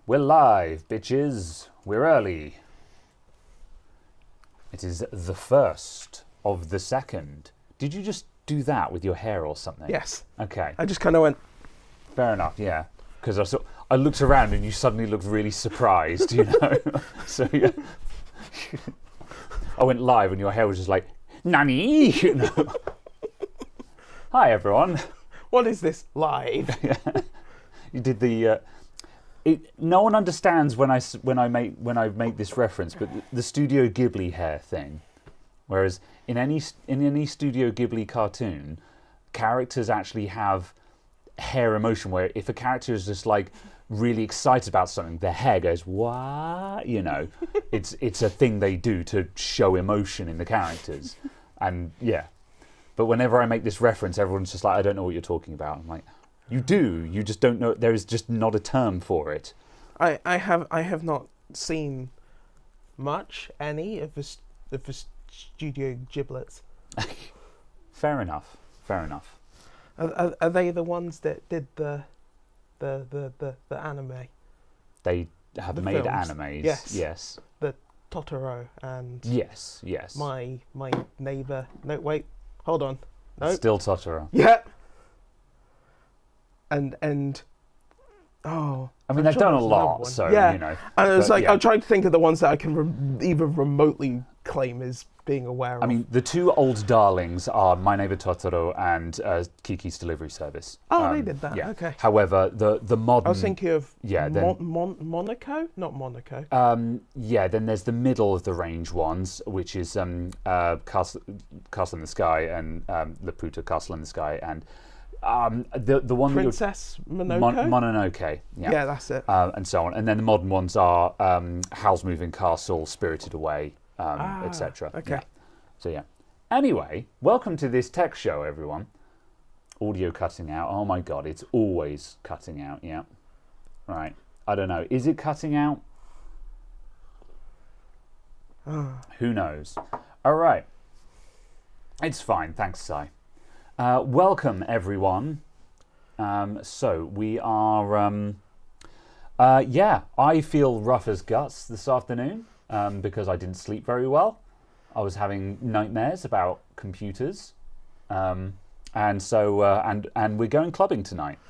We're live, bitches. We're early. It is the 1st of the 2nd. Did you just do that with your hair or something? Yes. Okay. I just kind of went... Fair enough, yeah. Because I looked around and you suddenly looked really surprised, you know? So, yeah. I went live and your hair was just like, Nani? You know? Hi, everyone. What is this? Live? Yeah. You did the... no one understands when I make this reference, but the Studio Ghibli hair thing. Whereas in any Studio Ghibli cartoon, characters actually have hair emotion. Where if a character is just like really excited about something, their hair goes what? You know, it's a thing they do to show emotion in the characters, and yeah. But whenever I make this reference, everyone's just like, I don't know what you're talking about. I'm like, you do. You just don't know. There is just not a term for it. I have not seen much any of the Studio Giblets. Fair enough. Fair enough. Are they the ones that did the anime? They have made films? animes. Yes. Yes. The Totoro and Yes. Yes. my neighbour. No, wait, hold on. No. Still Totoro. Yeah. And oh, I mean, I'm they've sure done a there's another lot, one. so yeah. you know. And it's but, like yeah. I'm trying to think of the ones that I can even remotely claim as being aware of. I mean, the two old darlings are My Neighbor Totoro and Kiki's Delivery Service. Oh, they did that. Yeah. Okay. However, the modern. I was thinking of then, Monaco, not Monaco. yeah. Then there's the middle of the range ones, which is Castle in the Sky and Laputa Castle in the Sky, and the one Princess Mononoke. Mononoke. Yeah. Yeah, that's it. And so on. And then the modern ones are Howl's Moving Castle, Spirited Away, etc. Okay. Yeah. So yeah. Anyway, welcome to this tech show, everyone. Audio cutting out. Oh my god, it's always cutting out. Yeah. Right. I don't know. Is it cutting out? Who knows? All right. It's fine. Thanks, Si. Welcome, everyone. So we are. Yeah, I feel rough as guts this afternoon because I didn't sleep very well. I was having nightmares about computers, and so and we're going clubbing tonight.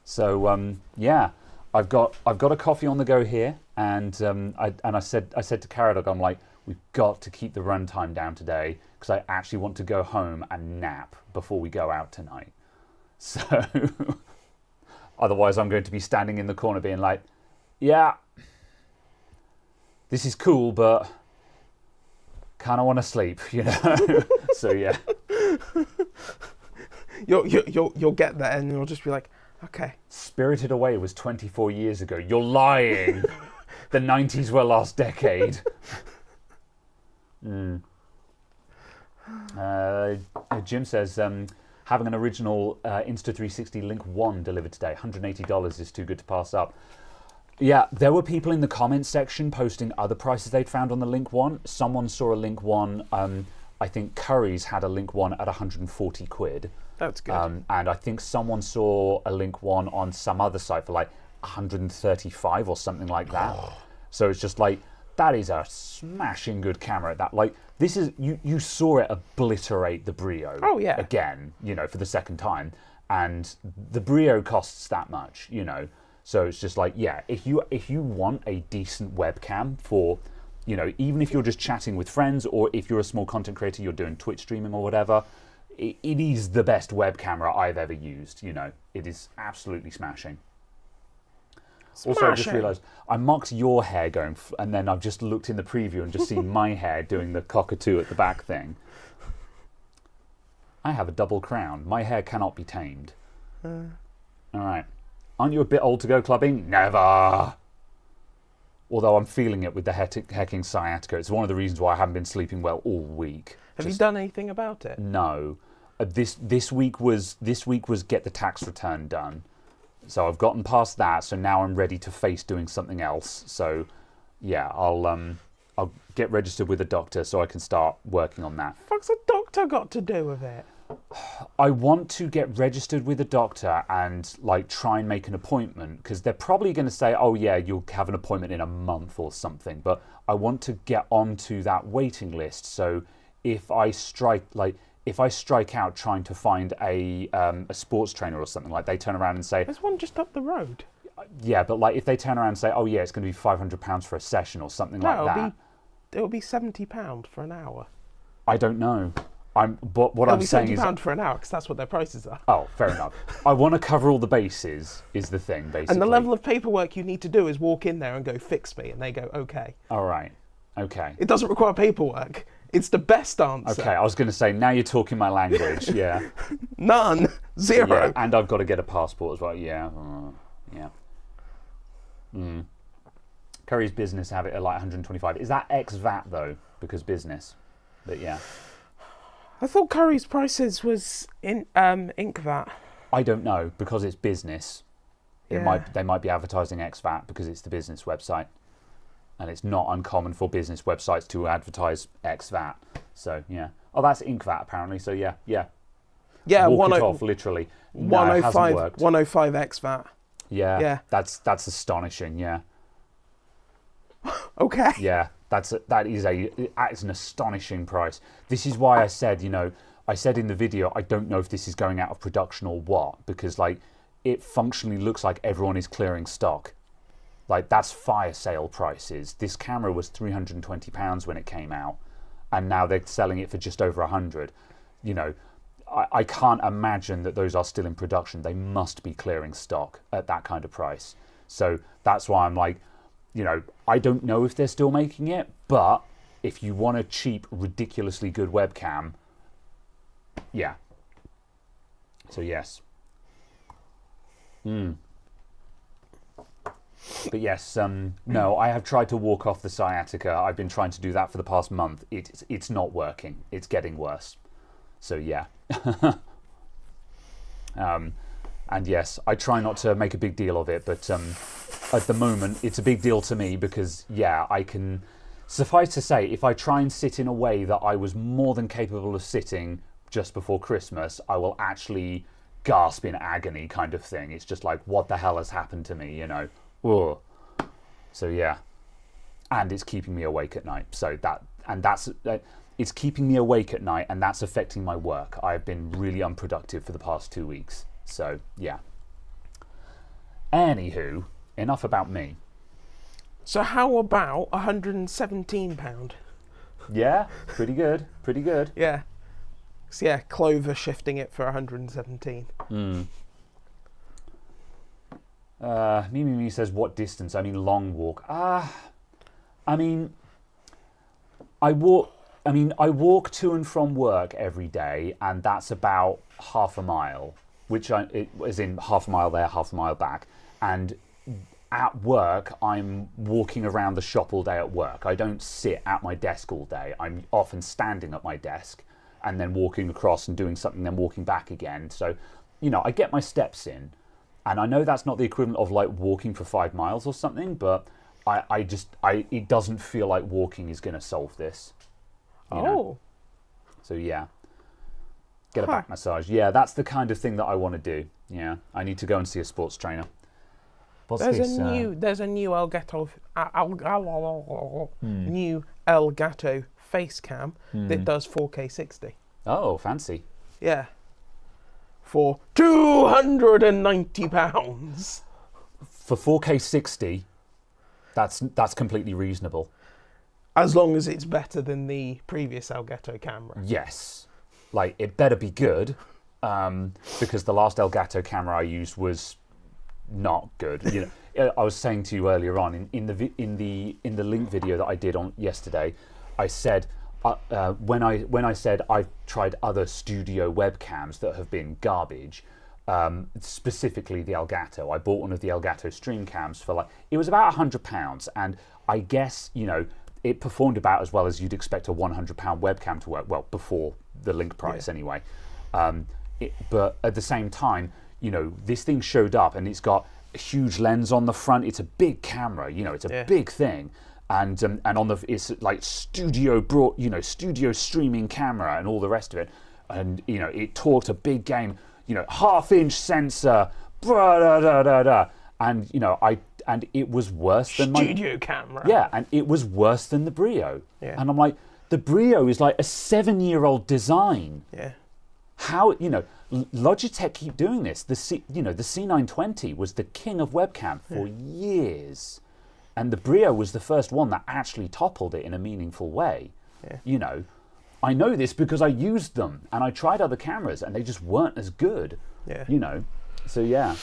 So yeah, I've got a coffee on the go here, and I said to Caradog, I'm like, we've got to keep the runtime down today because I actually want to go home and nap before we go out tonight. So otherwise, I'm going to be standing in the corner being like, yeah, this is cool, but kind of want to sleep, you know. So yeah, You'll get there and you'll just be like, okay. Spirited Away was 24 years ago. You're lying. The 90s were last decade. Jim says, having an original Insta360 Link 1 delivered today. $180 is too good to pass up. Yeah, there were people in the comments section posting other prices they'd found on the Link 1. Someone saw a Link 1, I think Curry's had a Link 1 at 140 quid. That's good. And I think someone saw a Link 1 on some other site for like 135 or something like that. So it's just like, that is a smashing good camera. That like this is you saw it obliterate the Brio. Oh yeah. Again, you know, for the second time, and the Brio costs that much, you know. So it's just like, yeah, if you want a decent webcam for, you know, even if you're just chatting with friends or if you're a small content creator, you're doing Twitch streaming or whatever, it is the best web camera I've ever used. You know, it is absolutely smashing. Also, I just realised I mocked your hair going, and then I've just looked in the preview and just seen my hair doing the cockatoo at the back thing. I have a double crown. My hair cannot be tamed. All right. Aren't you a bit old to go clubbing? Never. Although I'm feeling it with the hecking sciatica. It's one of the reasons why I haven't been sleeping well all week. Have you done anything about it? No. This week was get the tax return done. So I've gotten past that, so now I'm ready to face doing something else. So, yeah, I'll get registered with a doctor so I can start working on that. What's a doctor got to do with it? I want to get registered with a doctor and like try and make an appointment, because they're probably going to say, oh yeah, you'll have an appointment in a month or something. But I want to get onto that waiting list. So if I strike out trying to find a sports trainer or something, like they turn around and say, There's one just up the road. yeah, but like if they turn around and say, oh yeah, it's going to be £500 for a session or something like that. It'll be £70 for an hour. I don't know. But what I'm saying is, £70 for an hour, because that's what their prices are. oh, fair enough. I want to cover all the bases, is the thing, basically. And the level of paperwork you need to do is walk in there and go, fix me, and they go, okay. All right. Okay. It doesn't require paperwork. It's the best answer. Okay, I was going to say, now you're talking my language. Yeah. None. Zero. Yeah, and I've got to get a passport as well. Yeah. Yeah. Curry's business have it at like 125. Is that ex-VAT though? Because business. But yeah. I thought Curry's prices was in Inc VAT. I don't know, because it's business. Yeah. They might be advertising ex-VAT because it's the business website. And it's not uncommon for business websites to advertise ex-VAT. So yeah. Oh, that's Inc VAT apparently. So yeah. Yeah, Walk it off, literally. No, it hasn't worked. 105 ex VAT. Yeah. That's astonishing. Yeah. Okay. Yeah. It's an astonishing price. This is why I said, I said in the video, I don't know if this is going out of production or what, because like it functionally looks like everyone is clearing stock. Like that's fire sale prices. This camera was £320 when it came out, and now they're selling it for just over 100. I can't imagine that those are still in production. They must be clearing stock at that kind of price. So that's why I'm like, I don't know if they're still making it, but if you want a cheap, ridiculously good webcam, yeah. So yes. But yes, no, I have tried to walk off the sciatica. I've been trying to do that for the past month. It's not working. It's getting worse. So yeah. And yes, I try not to make a big deal of it, but at the moment it's a big deal to me because, yeah, I can... Suffice to say, if I try and sit in a way that I was more than capable of sitting just before Christmas, I will actually gasp in agony kind of thing. It's just like, what the hell has happened to me, Ugh. So yeah. And it's keeping me awake at night. So it's keeping me awake at night, and that's affecting my work. I've been really unproductive for the past 2 weeks. So, yeah. Anywho, enough about me. So how about £117? Yeah, pretty good. Pretty good. Yeah. So yeah, Clover shifting it for 117. Mimi says, what distance? I mean, long walk. I walk to and from work every day, and that's about half a mile, is in half a mile there, half a mile back. And at work, I'm walking around the shop all day at work. I don't sit at my desk all day. I'm often standing at my desk and then walking across and doing something, then walking back again. So, I get my steps in. And I know that's not the equivalent of like walking for 5 miles or something, but it doesn't feel like walking is going to solve this. You know? So yeah, get a back massage. Yeah, that's the kind of thing that I want to do. Yeah, I need to go and see a sports trainer. There's a new Elgato new Elgato face cam that does 4K 60. Oh, fancy. Yeah. For £290. For 4K 60, that's completely reasonable. As long as it's better than the previous Elgato camera. Yes. Like, it better be good, because the last Elgato camera I used was not good. I was saying to you earlier on in the Link video that I did on yesterday, I said when I said I've tried other studio webcams that have been garbage, specifically the Elgato. I bought one of the Elgato stream cams for it was about £100, and I guess it performed about as well as you'd expect a £100 webcam to work. Well, before the Link price anyway. But at the same time, this thing showed up and it's got a huge lens on the front. It's a big camera, it's a big thing. And on it's like studio streaming camera and all the rest of it. and you know, it talked a big game, you know, 1/2-inch sensor, and you know, and it was worse than my Studio camera. yeah, and it was worse than the Brio. Yeah. And I'm like, the Brio is like a 7-year-old design. Yeah. How, you know, Logitech keep doing this. The C920 was the king of webcam for years, and the Brio was the first one that actually toppled it in a meaningful way. Yeah. You know, I know this because I used them and I tried other cameras and they just weren't as good. Yeah. You know, so yeah.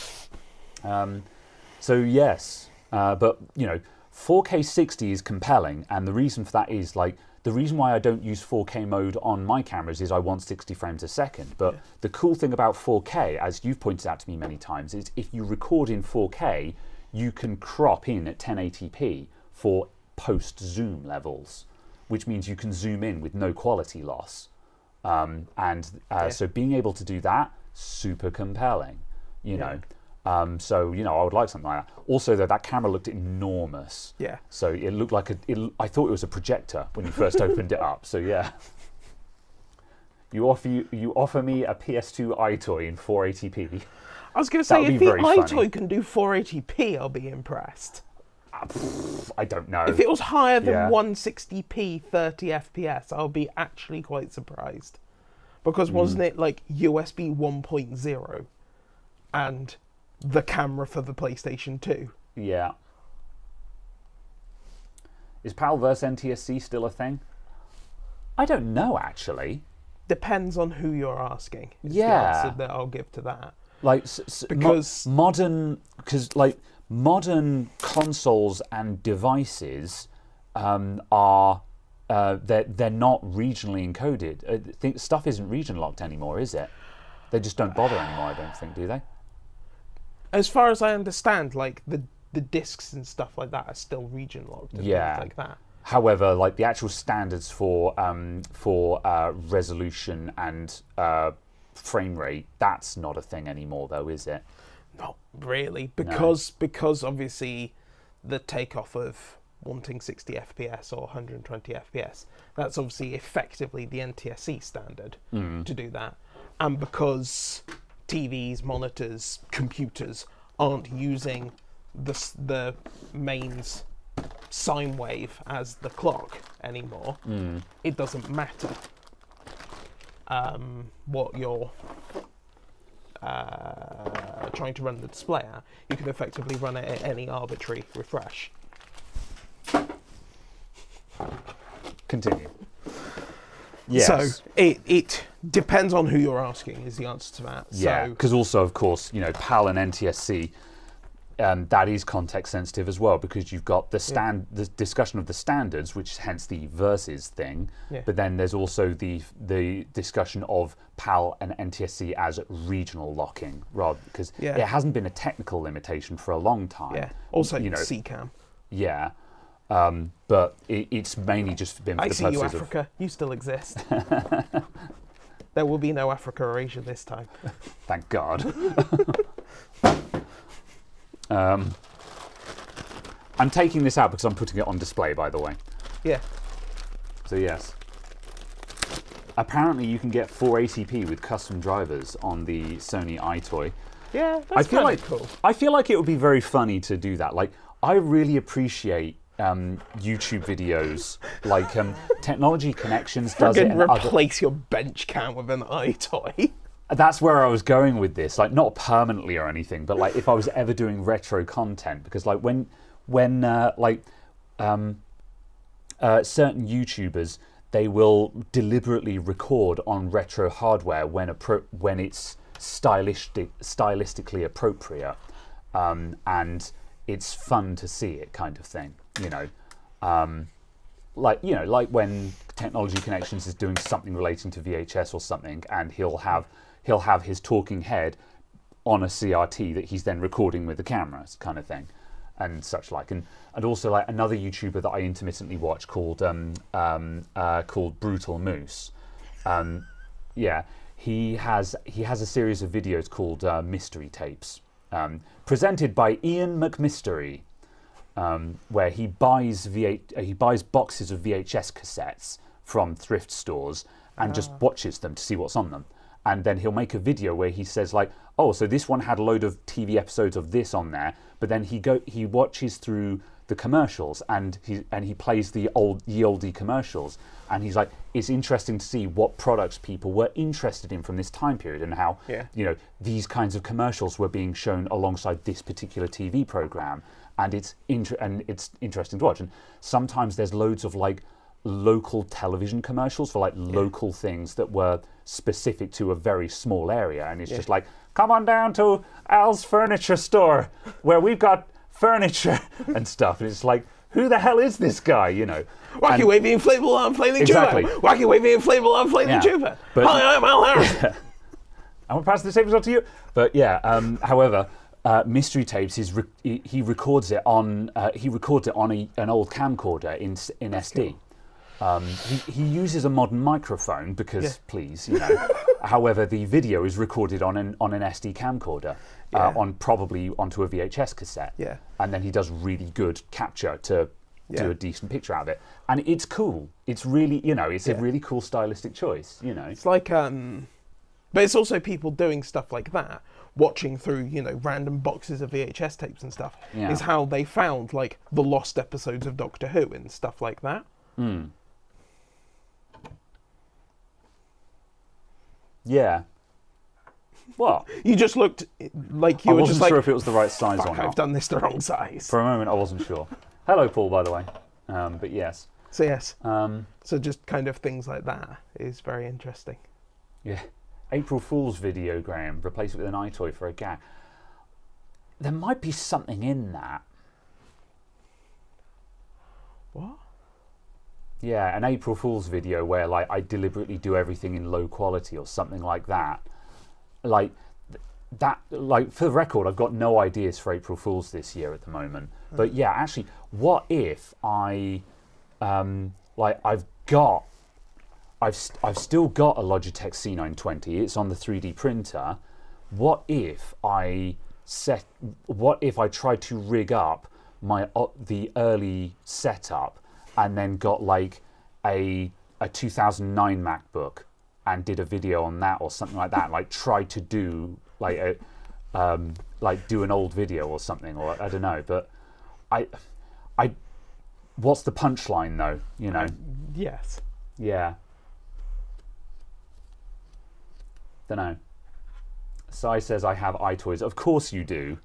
So yes, but you know, 4K 60 is compelling, and the reason for that is like the reason why I don't use 4K mode on my cameras is I want 60 frames a second. But the cool thing about 4K, as you've pointed out to me many times, is if you record in 4K, you can crop in at 1080p for post zoom levels, which means you can zoom in with no quality loss. So being able to do that, super compelling, you know. So, you know, I would like something like that. Also, though, that camera looked enormous. Yeah. So it looked like I thought it was a projector when you first opened it up. So, yeah. You offer me a PS2 iToy in 480p. I was going to say, if the iToy can do 480p, I'll be impressed. I don't know. If it was higher than 160p 30 FPS, I'll be actually quite surprised. Because wasn't it like USB 1.0 and the camera for the PlayStation 2? Yeah. Is PAL vs NTSC still a thing? I don't know, actually. Depends on who you're asking. Is the answer that I'll give to that. Like, because modern consoles and devices are they're not regionally encoded. Stuff isn't region locked anymore, is it? They just don't bother anymore, I don't think, do they? As far as I understand, like the discs and stuff like that are still region locked and things like that. However, like the actual standards for resolution and frame rate, that's not a thing anymore, though, is it? Not really, because obviously the takeoff of wanting 60 FPS or 120 FPS, that's obviously effectively the NTSC standard to do that, and because TVs, monitors, computers aren't using the mains sine wave as the clock anymore, it doesn't matter what you're trying to run the display at. You can effectively run it at any arbitrary refresh. Continue. Yes. So it depends on who you're asking is the answer to that. Yeah, because also, of course, you know, PAL and NTSC, that is context sensitive as well, because you've got the discussion of the standards, which hence the versus thing, but then there's also the discussion of PAL and NTSC as regional locking, rather because it hasn't been a technical limitation for a long time. Yeah. Also, you know, CCAM. Yeah. But it's mainly just been for the purposes you, Africa. You still exist. There will be no Africa or Asia this time. Thank God. I'm taking this out because I'm putting it on display, by the way. Yeah. So yes. Apparently you can get 480p with custom drivers on the Sony iToy. Yeah, that's kind of cool. I feel like it would be very funny to do that. Like, I really appreciate YouTube videos, like Technology Connections does it. And replace your bench cam with an iToy. That's where I was going with this, like not permanently or anything, but like if I was ever doing retro content, because like when certain YouTubers, they will deliberately record on retro hardware when it's stylistically appropriate, and it's fun to see it, kind of thing, you know. Like when Technology Connections is doing something relating to VHS or something, and he'll have his talking head on a CRT that he's then recording with the cameras, kind of thing, and such like. And also like another YouTuber that I intermittently watch called Brutal Moose. He has a series of videos called Mystery Tapes, presented by Ian McMystery, where he buys boxes of VHS cassettes from thrift stores and just watches them to see what's on them. And then he'll make a video where he says like, oh, so this one had a load of TV episodes of this on there, but then he watches through the commercials and he plays the oldie commercials, and he's like, it's interesting to see what products people were interested in from this time period and how these kinds of commercials were being shown alongside this particular TV program, and it's interesting to watch. And sometimes there's loads of like local television commercials for like local things that were specific to a very small area, and it's just like, come on down to Al's furniture store where we've got furniture and stuff, and it's like, who the hell is this guy, Wacky wavy inflatable arm flailing exactly. tuba. Wacky wavy inflatable arm flailing tuba. Hi, I'm Al Harris. I'm going to pass the same result to you. But however, Mystery Tapes, he records it on an old camcorder in SD. Cool. He uses a modern microphone because, please, However, the video is recorded on an SD camcorder, probably onto a VHS cassette. Yeah. And then he does really good capture to do a decent picture out of it, and it's cool. It's really, it's a really cool stylistic choice. It's like, but it's also people doing stuff like that, watching through, random boxes of VHS tapes and stuff. Yeah. Is how they found like the lost episodes of Doctor Who and stuff like that. Mm. Yeah. What? You just looked like you I were wasn't just like, sure if it was the right size or not. I've done this the wrong size. For a moment, I wasn't sure. Hello, Paul, by the way. But yes. So yes. So just kind of things like that is very interesting. Yeah. April Fool's video, Graham. Replace it with an iToy for a gag. There might be something in that. What? Yeah, an April Fool's video where like I deliberately do everything in low quality or something like that. Like that. Like for the record, I've got no ideas for April Fool's this year at the moment. But yeah, actually, what if I've still got a Logitech C920. It's on the 3D printer. What if I tried to rig up the early setup and then got like a 2009 MacBook and did a video on that or something like that, like tried to do like do an old video or something, or I don't know, but I what's the punchline though, Yes. Yeah. Don't know. Sai says I have iToys. Of course you do.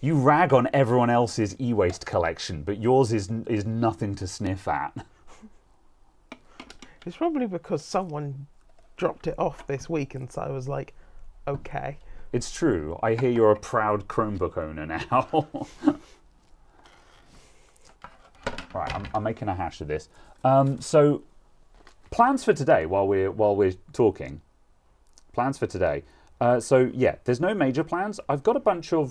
You rag on everyone else's e-waste collection, but yours is nothing to sniff at. It's probably because someone dropped it off this week, and so I was like, okay. It's true. I hear you're a proud Chromebook owner now. Right, I'm making a hash of this. So, plans for today. While we're talking, plans for today. So yeah, there's no major plans. I've got a bunch of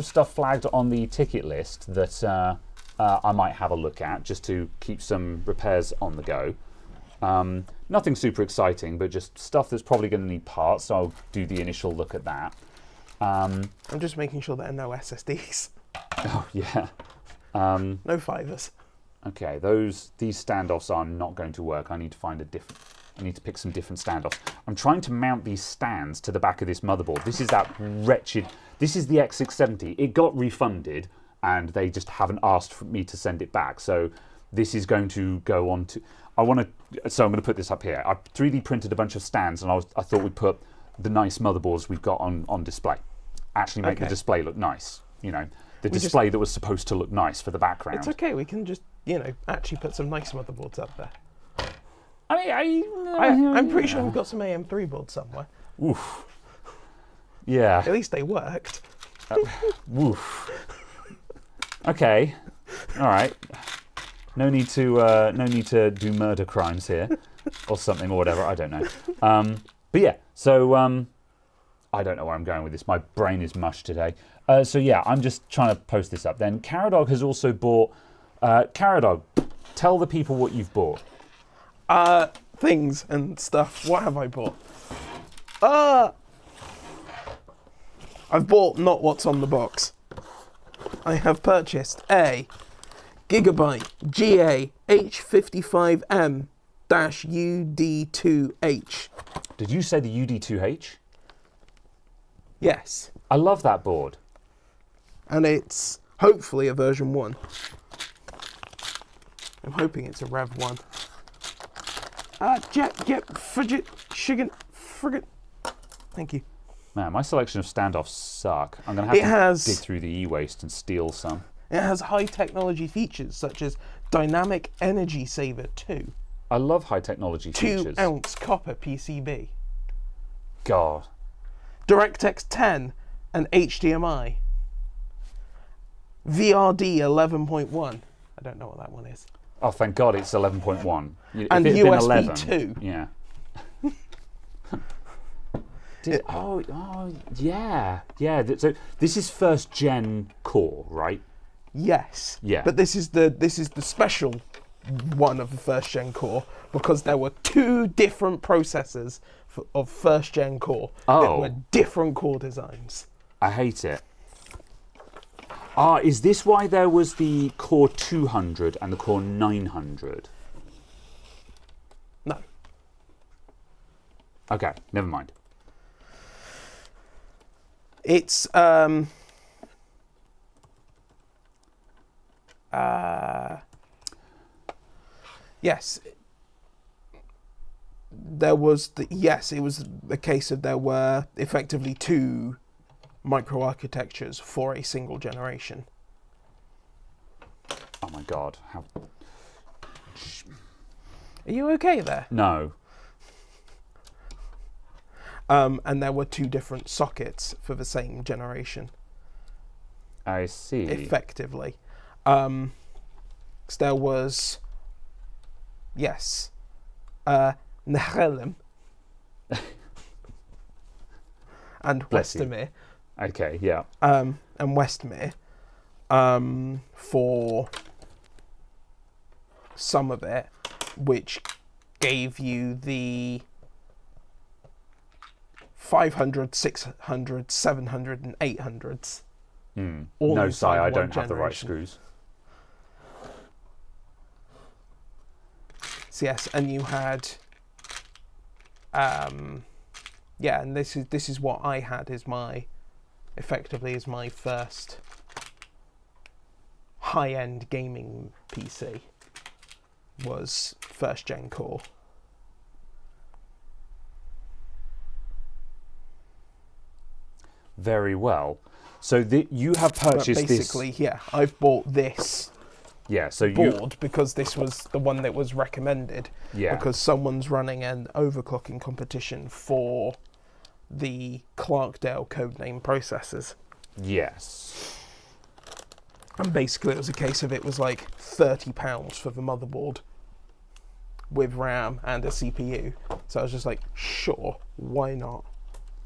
stuff flagged on the ticket list that I might have a look at just to keep some repairs on the go. Nothing super exciting, but just stuff that's probably going to need parts. So I'll do the initial look at that. I'm just making sure there are no SSDs. Oh yeah. No fibers. Okay, these standoffs are not going to work. I need to pick some different standoffs. I'm trying to mount these stands to the back of this motherboard. This is that wretched. This is the X670. It got refunded, and they just haven't asked for me to send it back. So this is going to go on to. So I'm going to put this up here. I 3D printed a bunch of stands, and I thought we'd put the nice motherboards we've got on display. Actually, make the display look nice. The display that was supposed to look nice for the background. It's okay. We can just actually put some nice motherboards up there. I'm pretty sure we've got some AM3 boards somewhere. Oof. Yeah. At least they worked. Woof. Okay. All right. No need to do murder crimes here, or something, or whatever. I don't know. But yeah. So I don't know where I'm going with this. My brain is mush today. So yeah, I'm just trying to post this up. Then Caradog has also bought. Caradog, tell the people what you've bought. Things and stuff. What have I bought? I've bought not what's on the box. I have purchased a Gigabyte GA H55M UD2H. Did you say the UD2H? Yes. I love that board. And it's hopefully a version 1. I'm hoping it's a Rev 1. Frigate. Thank you. Man, my selection of standoffs suck. I'm going to have to dig through the e-waste and steal some. It has high technology features such as Dynamic Energy Saver 2. I love high technology features. 2-ounce copper PCB. God. DirectX 10 and HDMI. VRD 11.1. I don't know what that one is. Oh, thank God it's 11.1. And if it had USB been 11, 2. Yeah. Yeah. So this is first gen core, right? Yes. Yeah. But this is the special one of the first gen core because there were 2 different processors of first gen core that were different core designs. I hate it. Is this why there was the Core 200 and the Core 900? No. Okay, never mind. It's yes. There was it was the case of there were effectively 2 microarchitectures for a single generation. Oh my God! How? Are you okay there? No. And there were 2 different sockets for the same generation. I see. Effectively, so there was Nehelem and Westermere. Okay, yeah. And Westmere for some of it, which gave you the 500, 600, 700, and 800s. No, Si, I don't have the right screws. So yes, and you had, and this is what I had as my first high-end gaming PC was first gen core. Very well. So you have purchased basically, I've bought this board because this was the one that was recommended. Yeah. Because someone's running an overclocking competition for the Clarkdale codename processors. Yes. And basically it was a case of it was like £30 for the motherboard with RAM and a CPU. So I was just like, sure, why not?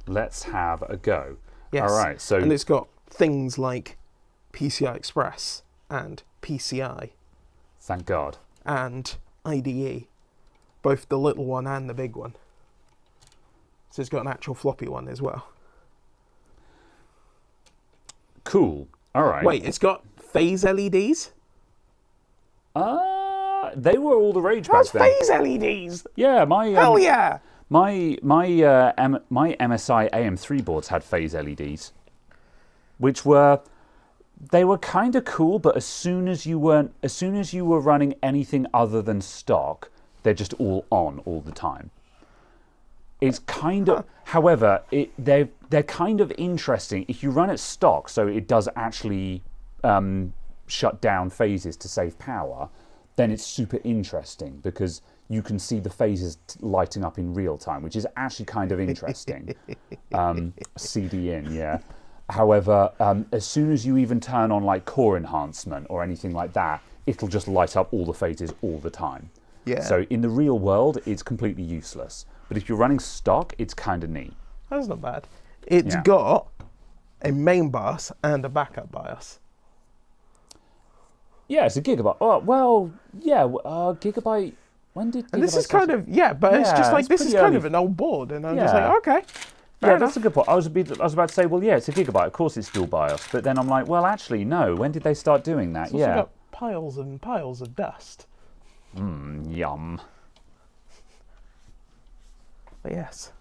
Let's have a go. Yes. All right. So and it's got things like PCI Express and PCI. Thank God. And IDE, both the little one and the big one. So it's got an actual floppy one as well. Cool. All right. Wait, it's got phase LEDs? They were all the rage back How's then. phase LEDs? Yeah, Hell yeah! My MSI AM3 boards had phase LEDs, which were kind of cool, but as soon as you were running anything other than stock, they're just all on all the time. It's kind of, however, they're kind of interesting if you run it stock, so it does actually shut down phases to save power. Then it's super interesting because you can see the phases lighting up in real time, which is actually kind of interesting. CD in, yeah. However, as soon as you even turn on like core enhancement or anything like that, it'll just light up all the phases all the time. Yeah. So in the real world, it's completely useless. But if you're running stock, it's kind of neat. That's not bad. It's got a main bus and a backup BIOS. Yeah, it's a gigabyte. Oh, well, yeah, gigabyte. When did gigabyte? And this is kind of, but it's just like, this is kind of an old board. And I'm just like, okay. Yeah, that's a good point. I was about to say, well, yeah, it's a gigabyte. Of course it's dual BIOS. But then I'm like, well, actually, no. When did they start doing that? It's also got piles and piles of dust. Yum. But yes.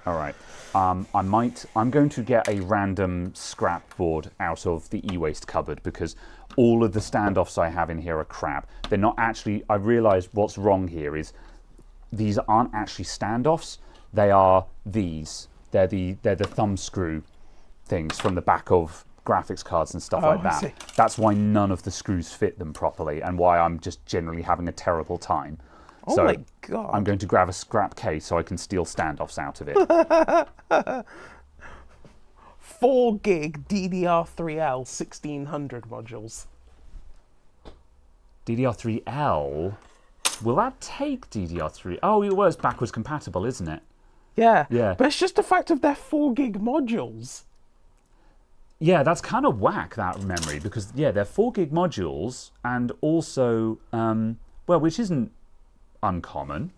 All right. I'm going to get a random scrap board out of the e-waste cupboard because all of the standoffs I have in here are crap. They're not actually. I realised what's wrong here is these aren't actually standoffs. They are these. They're the thumb screw things from the back of graphics cards and stuff like I that. see. That's why none of the screws fit them properly, and why I'm just generally having a terrible time. Oh So my god. I'm going to grab a scrap case so I can steal standoffs out of it. 4 gig DDR3L 1600 modules. DDR3L? Will that take DDR3? Oh, it was backwards compatible, isn't it? Yeah. Yeah. But it's just the fact of their 4 gig modules. Yeah, that's kind of whack, that memory, because, yeah, they're 4 gig modules, and also, well, which isn't uncommon.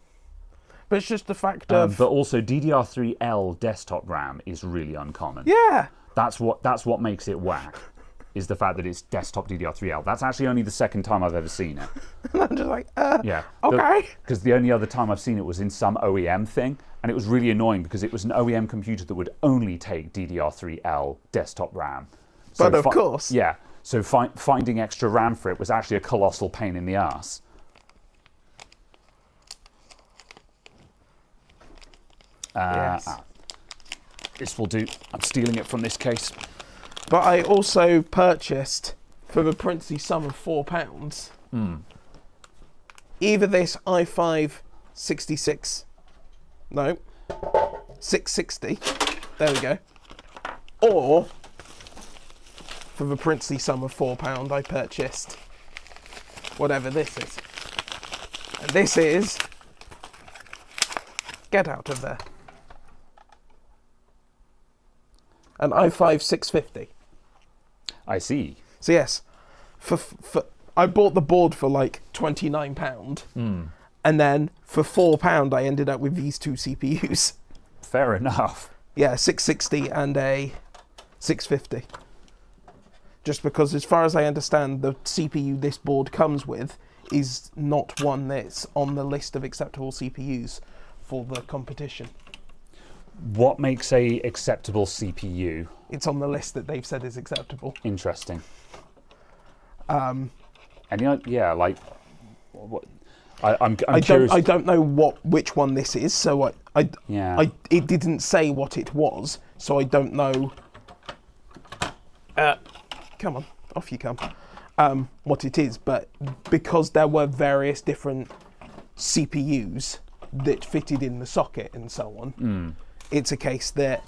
But it's just the fact of... But also, DDR3L desktop RAM is really uncommon. Yeah. That's what makes it whack, is the fact that it's desktop DDR3L. That's actually only the second time I've ever seen it. And I'm just like, Yeah. okay. Because the only other time I've seen it was in some OEM thing, and it was really annoying because it was an OEM computer that would only take DDR3L desktop RAM. But of course. Yeah. So finding extra RAM for it was actually a colossal pain in the ass. Yes. This will do. I'm stealing it from this case. But I also purchased, for the princely sum of £4, either this i5 660, there we go, or for the princely sum of £4, I purchased whatever this is. And this is, get out of there, an i5 650. I see. So yes, for I bought the board for like £29, and then for £4 I ended up with these two CPUs. Fair enough. Yeah, 660 and a 650. Just because, as far as I understand, the CPU this board comes with is not one that's on the list of acceptable CPUs for the competition. What makes a acceptable CPU? It's on the list that they've said is acceptable. Interesting. And you know, yeah, like, what? I'm curious. I don't know which one this is, so Yeah. it didn't say what it was, so I don't know. Come on, off you come. What it is, but because there were various different CPUs that fitted in the socket and so on, it's a case that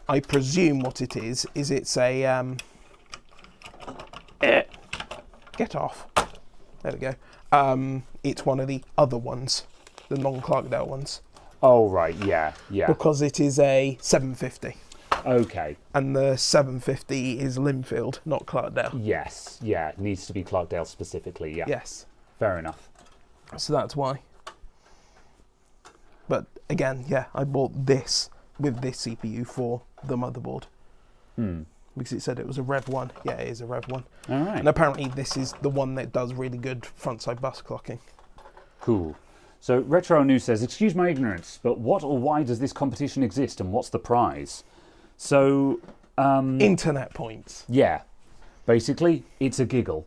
I presume what it is it's a get off. There we go. It's one of the other ones, the non-Clarkdale ones. Oh right, yeah. Because it is a 750. Okay. And the 750 is Linfield, not Clarkdale. Yes, yeah, it needs to be Clarkdale specifically. Yeah. Yes. Fair enough. So that's why. But again, yeah, I bought this with this CPU for the motherboard. Because it said it was a Rev 1. Yeah, it is a Rev 1. All right. And apparently this is the one that does really good front-side bus clocking. Cool. So Retro News says, excuse my ignorance, but what or why does this competition exist and what's the prize? So... Internet points. Yeah. Basically, it's a giggle.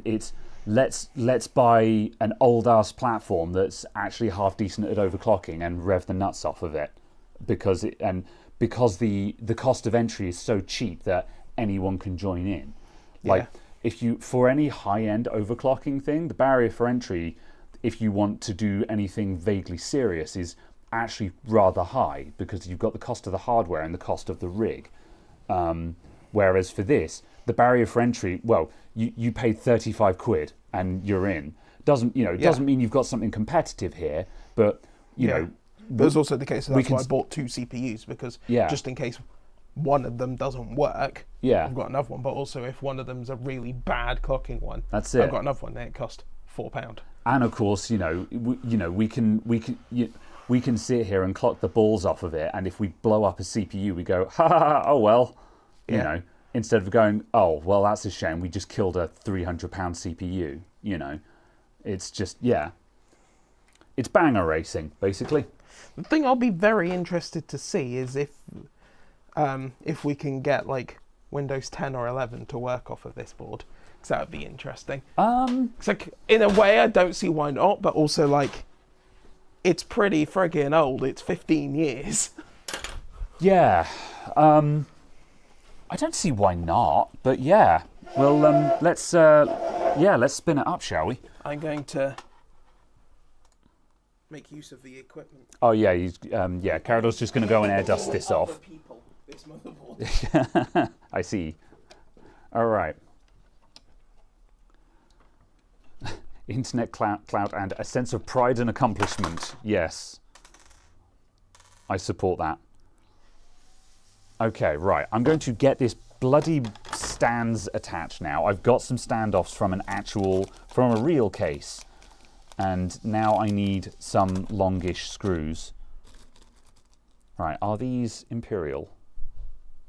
It's let's buy an old-ass platform that's actually half decent at overclocking and rev the nuts off of it. Because the cost of entry is so cheap that anyone can join in. Like, if you, for any high-end overclocking thing, the barrier for entry, if you want to do anything vaguely serious, is actually rather high because you've got the cost of the hardware and the cost of the rig. Whereas for this, the barrier for entry, well, you paid 35 quid and you're in. Doesn't mean you've got something competitive here, but you know. But it's also the case that's why I bought two CPUs, because just in case one of them doesn't work, I've got another one. But also, if one of them's a really bad clocking one, that's it. I've got another one that cost £4. And of course, we can sit here and clock the balls off of it, and if we blow up a CPU, we go, ha ha, ha oh well, you know, instead of going, oh well, that's a shame, we just killed a £300 CPU. It's just it's banger racing basically. The thing I'll be very interested to see is if we can get like Windows 10 or 11 to work off of this board, because that would be interesting. It's like, in a way, I don't see why not, but also like, it's pretty friggin' old. It's 15 years. Yeah. I don't see why not, but yeah. Well, let's spin it up, shall we? I'm going to make use of the equipment. Oh yeah, Carador's just going to go and air dust this off. People, this motherboard. I see. All right. Internet clout and a sense of pride and accomplishment. Yes. I support that. Okay, right. I'm going to get this bloody stands attached now. I've got some standoffs from a real case. And now I need some longish screws. Right, are these Imperial?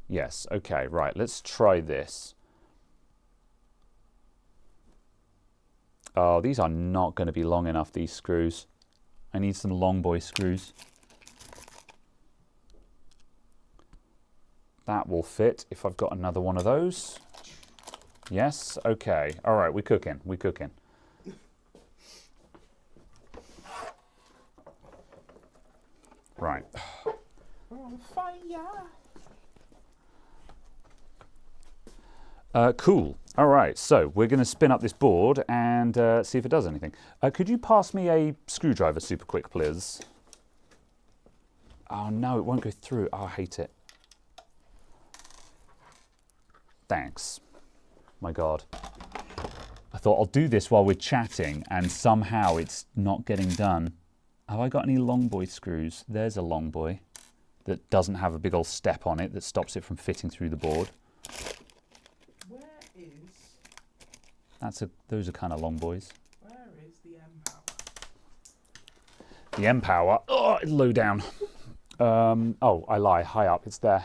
Yes, okay, right. Let's try this. Oh, these are not going to be long enough, these screws. I need some long boy screws. That will fit if I've got another one of those. Yes, okay. All right, we're cooking, we're cooking. Right. We're on fire. Cool. All right, so we're going to spin up this board and see if it does anything. Could you pass me a screwdriver super quick, please? Oh, no, it won't go through. Oh, I hate it. Thanks. My God. I thought I'll do this while we're chatting, and somehow it's not getting done. Have I got any long boy screws? There's a long boy that doesn't have a big old step on it that stops it from fitting through the board. Those are kind of long boys. Where is the M power? The M power. Oh, it's low down. Oh, I lie. High up. It's there.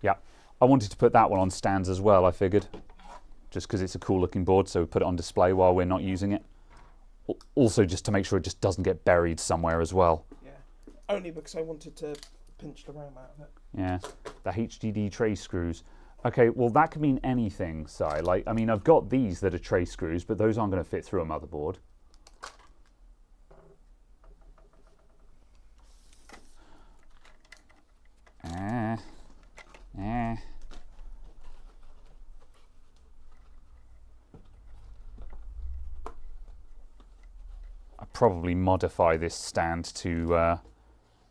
Yeah. I wanted to put that one on stands as well, I figured. Just because it's a cool looking board, so we put it on display while we're not using it. Also, just to make sure it just doesn't get buried somewhere as well. Yeah. Only because I wanted to pinch the RAM out of it. Yeah. The HDD tray screws. Okay, well that could mean anything, Si. Like, I mean, I've got these that are tray screws, but those aren't going to fit through a motherboard. I'd probably modify this stand to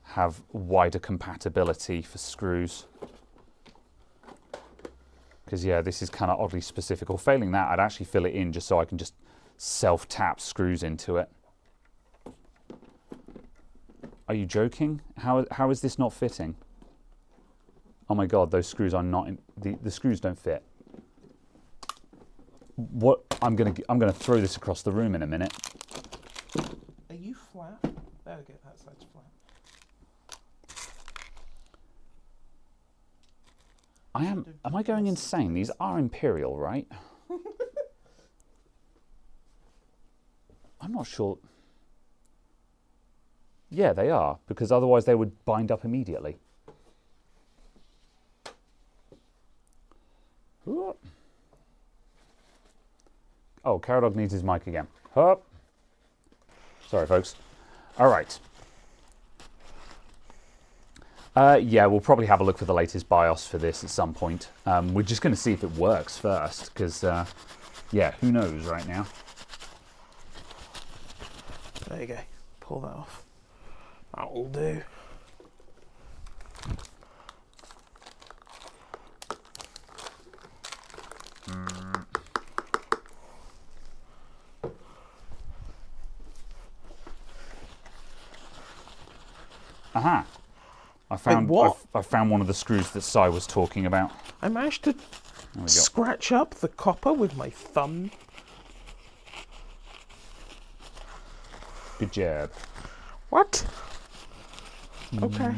have wider compatibility for screws. Because, yeah, this is kind of oddly specific. Or failing that, I'd actually fill it in just so I can just self-tap screws into it. Are you joking? How is this not fitting? Oh my God, those screws are not... The screws don't fit. What? I'm gonna throw this across the room in a minute. Are you flat? There we go, that side's flat. Am I going insane? These are Imperial, right? I'm not sure. Yeah, they are, because otherwise they would bind up immediately. Ooh. Oh, Caradog needs his mic again. Hup. Sorry, folks. All right. Yeah, we'll probably have a look for the latest BIOS for this at some point. We're just going to see if it works first, because, yeah, who knows right now. There you go. Pull that off. That will do. Aha. I found one of the screws that Si was talking about. I managed to scratch up the copper with my thumb. Good job. What? Okay.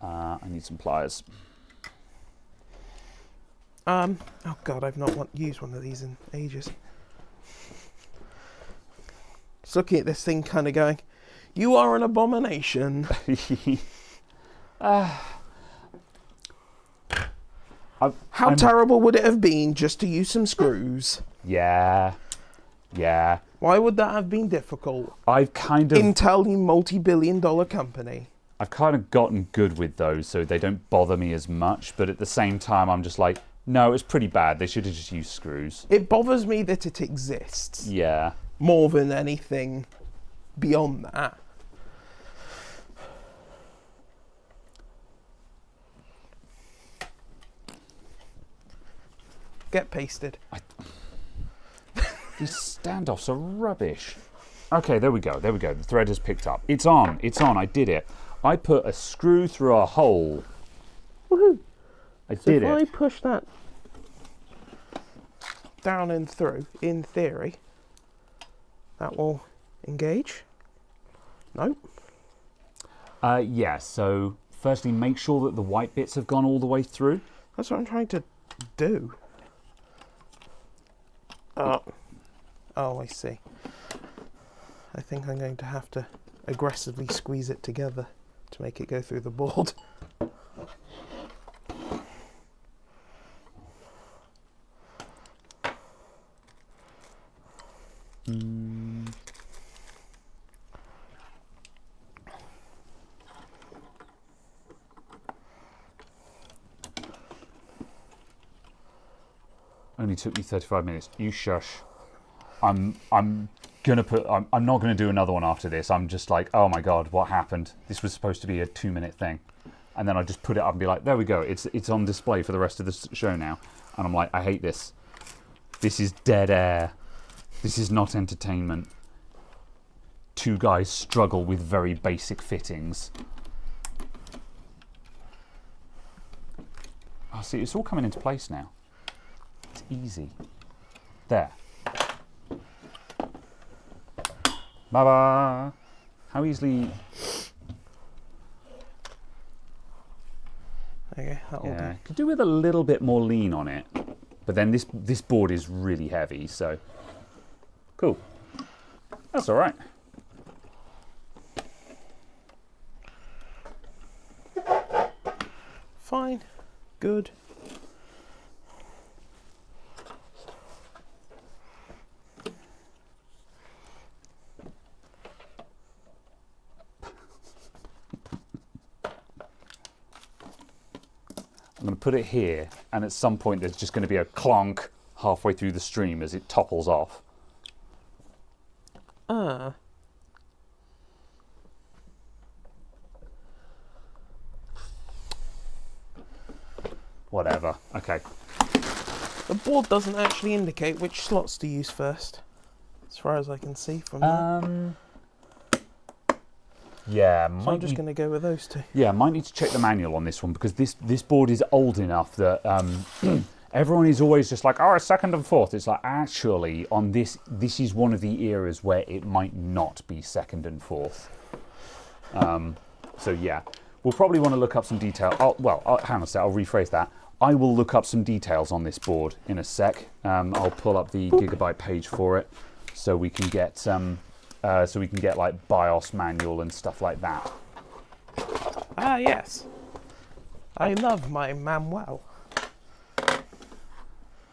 I need some pliers. Oh God, I've not used one of these in ages. Just looking at this thing kind of going, you are an abomination. How terrible would it have been just to use some screws? Yeah. Why would that have been difficult? Intel, you multi-billion-dollar company. I've kind of gotten good with those, so they don't bother me as much. But at the same time, I'm just like, no, it's pretty bad. They should have just used screws. It bothers me that it exists. Yeah. More than anything beyond that. Get pasted. These standoffs are rubbish. Okay, there we go. The thread has picked up. It's on. I did it. I put a screw through a hole. Woohoo! If I push that down and through, in theory, that will engage. No. Yeah, so firstly, make sure that the white bits have gone all the way through. That's what I'm trying to do. Oh, I see. I think I'm going to have to aggressively squeeze it together to make it go through the board. Only took me 35 minutes. You shush. I'm not gonna do another one after this. I'm just like, oh my god, what happened? This was supposed to be a 2-minute thing, and then I just put it up and be like, there we go. It's on display for the rest of the show now, and I'm like, I hate this. This is dead air. This is not entertainment. Two guys struggle with very basic fittings. Oh, see, it's all coming into place now. It's easy. There. Bye-bye. How easily... Okay, that'll do. Could do with a little bit more lean on it. But then this board is really heavy, so... Cool. That's all right. Fine. Good. I'm going to put it here, and at some point there's just going to be a clonk halfway through the stream as it topples off. Whatever. Okay. The board doesn't actually indicate which slots to use first, as far as I can see from there. Yeah, so I'm just going to go with those two. Yeah, might need to check the manual on this one, because this board is old enough that everyone is always just like, oh, second and fourth. It's like, actually, on this is one of the eras where it might not be second and fourth. So yeah, we'll probably want to look up some detail. Hang on a sec, I'll rephrase that. I will look up some details on this board in a sec. I'll pull up the Gigabyte page for it, so we can get like BIOS manual and stuff like that. Ah, yes. I love my manual.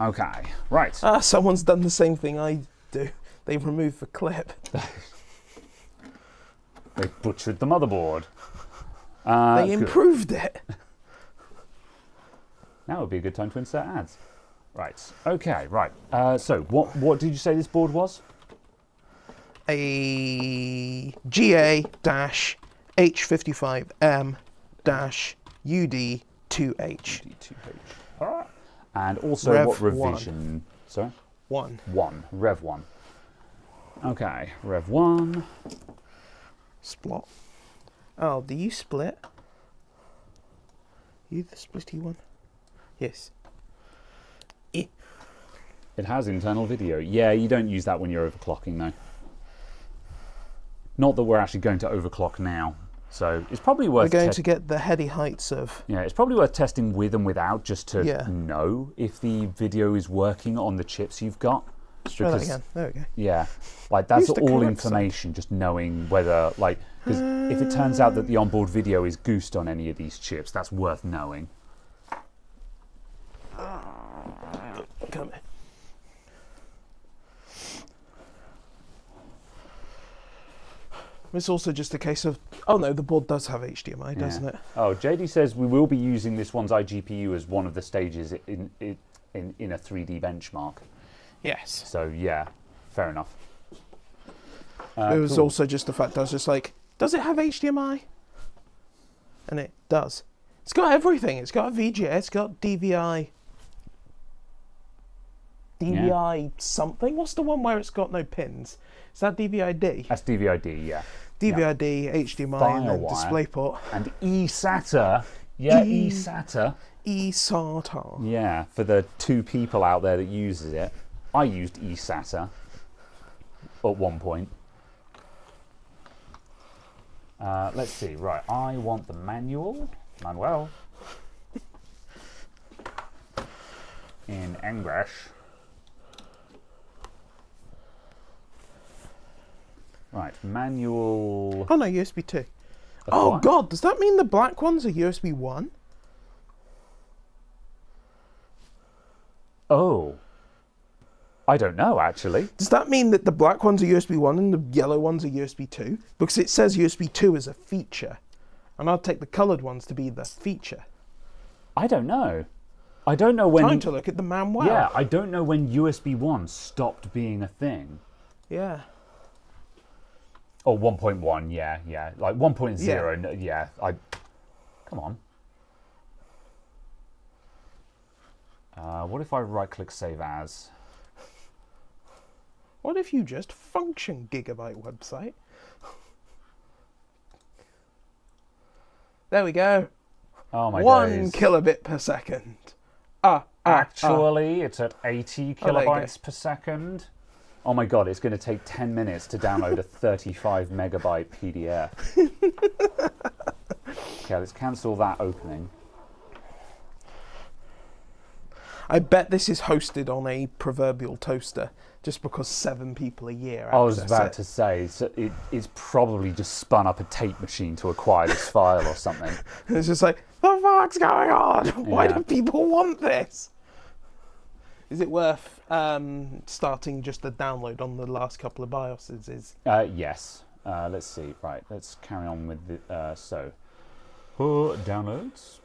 Okay, right. Someone's done the same thing I do. They've removed the clip. They butchered the motherboard. They improved it. Now would be a good time to insert ads. Right. Okay. Right. So what did you say this board was? A GA-H55M-UD2H. UD2H. And also Rev what revision? 1. Sorry? 1. Rev 1. Okay. Rev 1. Splot. Oh, do you split? You the splitty one? Yes. It has internal video. Yeah, you don't use that when you're overclocking, though. Not that we're actually going to overclock now. So it's probably worth... We're going to get the heady heights of... Yeah, it's probably worth testing with and without, just to Yeah. know if the video is working on the chips you've got. Try that again. There we go. Yeah, like that's Use the all correct information. Just knowing whether, like, because if it turns out that the onboard video is goosed on any of these chips, that's worth knowing. Come here. It's also just a case of, oh no, the board does have HDMI, doesn't it? Oh, JD says we will be using this one's iGPU as one of the stages in a 3D benchmark. Yes. So yeah, fair enough. It was Cool. also just the fact I was just like, does it have HDMI? And it does. It's got everything. It's got a VGA, it's got DVI. DVI something? What's the one where it's got no pins? Is that DVI-D? That's DVI-D, yeah. DVI-D, HDMI, and then Firewire. DisplayPort. And eSATA. Yeah, eSATA. eSATA. Yeah, for the 2 people out there that uses it. I used eSATA at one point. Let's see, right, I want the manual. Manuel. In English. Right, manual. Oh no, USB 2. of Oh what? god, does that mean the black ones are USB 1? Oh. I don't know, actually. Does that mean that the black ones are USB 1 and the yellow ones are USB 2? Because it says USB 2 as a feature. And I'll take the coloured ones to be the feature. I don't know. I don't know when. Time to look at the manual. Yeah, I don't know when USB 1 stopped being a thing. Yeah. Oh, 1.1, yeah. Like 1.0, yeah. Come on. What if I right-click Save As? What if you just function gigabyte website? There we go. Oh my 1 days. kilobit per second. Actually, it's at 80 Oh, there you go. kilobytes per second. Oh my god, it's going to take 10 minutes to download a 35 megabyte PDF. Okay, let's cancel that opening. I bet this is hosted on a proverbial toaster, just because 7 people a year I was access about it. to say, so it's probably just spun up a tape machine to acquire this file or something. It's just like, the fuck's going on? Why Yeah. do people want this? Is it worth starting just the download on the last couple of BIOSes? Yes. Let's see. Right, let's carry on with the... downloads.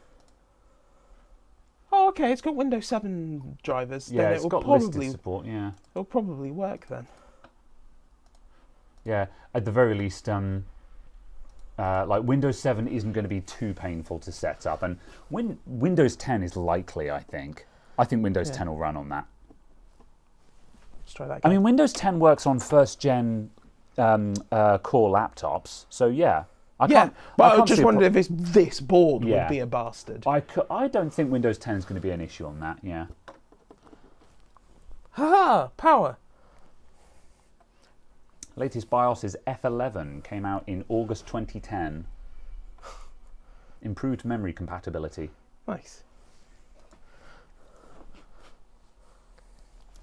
Oh, okay, it's got Windows 7 drivers. Yeah, then it's it got will listed support, yeah. It'll probably work then. Yeah, at the very least, like Windows 7 isn't going to be too painful to set up, and Windows 10 is likely, I think. I think Windows 10 will run on that. Let's try that I again. mean, Windows 10 works on first-gen core laptops, so yeah. I just see a wondered if this board Yeah. would be a bastard. I don't think Windows 10 is going to be an issue on that, yeah. Haha, power. Latest BIOS is F11, came out in August 2010. Improved memory compatibility. Nice.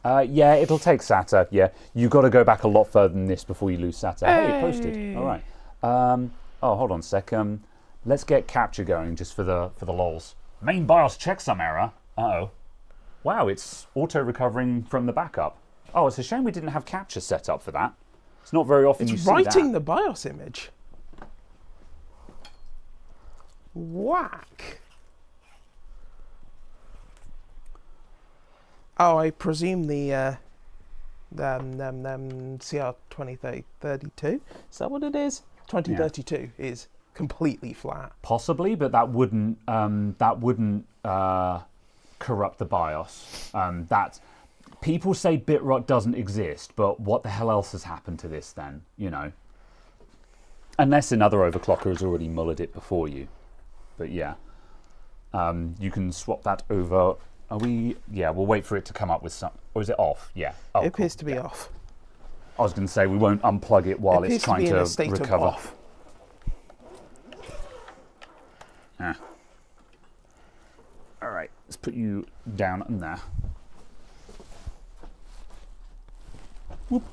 Yeah, it'll take SATA, yeah. You've got to go back a lot further than this before you lose SATA. Hey, it posted. All right. Oh, hold on a sec. Let's get capture going just for the lols. Main BIOS checksum error. Uh-oh. Wow, it's auto-recovering from the backup. Oh, it's a shame we didn't have capture set up for that. It's not very often you It's see that. writing the BIOS image. Whack. Oh, I presume the CR 2032. Is that what it is? 2032 is completely flat. Possibly, but that wouldn't corrupt the BIOS. People say bitrot doesn't exist, but what the hell else has happened to this then? You know, unless another overclocker has already mullered it before you. But yeah, you can swap that over. Are we? Yeah, we'll wait for it to come up with some. Or is it off? Yeah. Oh, It appears cool. to be off. I was going to say we won't unplug it while It it's appears to trying be in to a state of recover. off. Ah. All right, let's put you down in there. Whoop.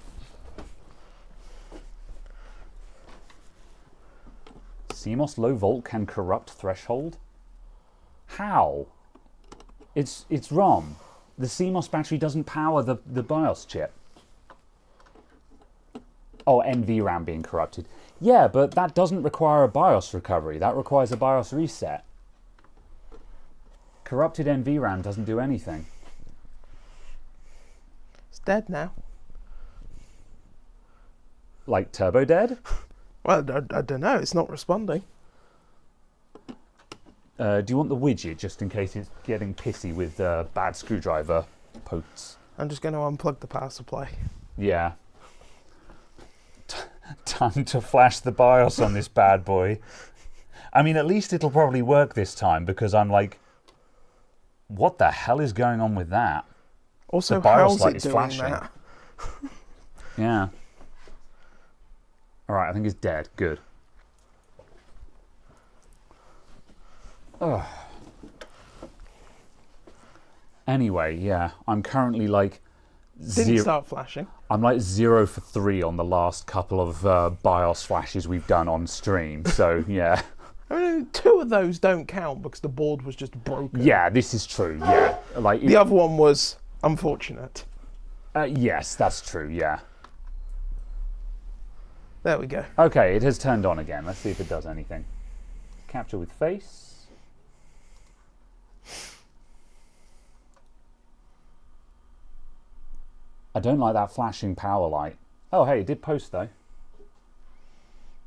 CMOS low volt can corrupt threshold? How? It's ROM. The CMOS battery doesn't power the BIOS chip. Oh, NVRAM being corrupted. Yeah, but that doesn't require a BIOS recovery. That requires a BIOS reset. Corrupted NVRAM doesn't do anything. It's dead now. Like turbo dead? Well, I don't know. It's not responding. Do you want the widget just in case it's getting pissy with bad screwdriver pokes? I'm just going to unplug the power supply. Yeah. Time to flash the BIOS on this bad boy. I mean, at least it'll probably work this time because I'm like, what the hell is going on with that? Also, the BIOS how's light it is doing flashing. that? Yeah. All right, I think it's dead. Good. Ugh. Anyway, yeah, I'm currently like Didn't start flashing. I'm like 0 for 3 on the last couple of BIOS flashes we've done on stream. So yeah. I mean, 2 of those don't count because the board was just broken. Yeah, this is true. Yeah, like the other one was unfortunate. Yes, that's true. Yeah. There we go. Okay, it has turned on again. Let's see if it does anything. Capture with face. I don't like that flashing power light. Oh, hey, it did post though.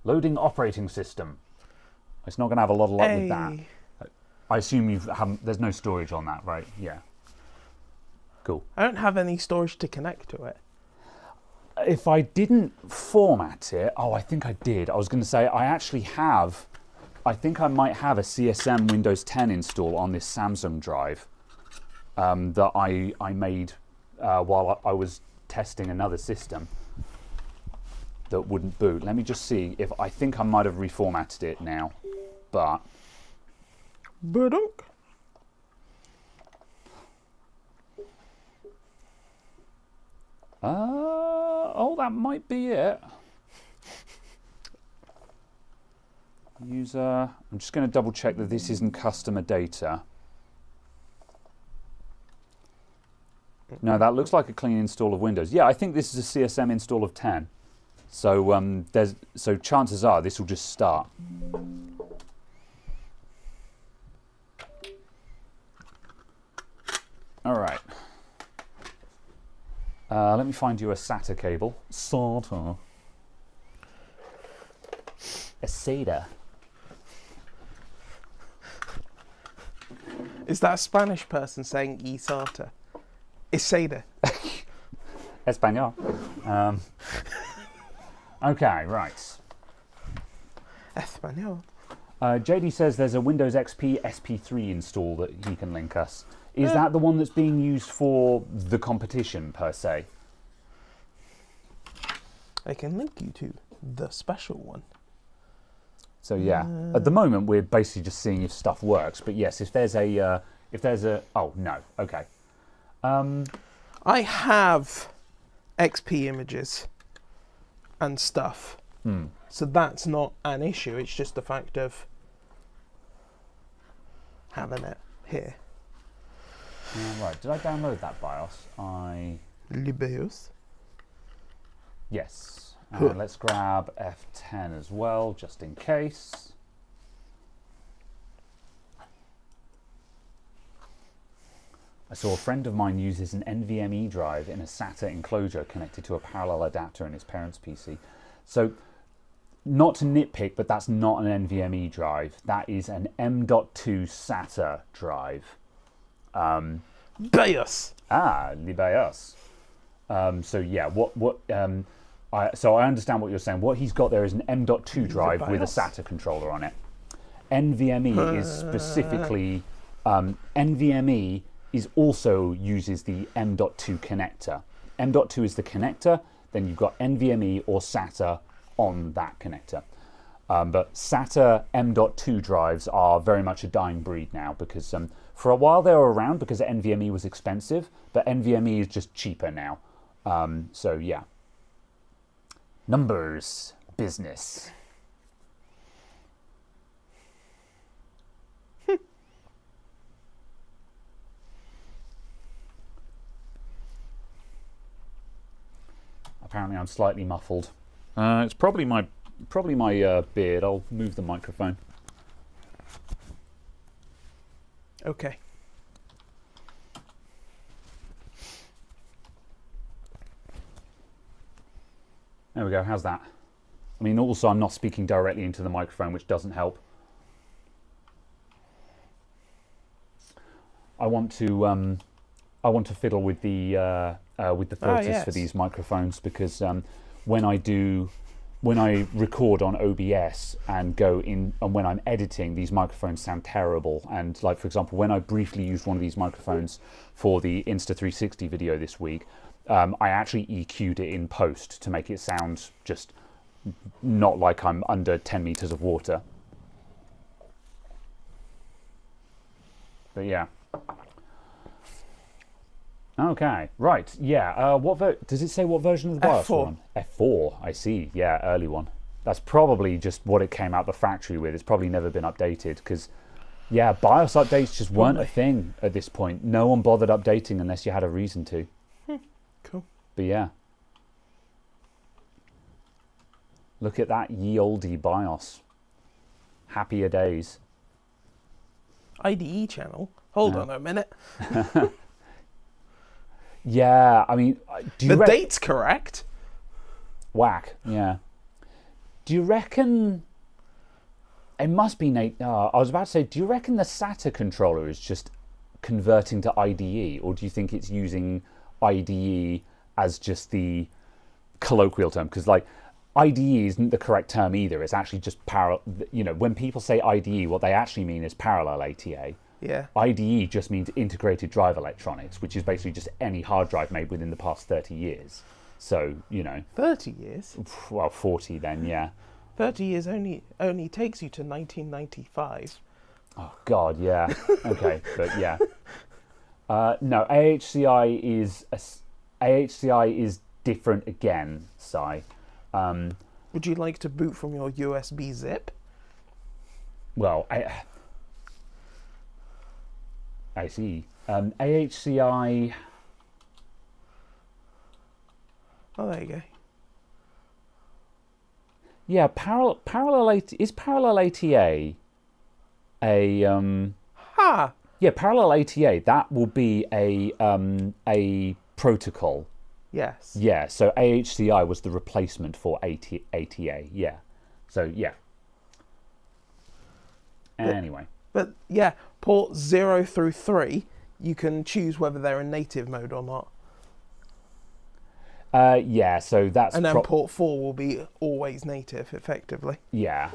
Loading operating system. It's not going to have a lot of luck with that. I assume there's no storage on that, right? Yeah. Cool. I don't have any storage to connect to it. If I didn't format it, oh, I think I did. I was going to say I actually have. I think I might have a CSM Windows 10 install on this Samsung drive that I made while I was testing another system that wouldn't boot. Let me just see if I think I might have reformatted it now, but. Badunk. Oh, that might be it. User. I'm just going to double check that this isn't customer data. No, that looks like a clean install of Windows. Yeah, I think this is a CSM install of 10. So so chances are this will just start. All right. Let me find you a SATA cable. SATA. A SATA. Is that a Spanish person saying "isata"? Isada. Espanol. Okay, right. Espanol. JD says there's a Windows XP SP3 install that he can link us. Is that the one that's being used for the competition, per se? I can link you to the special one. So yeah, at the moment we're basically just seeing if stuff works. But yes, if there's a, oh no, okay. I have XP images and stuff, so that's not an issue. It's just the fact of having it here. Right, did I download that BIOS? Libeus. Yes. Let's grab F10 as well, just in case. I saw a friend of mine uses an NVMe drive in a SATA enclosure connected to a parallel adapter in his parents' PC. So, not to nitpick, but that's not an NVMe drive. That is an M.2 SATA drive. BIOS. Libeus. So yeah, so I understand what you're saying. What he's got there is an M.2 drive with a SATA controller on it. NVMe is specifically NVMe is also uses the M.2 connector. M.2 is the connector. Then you've got NVMe or SATA on that connector. But SATA M.2 drives are very much a dying breed now because for a while they were around because NVMe was expensive, but NVMe is just cheaper now. So yeah, Numbers. Business. Apparently I'm slightly muffled. It's probably my beard. I'll move the microphone. Okay. There we go. How's that? I mean, also I'm not speaking directly into the microphone, which doesn't help. I want to fiddle with the filters for these microphones, because when I record on OBS and go in, and when I'm editing, these microphones sound terrible. And like, for example, when I briefly used one of these microphones for the Insta360 video this week, I actually EQ'd it in post to make it sound just not like I'm under 10 meters of water. But yeah. Okay, right, yeah. Does it say what version of the BIOS we're on? F4, I see. Yeah, early one. That's probably just what it came out the factory with. It's probably never been updated, because, yeah, BIOS updates just weren't a thing at this point. No one bothered updating unless you had a reason to. Cool. But yeah. Look at that ye olde BIOS. Happier days. IDE channel? Hold on a minute. Yeah, I mean... The date's correct. Whack, yeah. Do you reckon... It must be... I was about to say, do you reckon the SATA controller is just converting to IDE? Or do you think it's using IDE as just the colloquial term? Because, like, IDE isn't the correct term either. It's actually just parallel... You know, when people say IDE, what they actually mean is parallel ATA. Yeah. IDE just means integrated drive electronics, which is basically just any hard drive made within the past 30 years. So, you know. 30 years? Well, 40 then, yeah. 30 years only takes you to 1995. Oh, God, yeah. Okay, but yeah. No, AHCI is different again, Si. Would you like to boot from your USB zip? Well, I see. AHCI... Oh, there you go. Yeah, is parallel ATA a... Ha! Yeah, parallel ATA, that will be a protocol. Yes. Yeah, so AHCI was the replacement for ATA, yeah. So, yeah. Anyway. But, yeah, port 0 through 3, you can choose whether they're in native mode or not. Yeah, so that's... And then port 4 will be always native, effectively. Yeah.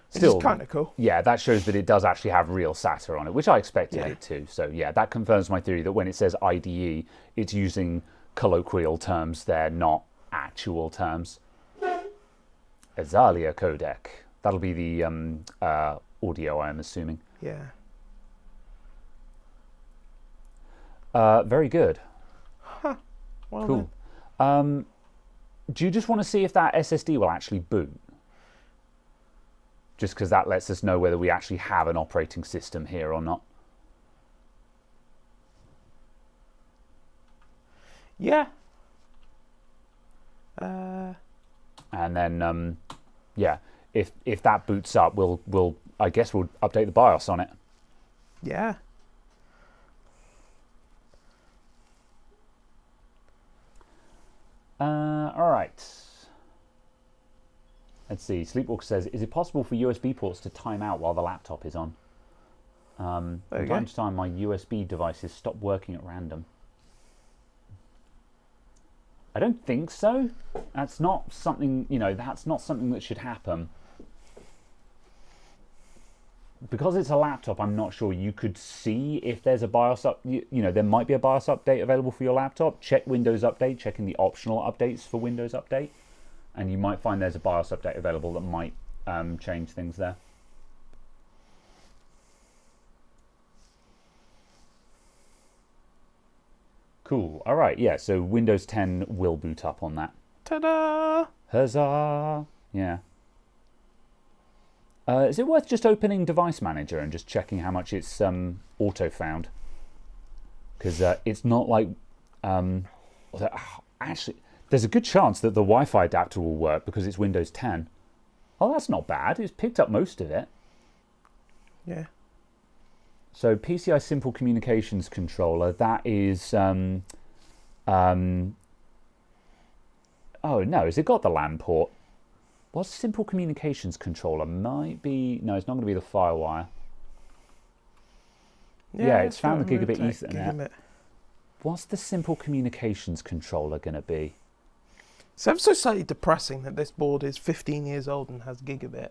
Still, which is kind of cool. Yeah, that shows that it does actually have real SATA on it, which I expected it to. So, yeah, that confirms my theory that when it says IDE, it's using colloquial terms. They're not actual terms. Azalia codec. That'll be the audio, I'm assuming. Yeah. Very good. Huh. Well, cool. Do you just want to see if that SSD will actually boot? Just because that lets us know whether we actually have an operating system here or not. Yeah. And then, yeah, if that boots up, I guess we'll update the BIOS on it. Yeah. All right. Let's see. Sleepwalker says, is it possible for USB ports to time out while the laptop is on? From time to time, my USB devices stop working at random. I don't think so. That's not something, that's not something that should happen. Because it's a laptop, I'm not sure. You could see if there's a BIOS there might be a BIOS update available for your laptop. Check Windows Update, check in the optional updates for Windows Update, and you might find there's a BIOS update available that might change things there. Cool. All right. Yeah. So Windows 10 will boot up on that. Ta-da! Huzzah! Yeah. Is it worth just opening Device Manager and just checking how much it's auto-found? Because it's not like... actually, there's a good chance that the Wi-Fi adapter will work because it's Windows 10. Oh, that's not bad. It's picked up most of it. Yeah. So PCI Simple Communications Controller, that is... oh, no, has it got the LAN port? What's Simple Communications Controller? Might be... No, it's not going to be the FireWire. Yeah, it's found the Gigabit Ethernet. What's the Simple Communications Controller going to be? It's ever so slightly depressing that this board is 15 years old and has gigabit,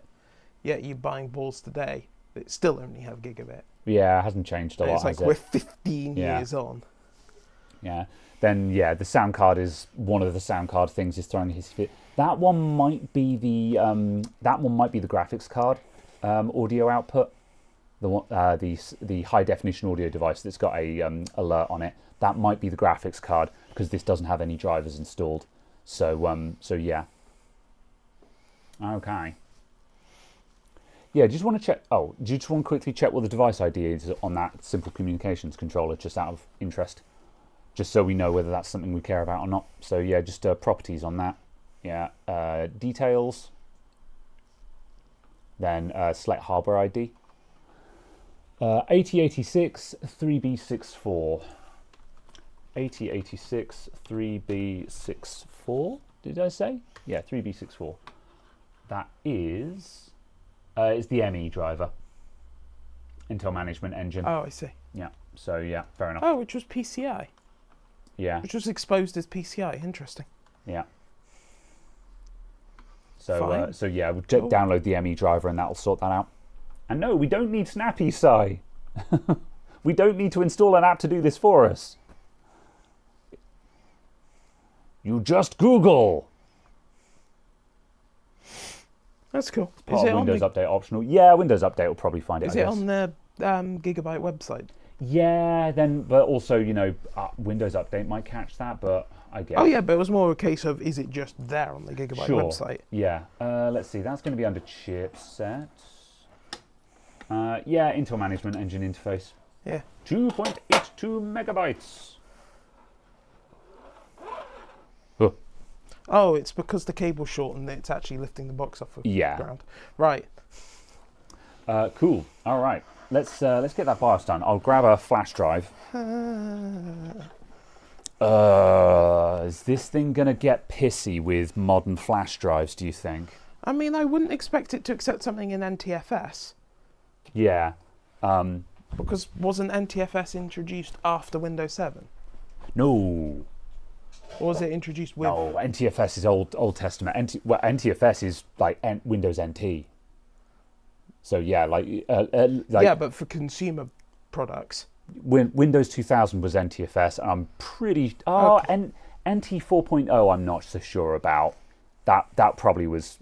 yet you're buying boards today that still only have gigabit. Yeah, it hasn't changed a lot, it's like we're 15 years on. Yeah. Then, yeah, the sound card is one of the sound card things is throwing his fit. That one might be the graphics card audio output. The high definition audio device that's got a alert on it. That might be the graphics card because this doesn't have any drivers installed. So yeah. Okay. Yeah, just want to check. Oh, do you just want to quickly check what the device ID is on that Simple Communications Controller, just out of interest, just so we know whether that's something we care about or not. So yeah, just properties on that. Yeah, details. Then select hardware ID. 8086 3B64. 8086 3B64. Did I say? Yeah, 3B64. That is. It's the ME driver. Intel Management Engine. Oh, I see. Yeah. So yeah, fair enough. Oh, which was PCI. Yeah. Which was exposed as PCI. Interesting. Yeah. So so yeah, we'll download the ME driver and that'll sort that out. And no, we don't need Snappy, Si. We don't need to install an app to do this for us. You just Google. That's cool. Is it Windows Update optional? Yeah, Windows Update will probably find it. Is it on the Gigabyte website? Yeah, then, but also, you know, Windows Update might catch that, but I guess. Oh yeah, but it was more a case of, is it just there on the Gigabyte website? Yeah. Let's see. That's going to be under chipset. Yeah, Intel Management Engine interface. Yeah. 2.82 megabytes. Oh, it's because the cable's short and it's actually lifting the box off of the ground. Right. Cool. All right. Let's get that BIOS done. I'll grab a flash drive. Is this thing gonna get pissy with modern flash drives, do you think? I mean, I wouldn't expect it to accept something in NTFS. Yeah. Because wasn't NTFS introduced after Windows 7? No. Or was it introduced with? No, NTFS is Old Testament. NTFS is like Windows NT. So yeah, yeah, but for consumer products. Windows 2000 was NTFS, and I'm pretty. NT 4.0, I'm not so sure about. That probably was.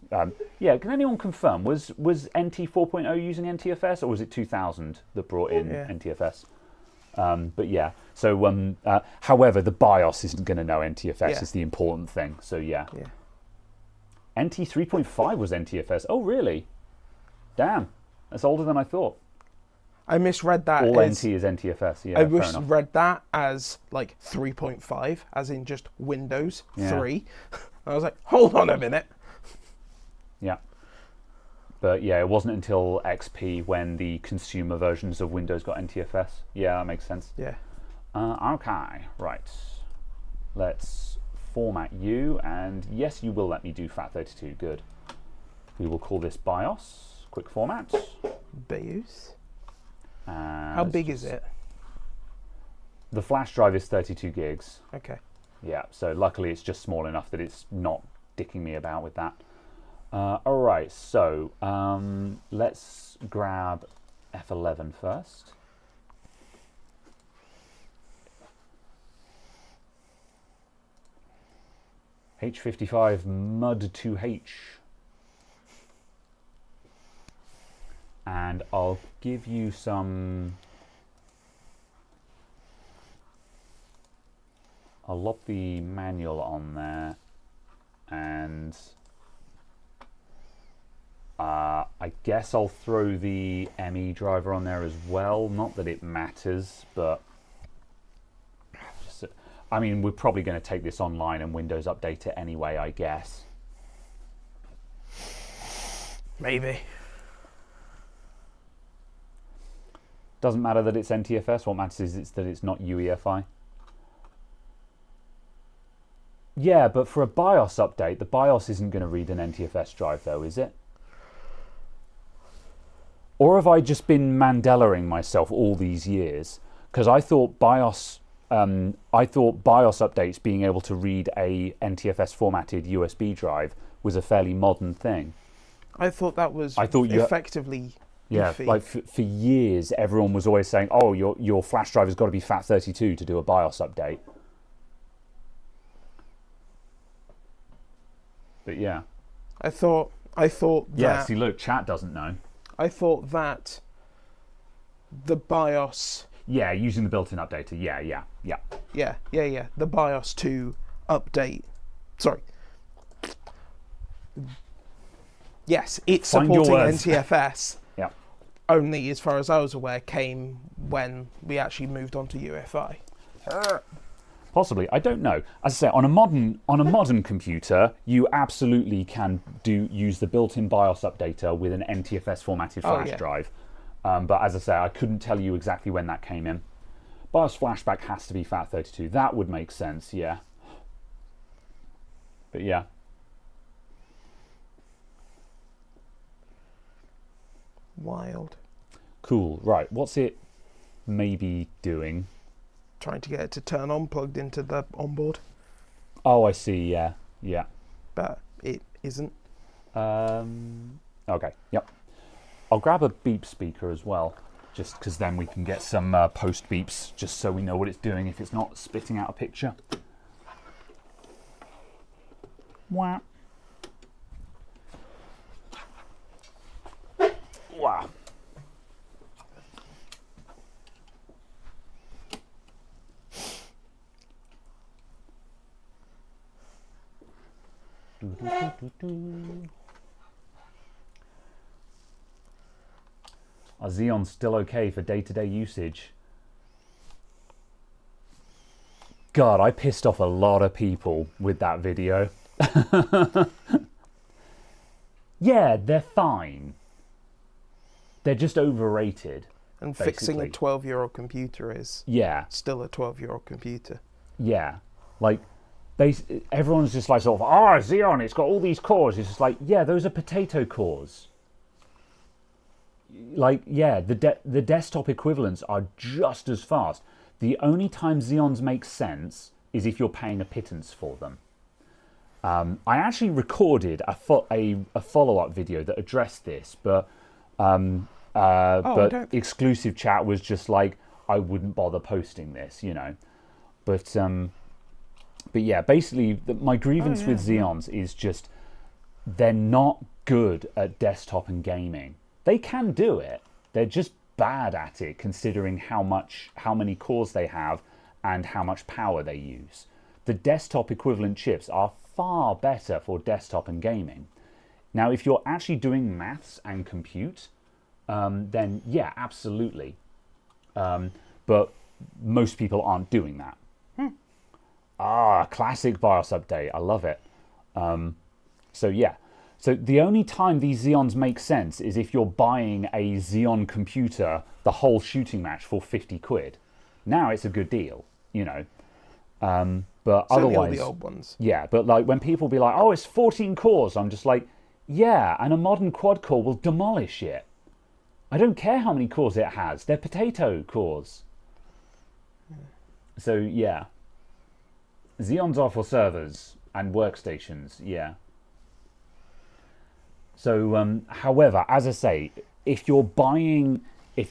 Yeah, can anyone confirm? Was NT 4.0 using NTFS, or was it 2000 that brought in NTFS? But yeah, so however, the BIOS isn't going to know NTFS is the important thing. So yeah. NT 3.5 was NTFS. Oh really? Damn, that's older than I thought. I misread that. All NT is NTFS. Yeah, I misread that as like 3.5, as in just Windows 3. I was like, hold on a minute. Yeah. But yeah, it wasn't until XP when the consumer versions of Windows got NTFS. Yeah, that makes sense. Yeah. Okay, right. Let's format you, and yes, you will let me do FAT32. Good. We will call this BIOS. Quick format. BIOS. How big is it? The flash drive is 32 gigs. Okay. Yeah, so luckily it's just small enough that it's not dicking me about with that. All right, so let's grab F11 first. H55 MUD2H. And I'll give you some. I'll lob the manual on there, and I guess I'll throw the ME driver on there as well. Not that it matters, but just, I mean, we're probably going to take this online and Windows update it anyway, I guess. Maybe. Doesn't matter that it's NTFS. What matters is that it's not UEFI. Yeah, but for a BIOS update, the BIOS isn't going to read an NTFS drive, though, is it? Or have I just been Mandelaing myself all these years? Because I thought BIOS updates being able to read a NTFS formatted USB drive was a fairly modern thing. I thought that was effectively. Yeah, like for years, everyone was always saying, "Oh, your flash drive has got to be FAT32 to do a BIOS update." But yeah, I thought. Yeah, that, see, look, chat doesn't know. I thought that the BIOS. Yeah, using the built-in updater. Yeah. Yeah. The BIOS to update. Sorry. Yes, it's Find your supporting words. NTFS. Yeah. Only, as far as I was aware, came when we actually moved on to UEFI. Possibly, I don't know. As I say, on a modern computer, you absolutely can use the built-in BIOS updater with an NTFS formatted flash drive. But as I say, I couldn't tell you exactly when that came in. BIOS flashback has to be FAT32. That would make sense, yeah. But yeah. Wild. Cool. Right. What's it maybe doing? Trying to get it to turn on, plugged into the onboard. Oh, I see. Yeah. Yeah. But it isn't. Okay. Yep. I'll grab a beep speaker as well, just because then we can get some post beeps, just so we know what it's doing if it's not spitting out a picture. Wow. Wow. Are Xeons still okay for day-to-day usage? God, I pissed off a lot of people with that video. Yeah, they're fine. They're just overrated. And basically. Fixing a 12-year-old computer is still a 12-year-old computer. Yeah. Like, everyone's just like sort of, Xeon, it's got all these cores. It's just like, yeah, those are potato cores. Like, yeah, the desktop equivalents are just as fast. The only time Xeons make sense is if you're paying a pittance for them. I actually recorded a follow-up video that addressed this, but exclusive chat was just like, I wouldn't bother posting this, you know. But yeah, basically, my grievance with Xeons is just they're not good at desktop and gaming. They can do it. They're just bad at it, considering how many cores they have and how much power they use. The desktop equivalent chips are far better for desktop and gaming. Now, if you're actually doing maths and compute, then yeah, absolutely. But most people aren't doing that. Classic BIOS update. I love it. So yeah. So the only time these Xeons make sense is if you're buying a Xeon computer, the whole shooting match for 50 quid. Now it's a good deal, you know. But Certainly otherwise, all the old ones. Yeah, but like when people be like, oh, it's 14 cores, I'm just like, yeah, and a modern quad core will demolish it. I don't care how many cores it has. They're potato cores. So yeah. Xeons are for servers and workstations, yeah. So, however, as I say, if you're buying a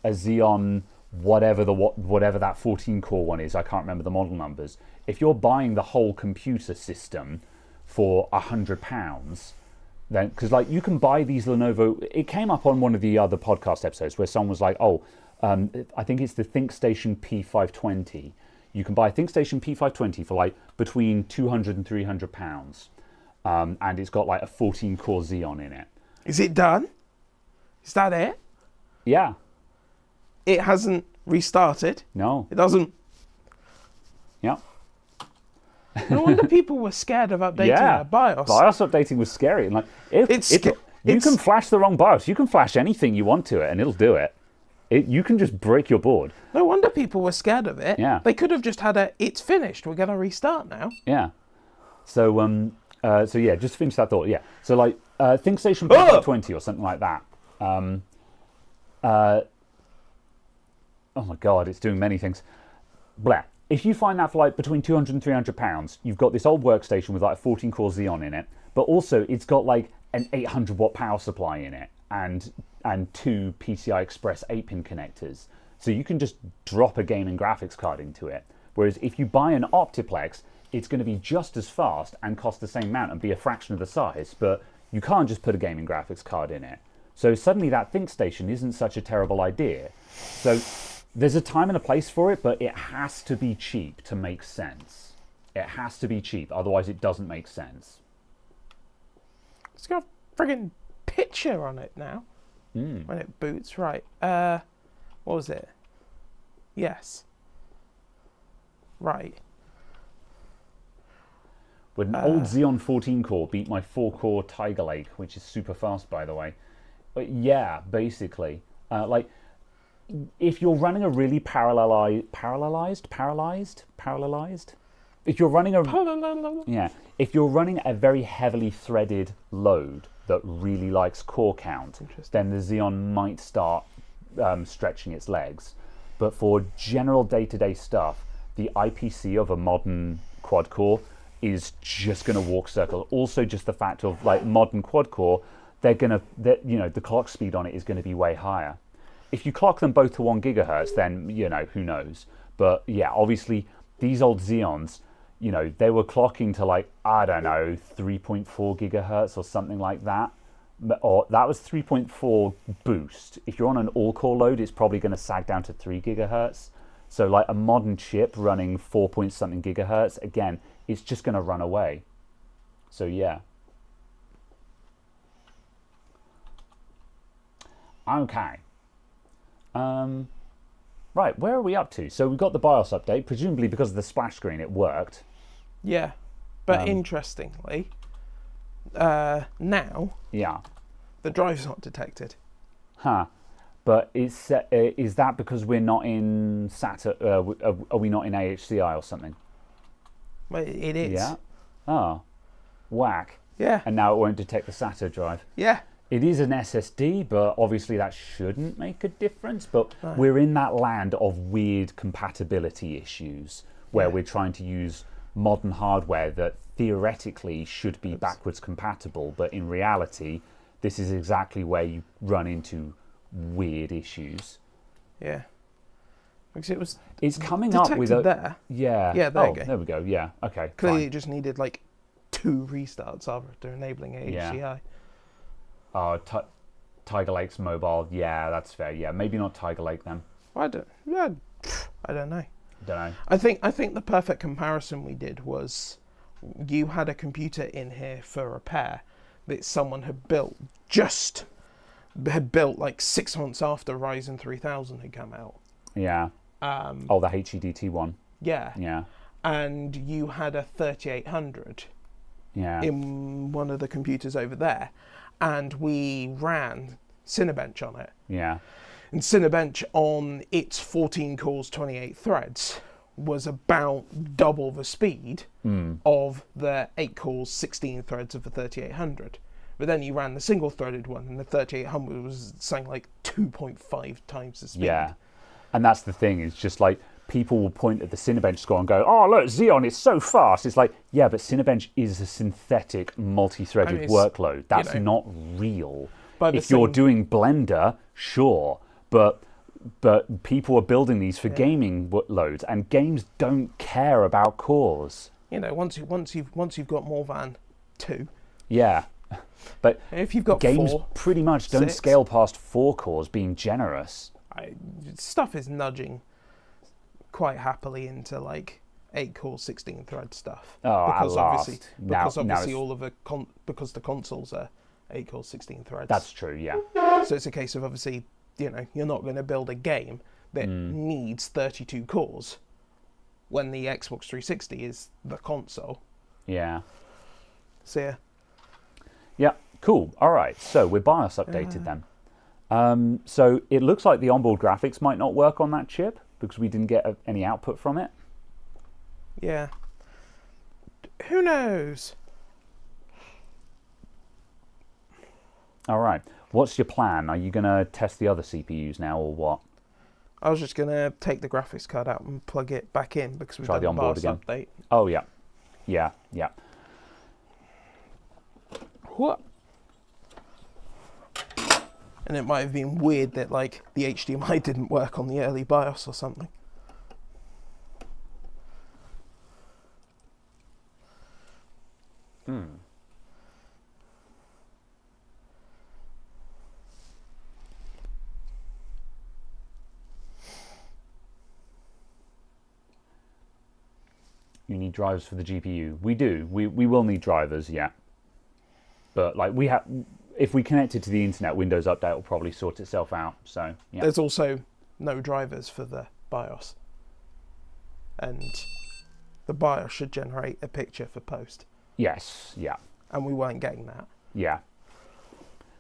Xeon, whatever that 14-core one is, I can't remember the model numbers. If you're buying the whole computer system for £100, then because like you can buy these Lenovo. It came up on one of the other podcast episodes where someone was like, "Oh, I think it's the ThinkStation P520. you can buy a ThinkStation P520 for like between £200 and £300, and it's got like a 14-core Xeon in it. Is it done? Is that it? Yeah. It hasn't restarted? No. It doesn't? Yeah. No wonder people were scared of updating their BIOS. BIOS updating was scary. And like, you can flash the wrong BIOS. You can flash anything you want to it, and it'll do it. You can just break your board. No wonder people were scared of it. Yeah. They could have just had it's finished, we're going to restart now. Yeah. So, yeah, just to finish that thought, yeah. So, like, ThinkStation P520 or something like that. Oh, my God, it's doing many things. Blah. If you find that for, like, between £200 and £300, you've got this old workstation with, like, a 14-core Xeon in it, but also it's got, like, an 800-watt power supply in it and 2 PCI Express 8-pin connectors. So you can just drop a gaming graphics card into it. Whereas if you buy an Optiplex, it's going to be just as fast and cost the same amount and be a fraction of the size, but you can't just put a gaming graphics card in it. So suddenly that ThinkStation isn't such a terrible idea. So there's a time and a place for it, but it has to be cheap to make sense. It has to be cheap, otherwise it doesn't make sense. It's got a friggin' picture on it now. When it boots, right. What was it? Yes. Right. Would an old Xeon 14-core beat my 4-core Tiger Lake, which is super fast, by the way? But yeah, basically. Like, if you're running a really parallelized? If you're running if you're running a very heavily threaded load that really likes core count, then the Xeon might start stretching its legs. But for general day-to-day stuff, the IPC of a modern quad-core is just going to walk circles. Also, just the fact of like modern quad-core, the clock speed on it is going to be way higher. If you clock them both to 1 gigahertz, then who knows. But yeah, obviously these old Xeons, they were clocking to like, I don't know, 3.4 gigahertz or something like that. Or that was 3.4 boost. If you're on an all-core load, it's probably going to sag down to 3 gigahertz. So like a modern chip running 4-point-something gigahertz, again, it's just going to run away. So yeah. Okay. Right, where are we up to? So we've got the BIOS update. Presumably because of the splash screen, it worked. Yeah, but interestingly, now the drive's not detected. Huh. But is that because we're not in SATA? Are we not in AHCI or something? Well, it is. Yeah. Oh, whack. Yeah. And now it won't detect the SATA drive. Yeah. It is an SSD, but obviously that shouldn't make a difference. But we're in that land of weird compatibility issues where we're trying to use modern hardware that theoretically should be backwards compatible, but in reality, this is exactly where you run into weird issues. Yeah. Because it's coming up with a there. Yeah. Yeah, there you go. There we go. Yeah. Okay. Clearly fine. it just needed like 2 restarts after enabling AHCI. Tiger Lake's mobile. Yeah, that's fair. Yeah, maybe not Tiger Lake then. I don't know. Don't know. I think the perfect comparison we did was you had a computer in here for repair that someone had built like 6 months after Ryzen 3000 had come out. Yeah. The HEDT one. Yeah. Yeah. And you had a 3800 in one of the computers over there, and we ran Cinebench on it. Yeah. And Cinebench on its 14 cores, 28 threads was about double the speed of the 8 cores, 16 threads of the 3800. But then you ran the single-threaded one, and the 3800 was something like 2.5 times the speed. Yeah. And that's the thing, is just like, people will point at the Cinebench score and go, oh, look, Xeon is so fast. It's like, yeah, but Cinebench is a synthetic multi-threaded workload. That's not real. If you're doing Blender, sure, but people are building these for gaming loads, and games don't care about cores. Once you've got more than 2. Yeah. But if you've got games 4, pretty much don't 6, scale past 4 cores being generous. Stuff is nudging quite happily into like 8-core 16-thread stuff. Oh, because at obviously, last. because Now obviously it's- all of because the consoles are 8-core 16 threads. That's true, yeah. So it's a case of obviously, you're not going to build a game that needs 32 cores when the Xbox 360 is the console. Yeah. So yeah. Yeah, cool. All right, so we're BIOS updated then. So it looks like the onboard graphics might not work on that chip because we didn't get any output from it. Yeah. Who knows? All right. What's your plan? Are you going to test the other CPUs now or what? I was just going to take the graphics card out and plug it back in because we've Try done the onboard BIOS again. update. Oh, yeah. Yeah, yeah. What? And it might have been weird that like the HDMI didn't work on the early BIOS or something. You need drivers for the GPU. We do. We will need drivers, yeah. But like we have, if we connect it to the internet, Windows Update will probably sort itself out. So yeah. There's also no drivers for the BIOS. And the BIOS should generate a picture for post. Yes, yeah, And we weren't getting that. yeah.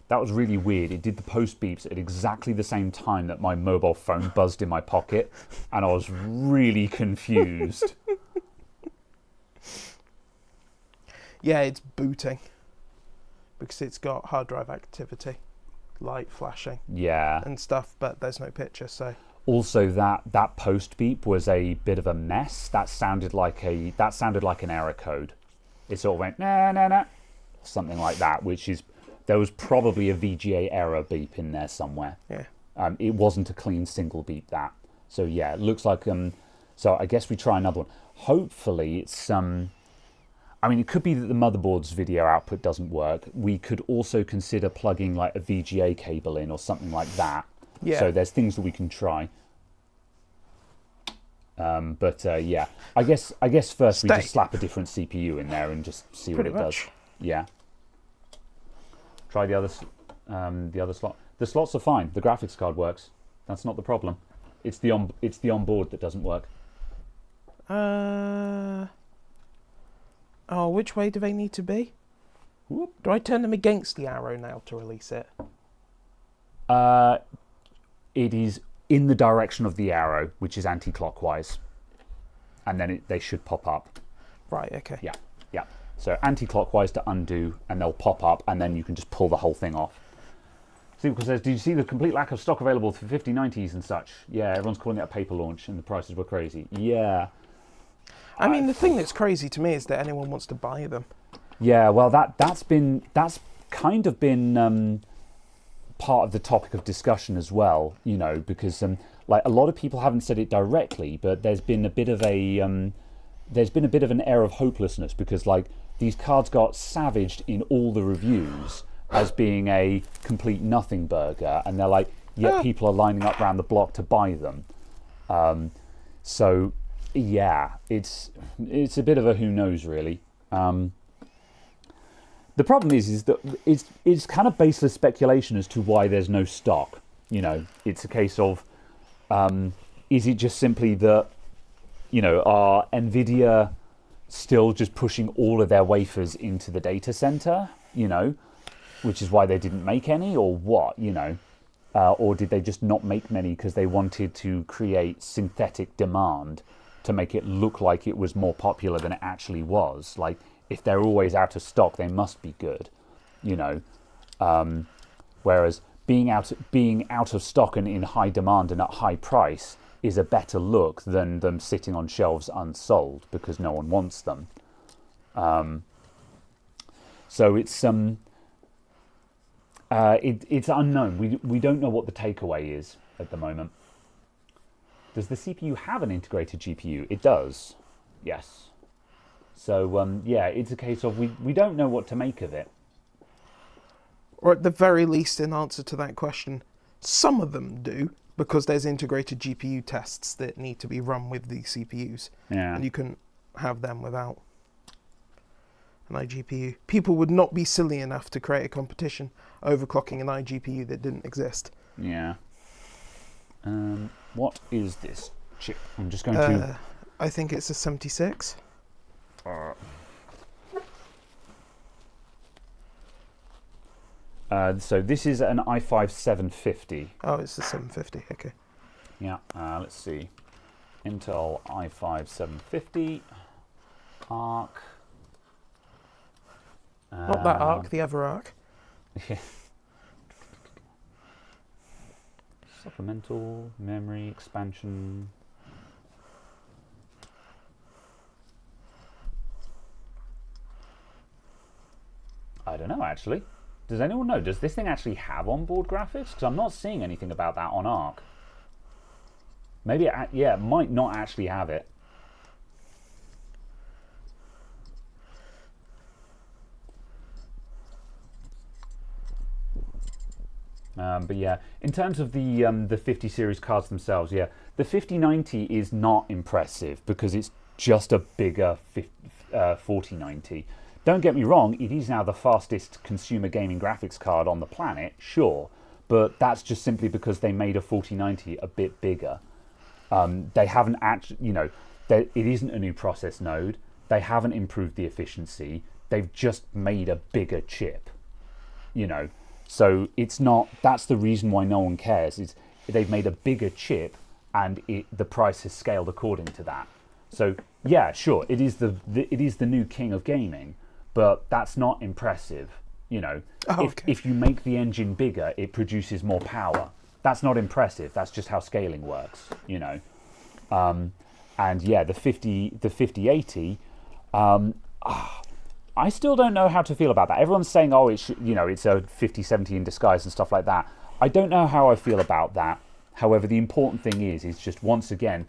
That was really weird. It did the post beeps at exactly the same time that my mobile phone buzzed in my pocket, and I was really confused. Yeah, it's booting. Because it's got hard drive activity, light flashing Yeah. and stuff, but there's no picture, so... Also, that post beep was a bit of a mess. That sounded like an error code. It sort of went nah nah nah, something like that. Which is there was probably a VGA error beep in there somewhere. Yeah. It wasn't a clean single beep that. So yeah, it looks like So I guess we try another one. Hopefully it's I mean, it could be that the motherboard's video output doesn't work. We could also consider plugging like a VGA cable in or something like that. Yeah. So there's things that we can try. Yeah, I guess first we just slap a different CPU in there and just see what it does. Yeah. Try the other slot. The slots are fine. The graphics card works. That's not the problem. It's the onboard that doesn't work. Oh, which way do they need to be? Whoop. Do I turn them against the arrow now to release it? It is in the direction of the arrow, which is anti-clockwise, and then they should pop up. Right, okay. Yeah, yeah. So anti-clockwise to undo, and they'll pop up, and then you can just pull the whole thing off. See, because did you see the complete lack of stock available for 5090s and such? Yeah, everyone's calling it a paper launch, and the prices were crazy. Yeah. I mean, the thing that's crazy to me is that anyone wants to buy them. Yeah, well, that's kind of been part of the topic of discussion as well, because like a lot of people haven't said it directly, but there's been a bit of an air of hopelessness because like these cards got savaged in all the reviews as being a complete nothing burger, and they're like, yet people are lining up around the block to buy them. So yeah, it's a bit of a who knows really. The problem is that it's kind of baseless speculation as to why there's no stock. It's a case of, is it just simply that, are NVIDIA still just pushing all of their wafers into the data center, which is why they didn't make any, or what, or did they just not make many because they wanted to create synthetic demand to make it look like it was more popular than it actually was? Like, if they're always out of stock, they must be good, whereas being out of stock and in high demand and at high price is a better look than them sitting on shelves unsold because no one wants them. So it's unknown. We don't know what the takeaway is at the moment. Does the CPU have an integrated GPU? It does. Yes. So, yeah, it's a case of we don't know what to make of it. Or at the very least, in answer to that question, some of them do, because there's integrated GPU tests that need to be run with these CPUs, and you couldn't have them without an iGPU. People would not be silly enough to create a competition overclocking an iGPU that didn't exist. Yeah. What is this chip? I'm just going to... I think it's a 76. So this is an i5 750. Oh, it's the 750, okay. Yeah, let's see. Intel i5 750, ARC. Not that ARC, the other ARC. Yeah. Supplemental, memory, expansion. I don't know, actually. Does anyone know? Does this thing actually have onboard graphics? Because I'm not seeing anything about that on ARC. Maybe it might not actually have it. But yeah, in terms of the 50 series cards themselves, yeah, the 5090 is not impressive because it's just a bigger 4090. Don't get me wrong, it is now the fastest consumer gaming graphics card on the planet, sure, but that's just simply because they made a 4090 a bit bigger. They haven't actually, it isn't a new process node. They haven't improved the efficiency. They've just made a bigger chip, So it's not, that's the reason why no one cares, is they've made a bigger chip and the price has scaled according to that. So yeah, sure, it is the new king of gaming, but that's not impressive. If you make the engine bigger, it produces more power. That's not impressive. That's just how scaling works, And yeah, the 5080, I still don't know how to feel about that. Everyone's saying, oh, it's a 5070 in disguise and stuff like that. I don't know how I feel about that. However, the important thing is just once again,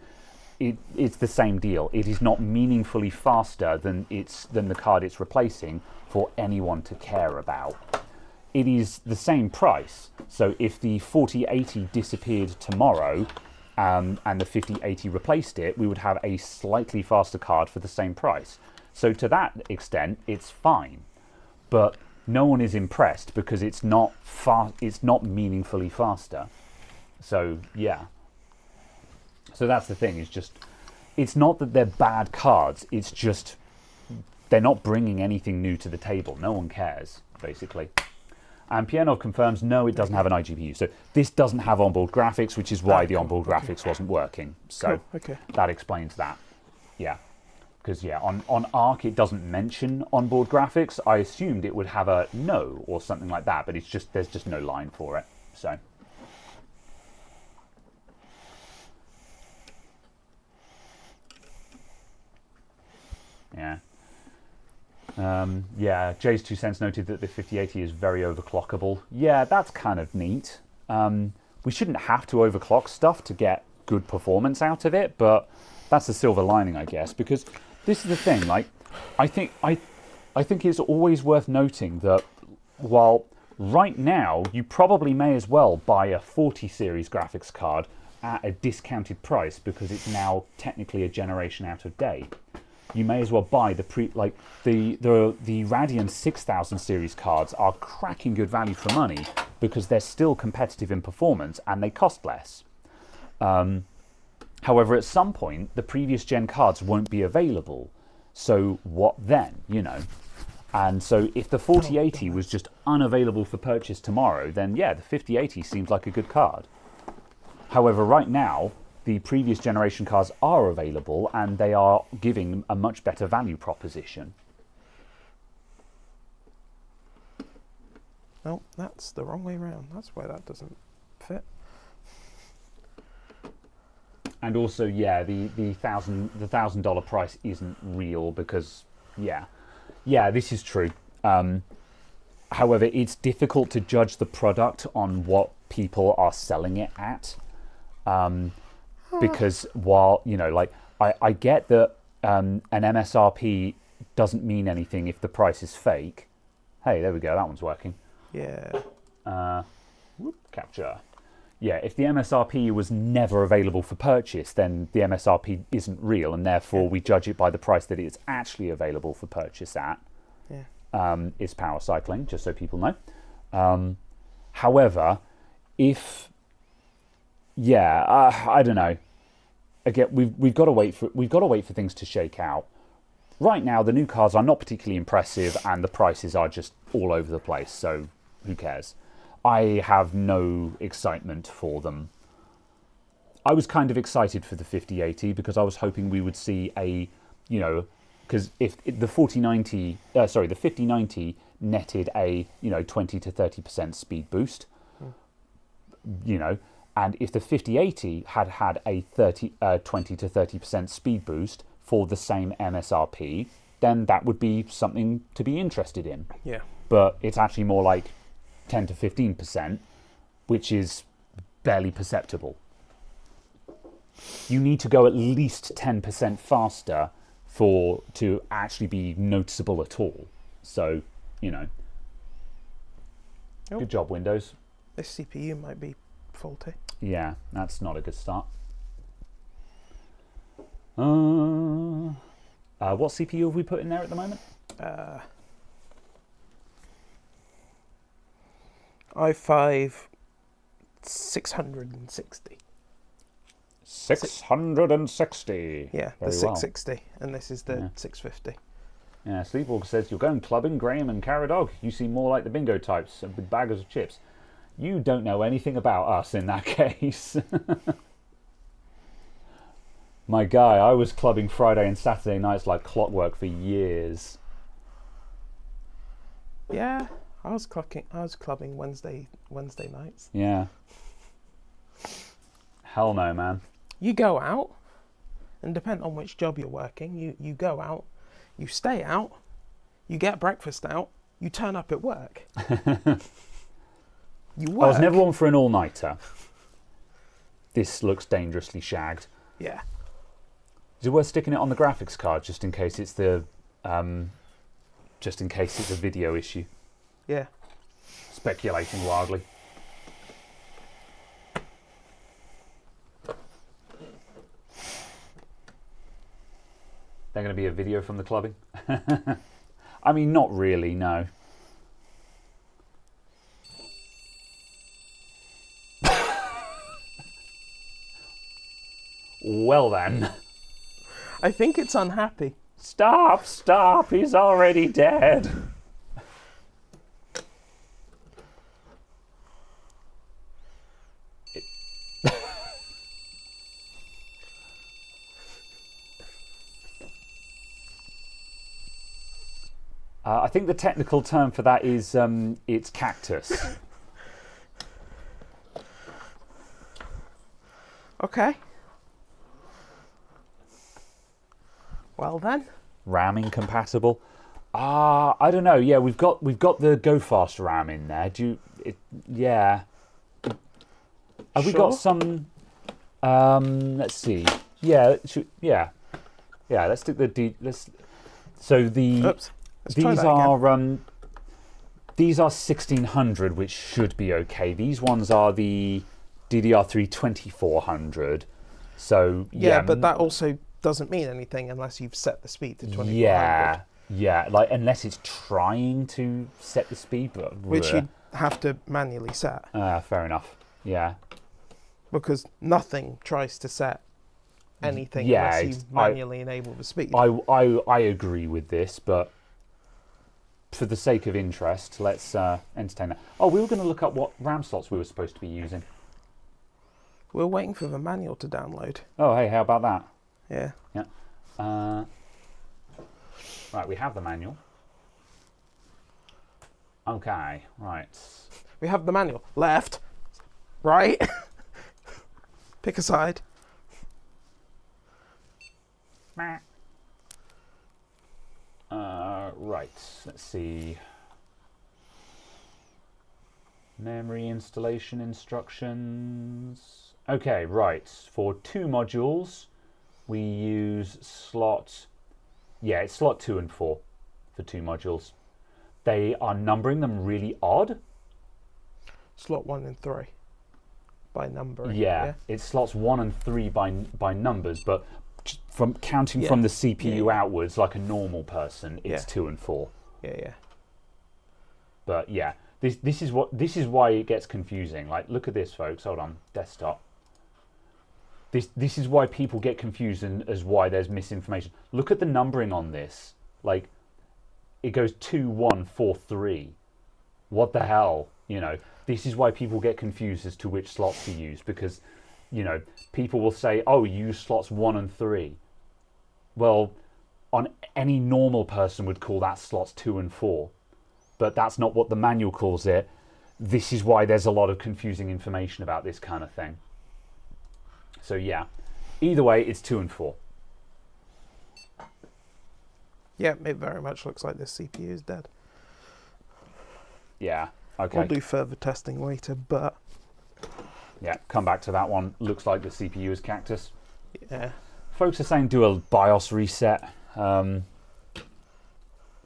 it's the same deal. It is not meaningfully faster than the card it's replacing for anyone to care about. It is the same price. So if the 4080 disappeared tomorrow and the 5080 replaced it, we would have a slightly faster card for the same price. So to that extent, it's fine. But no one is impressed because it's not meaningfully faster. So yeah. So that's the thing, it's not that they're bad cards, it's just they're not bringing anything new to the table. No one cares, basically. And Pianov confirms, no, it doesn't have an iGPU. So this doesn't have onboard graphics, which is why the onboard graphics wasn't working. So that explains that. Yeah. Because, yeah, on ARC, it doesn't mention onboard graphics. I assumed it would have a no or something like that, but there's just no line for it. So... yeah. Yeah, Jay's 2 cents noted that the 5080 is very overclockable. Yeah, that's kind of neat. We shouldn't have to overclock stuff to get good performance out of it, but that's the silver lining, I guess, because this is the thing, like, I think it's always worth noting that while right now you probably may as well buy a 40 series graphics card at a discounted price because it's now technically a generation out of date. You may as well buy the Radeon 6000 series cards are cracking good value for money because they're still competitive in performance and they cost less. However, at some point, the previous gen cards won't be available. So what then, And so if the 4080 was just unavailable for purchase tomorrow, then yeah, the 5080 seems like a good card. However, right now, the previous generation cards are available and they are giving a much better value proposition. No, that's the wrong way around. That's why that doesn't fit. And also, yeah, the $1,000 price isn't real because, yeah, this is true. However, it's difficult to judge the product on what people are selling it at. Because while, I get that an MSRP doesn't mean anything if the price is fake. Hey, there we go, that one's working. Yeah. Capture. if the MSRP was never available for purchase, then the MSRP isn't real, and therefore we judge it by the price that it's actually available for purchase at. Is power cycling, just so people know. However, if I don't know. Again, we've got to wait for things to shake out. Right now, the new cars are not particularly impressive, and the prices are just all over the place. So, who cares? I have no excitement for them. I was kind of excited for the 5080 because I was hoping we would see a, because if the 5090 netted a 20 to 30% speed boost, and if the 5080 had a 20 to 30% speed boost for the same MSRP, then that would be something to be interested in. Yeah. But it's actually more like 10 to 15%, which is barely perceptible. You need to go at least 10% faster to actually be noticeable at all. So, good job, Windows. This CPU might be faulty. Yeah, that's not a good start. What CPU have we put in there at the moment? i5 660. 660. Yeah, the 660, and this is the 650. Yeah, Sleepwalker says, you're going clubbing, Graham and Caradog. You seem more like the bingo types with baggers of chips. You don't know anything about us in that case. My guy, I was clubbing Friday and Saturday nights like clockwork for years. Yeah, I was clubbing Wednesday nights. Yeah. Hell no, man. You go out, and depending on which job you're working, you go out, you stay out, you get breakfast out, you turn up at work. You work. I was never one for an all-nighter. This looks dangerously shagged. Yeah. Is it worth sticking it on the graphics card just in case it's a video issue? Yeah. Speculating wildly. They're going to be a video from the clubbing? I mean, not really, no. Well then. I think it's unhappy. Stop, he's already dead. I think the technical term for that is it's cactus. Okay. Well then. RAM incompatible. I don't know. Yeah, we've got the Go Fast RAM in there. Yeah. Have we got some? Let's see. Yeah. Yeah. Let's do the So the. Oops. These are 1600, which should be okay. These ones are the DDR3 2400. So yeah, but that also doesn't mean anything unless you've set the speed to 2400. Yeah, like unless it's trying to set the speed, but which you have to manually set. Fair enough. Yeah, because nothing tries to set anything unless you manually enable the speed. I agree with this, but for the sake of interest, let's entertain that. Oh, we were going to look up what RAM slots we were supposed to be using. We're waiting for the manual to download. Oh, hey, how about that? Yeah. Yeah. Right, we have the manual. Okay, right. We have the manual. Left, right. Pick a side. Right, let's see. Memory installation instructions. Okay, right. For 2 modules, we use slot... Yeah, it's slot 2 and 4 for 2 modules. They are numbering them really odd. Slot 1 and 3. by numbering. Yeah, it slots 1 and 3 by numbers, but from counting from the CPU outwards, like a normal person, it's 2 and 4. Yeah. But yeah, this is why it gets confusing. Like, look at this, folks. Hold on, desktop. This is why people get confused and as why there's misinformation. Look at the numbering on this. Like, it goes 2, 1, 4, 3. What the hell? You know, this is why people get confused as to which slots to use, because, you know, people will say, oh, use slots 1 and 3. Well, on any normal person would call that slots 2 and 4. But that's not what the manual calls it. This is why there's a lot of confusing information about this kind of thing. So yeah, either way, it's 2 and 4. Yeah, it very much looks like this CPU is dead. Yeah, okay. We'll do further testing later, but... Yeah, come back to that one. Looks like the CPU is cactus. Yeah. Folks are saying do a BIOS reset.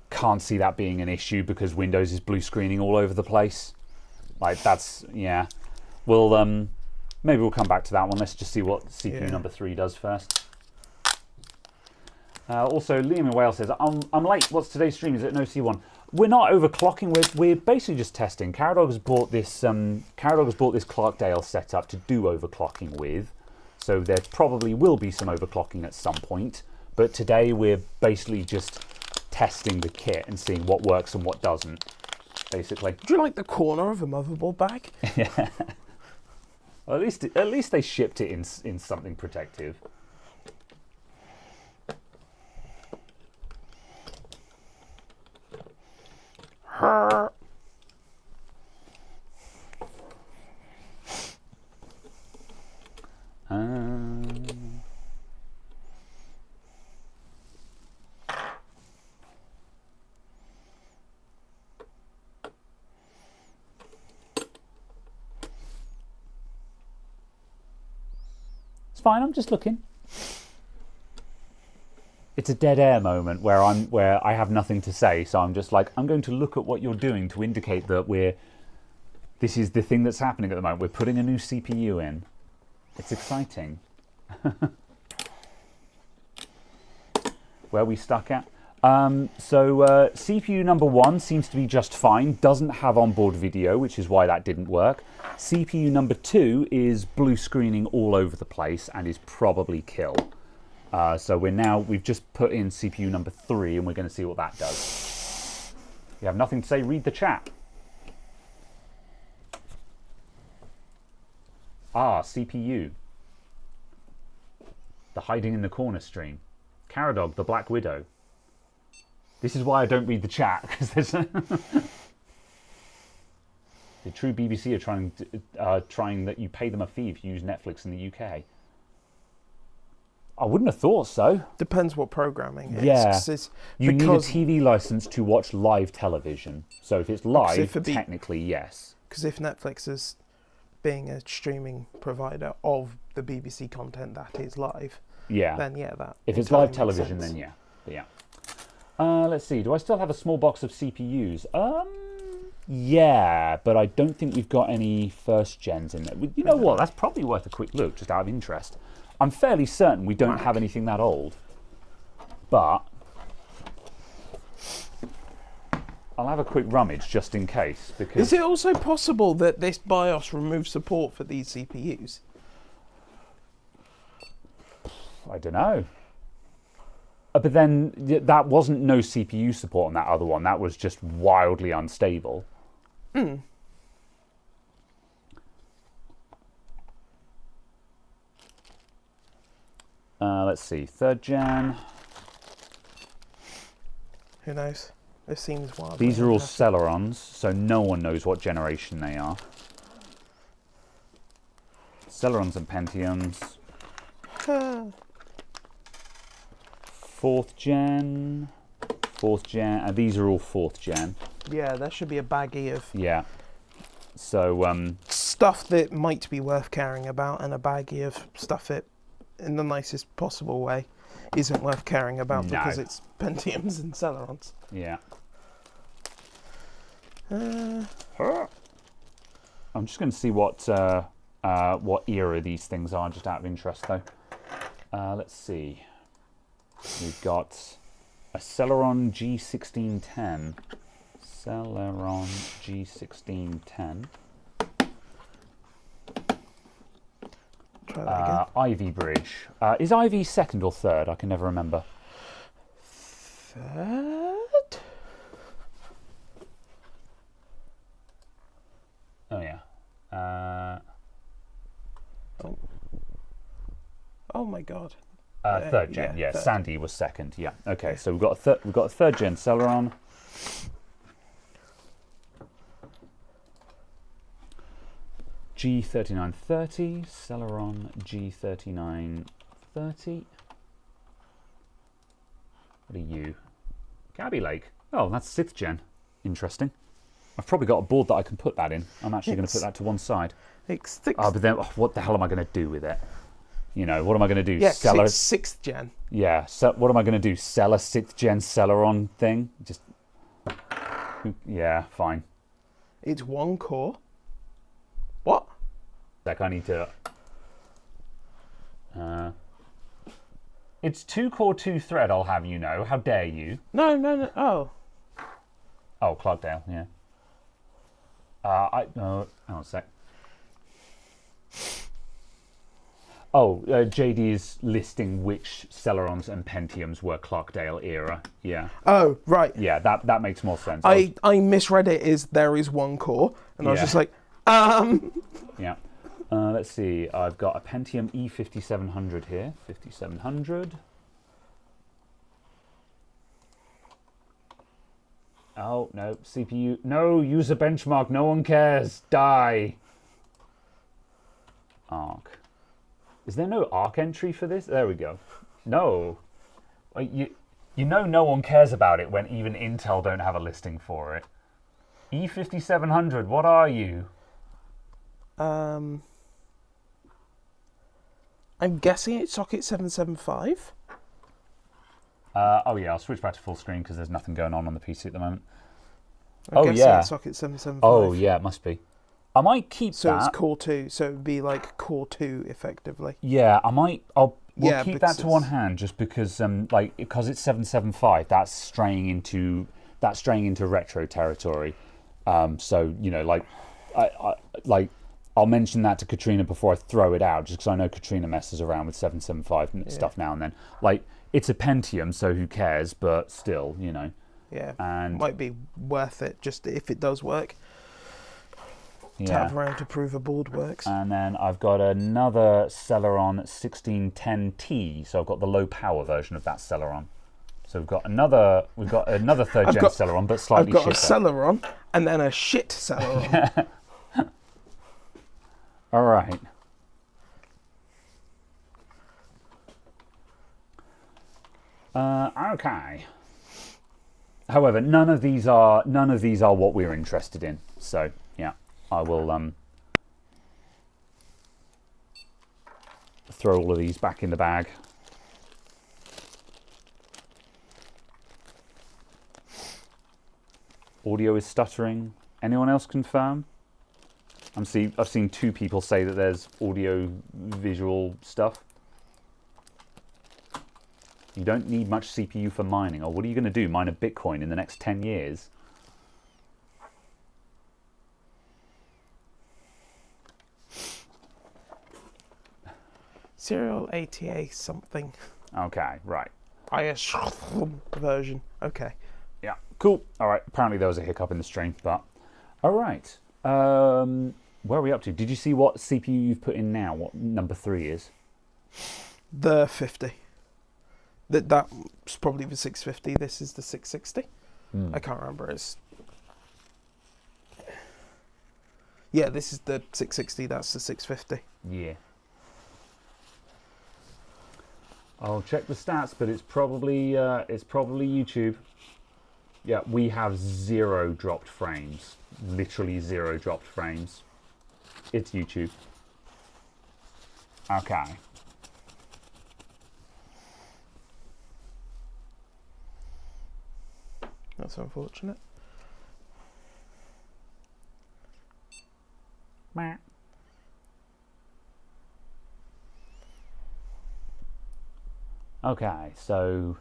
Can't see that being an issue because Windows is blue screening all over the place. Like, that's, yeah. Well, maybe we'll come back to that one. Let's just see what CPU number 3 does first. Also, Liam in Wales says, I'm late. What's today's stream? Is it no C1? We're not overclocking. We're basically just testing. Caradog has bought this Clarkdale setup to do overclocking with. So there probably will be some overclocking at some point. But today we're basically just testing the kit and seeing what works and what doesn't, basically. Do you like the corner of a motherboard bag? Yeah. Well, at least they shipped it in something protective. It's fine. I'm just looking. It's a dead air moment where I have nothing to say, so I'm just like, I'm going to look at what you're doing to indicate that this is the thing that's happening at the moment. We're putting a new CPU in. It's exciting. Where are we stuck at? CPU number 1 seems to be just fine. Doesn't have onboard video, which is why that didn't work. CPU number 2 is blue screening all over the place and is probably kill. So we've just put in CPU number 3 and we're going to see what that does. You have nothing to say, read the chat. CPU. The hiding in the corner stream. Caradog, the Black Widow. This is why I don't read the chat, because there's the true BBC are trying that you pay them a fee if you use Netflix in the UK. I wouldn't have thought so. Depends what programming it is. Yeah. You need a TV license to watch live television. So if it's live, technically, yes. Because if Netflix is being a streaming provider of the BBC content that is live, then yeah, that. If it's live television, then yeah. But yeah. Let's see. Do I still have a small box of CPUs? Yeah, but I don't think we've got any first gens in there. You know what? That's probably worth a quick look, just out of interest. I'm fairly certain we don't have anything that old, but I'll have a quick rummage just in case. Because is it also possible that this BIOS removes support for these CPUs? I don't know. But then that wasn't no CPU support on that other one. That was just wildly unstable. Let's see, 3rd gen. Who knows? It seems wild. These are all Celerons, so no one knows what generation they are. Celerons and Pentiums. 4th gen. 4th gen. And these are all 4th gen. Yeah, there should be a baggie of... Yeah. So... stuff that might be worth caring about, and a baggie of stuff that, in the nicest possible way, isn't worth caring about because it's Pentiums and Celerons. Yeah. I'm just going to see what what era these things are, just out of interest, though. Let's see. We've got a Celeron G1610. Celeron G1610. Try that again. Ivy Bridge. Is Ivy second or third? I can never remember. Third? Oh, yeah. Oh my god. Third gen, yeah. Third. Sandy was second, yeah. Okay, so we've got a third gen Celeron. G3930, Celeron G3930. What are you? Gabby Lake. Oh, that's 6th gen. Interesting. I've probably got a board that I can put that in. I'm actually going to put that to one side. Oh, but then what the hell am I going to do with it? You know, what am I going to do? Yeah, Sell a 6th gen. Yeah, so what am I going to do? Sell a 6th gen Celeron thing? Just yeah, fine. It's 1 core. What? Like I need to. It's 2 core, 2 thread. I'll have you know. How dare you? No. Oh. Oh, Clarkdale. Yeah. Hang on a sec. Oh, JD is listing which Celerons and Pentiums were Clarkdale era. Yeah. Oh, right. Yeah, that makes more sense. I misread it as there is 1 core, and I was just like, Yeah. Let's see. I've got a Pentium E5700 here. 5700. Oh, no. CPU. No, user benchmark. No one cares. Die. Arc. Is there no ARC entry for this? There we go. No. You know no one cares about it when even Intel don't have a listing for it. E5700, what are you? I'm guessing it's socket 775. Oh yeah, I'll switch back to full screen because there's nothing going on the PC at the moment. I'm guessing yeah. it's socket 775. Oh yeah, it must be. I might keep so that. So it's core 2, so it would be like core 2 effectively. Yeah, we'll keep that to one hand just because because it's 775, that's straying into retro territory. So, you know, I'll mention that to Katrina before I throw it out, just because I know Katrina messes around with 775 stuff now and then. Like, it's a Pentium, so who cares? But still, you know. Yeah, and might be worth it just if it does work. Yeah. Tap around to prove a board works. And then I've got another Celeron 1610T, so I've got the low power version of that Celeron. So we've got another third gen Celeron, but slightly shitter. I've got a Celeron and then a shit Celeron. All right. Okay. However, none of these are what we're interested in. So yeah, I will throw all of these back in the bag. Audio is stuttering. Anyone else confirm? I've seen 2 people say that there's audio visual stuff. You don't need much CPU for mining. Or what are you going to do? Mine a Bitcoin in the next 10 years? Serial ATA something. Okay, right. IS version. Okay. Yeah, cool. All right. Apparently there was a hiccup in the stream, but all right. Where are we up to? Did you see what CPU you've put in now? What number 3 is? The 50. That's probably the 650. This is the 660. I can't remember. Yeah, this is the 660. That's the 650. Yeah. I'll check the stats, but it's probably YouTube. Yeah, we have 0 dropped frames. Literally 0 dropped frames. It's YouTube. Okay. That's unfortunate. Okay, so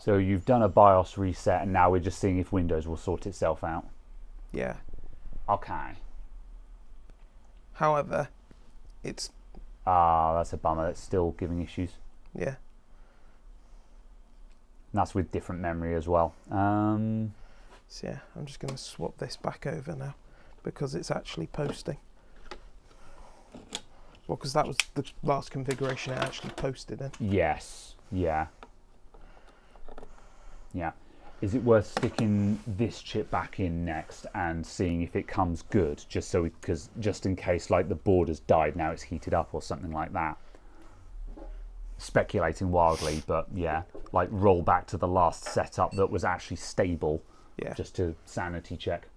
you've done a BIOS reset, and now we're just seeing if Windows will sort itself out. Yeah. Okay. However, it's... that's a bummer. It's still giving issues. Yeah. And that's with different memory as well. So yeah, I'm just going to swap this back over now because it's actually posting. Well, because that was the last configuration it actually posted in. Yes. Yeah. Yeah. Is it worth sticking this chip back in next and seeing if it comes good, just in case like the board has died, now it's heated up or something like that? Speculating wildly, but yeah, like roll back to the last setup that was actually stable, Yeah. just to sanity check.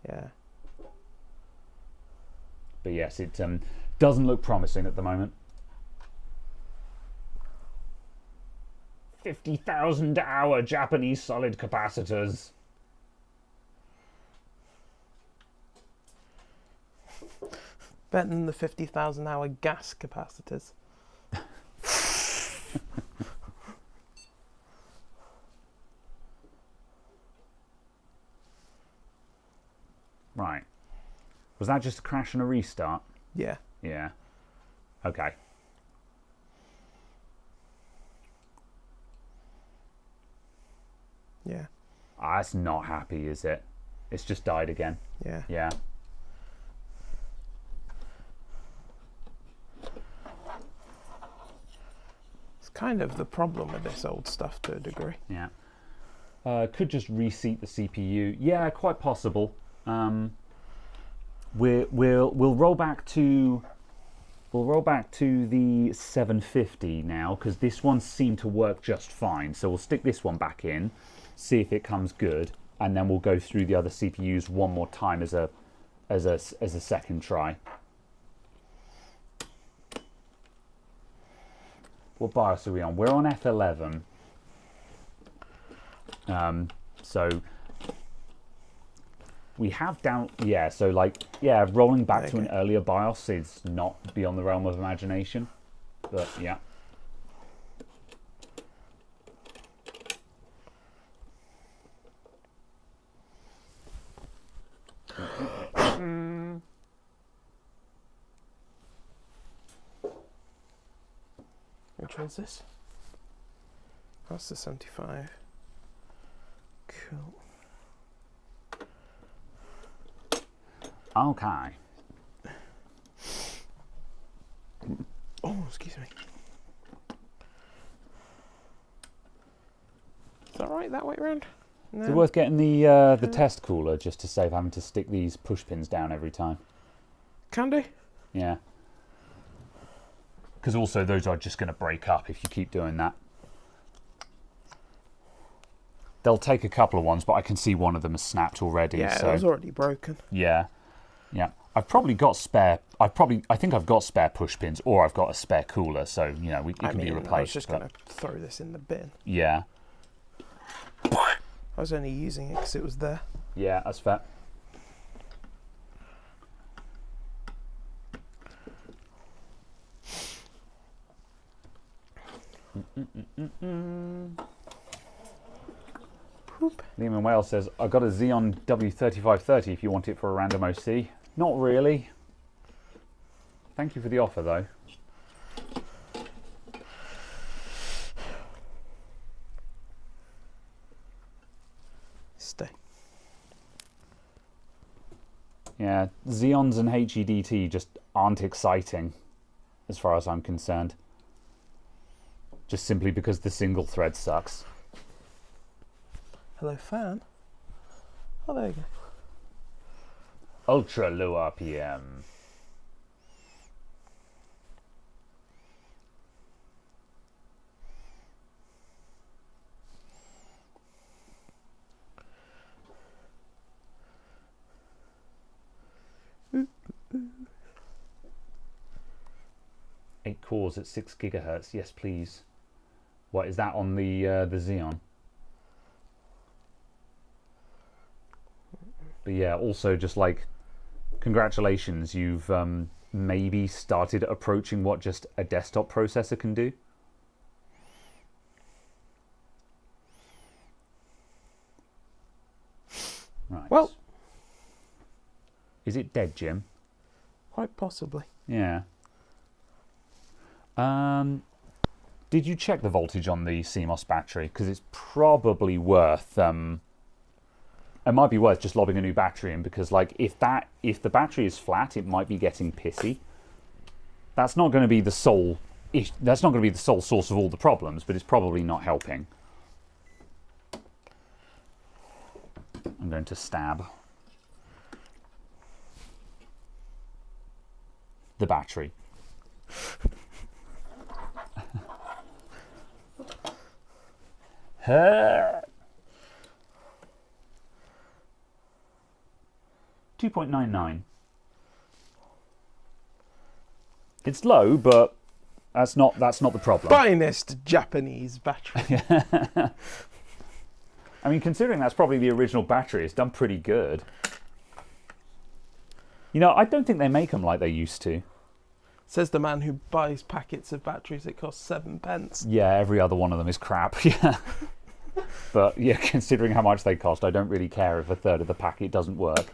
Yeah. But yes, it doesn't look promising at the moment. 50,000 hour Japanese solid capacitors. Better than the 50,000 hour gas capacitors. Right. Was that just a crash and a restart? Yeah. Yeah. Okay. Yeah. That's not happy, is it? It's just died again. Yeah. Yeah. It's kind of the problem with this old stuff to a degree. Yeah. Could just reseat the CPU. Yeah, quite possible. We'll roll back to the 750 now, because this one seemed to work just fine. So we'll stick this one back in, see if it comes good, and then we'll go through the other CPUs one more time as a second try. What BIOS are we on? We're on F11. So we have down, yeah, so like, yeah, rolling back to an earlier BIOS is not beyond the realm of imagination, but yeah. Which one's this? That's the 75. Cool. Okay. Oh, excuse me. Is that right, that way around? No. Is it worth getting the test cooler just to save having to stick these push pins down every time? Can do. Yeah. Because also those are just going to break up if you keep doing that. They'll take a couple of ones, but I can see one of them has snapped already. Yeah, so it was already broken. yeah, yeah. I've probably got spare. I think I've got spare push pins, or I've got a spare cooler. So you know, it can be replaced. I was just going to throw this in the bin. Yeah. I was only using it because it was there. Yeah, that's fair. Liam in Wales says, I got a Xeon W3530 if you want it for a random OC. Not really. Thank you for the offer though. Stay. Yeah, Xeons and HEDT just aren't exciting as far as I'm concerned. Just simply because the single thread sucks. Hello, fan. Oh, there you go. Ultra low RPM. Eight cores at 6 gigahertz. Yes, please. What is that on the Xeon? But yeah, also just like, congratulations, you've maybe started approaching what just a desktop processor can do. Right. Well, is it dead, Jim? quite possibly. Yeah. Did you check the voltage on the CMOS battery? Because it's probably worth. It might be worth just lobbing a new battery in, because like if the battery is flat, it might be getting pissy. That's not going to be the sole. That's not going to be the sole source of all the problems, but it's probably not helping. I'm going to stab the battery. Her 2.99. It's low, but that's not the problem. Finest Japanese battery. I mean, considering that's probably the original battery, it's done pretty good. You know, I don't think they make them like they used to. Says the man who buys packets of batteries that cost 7p. Yeah, every other one of them is crap. Yeah. But yeah, considering how much they cost, I don't really care if a third of the packet doesn't work.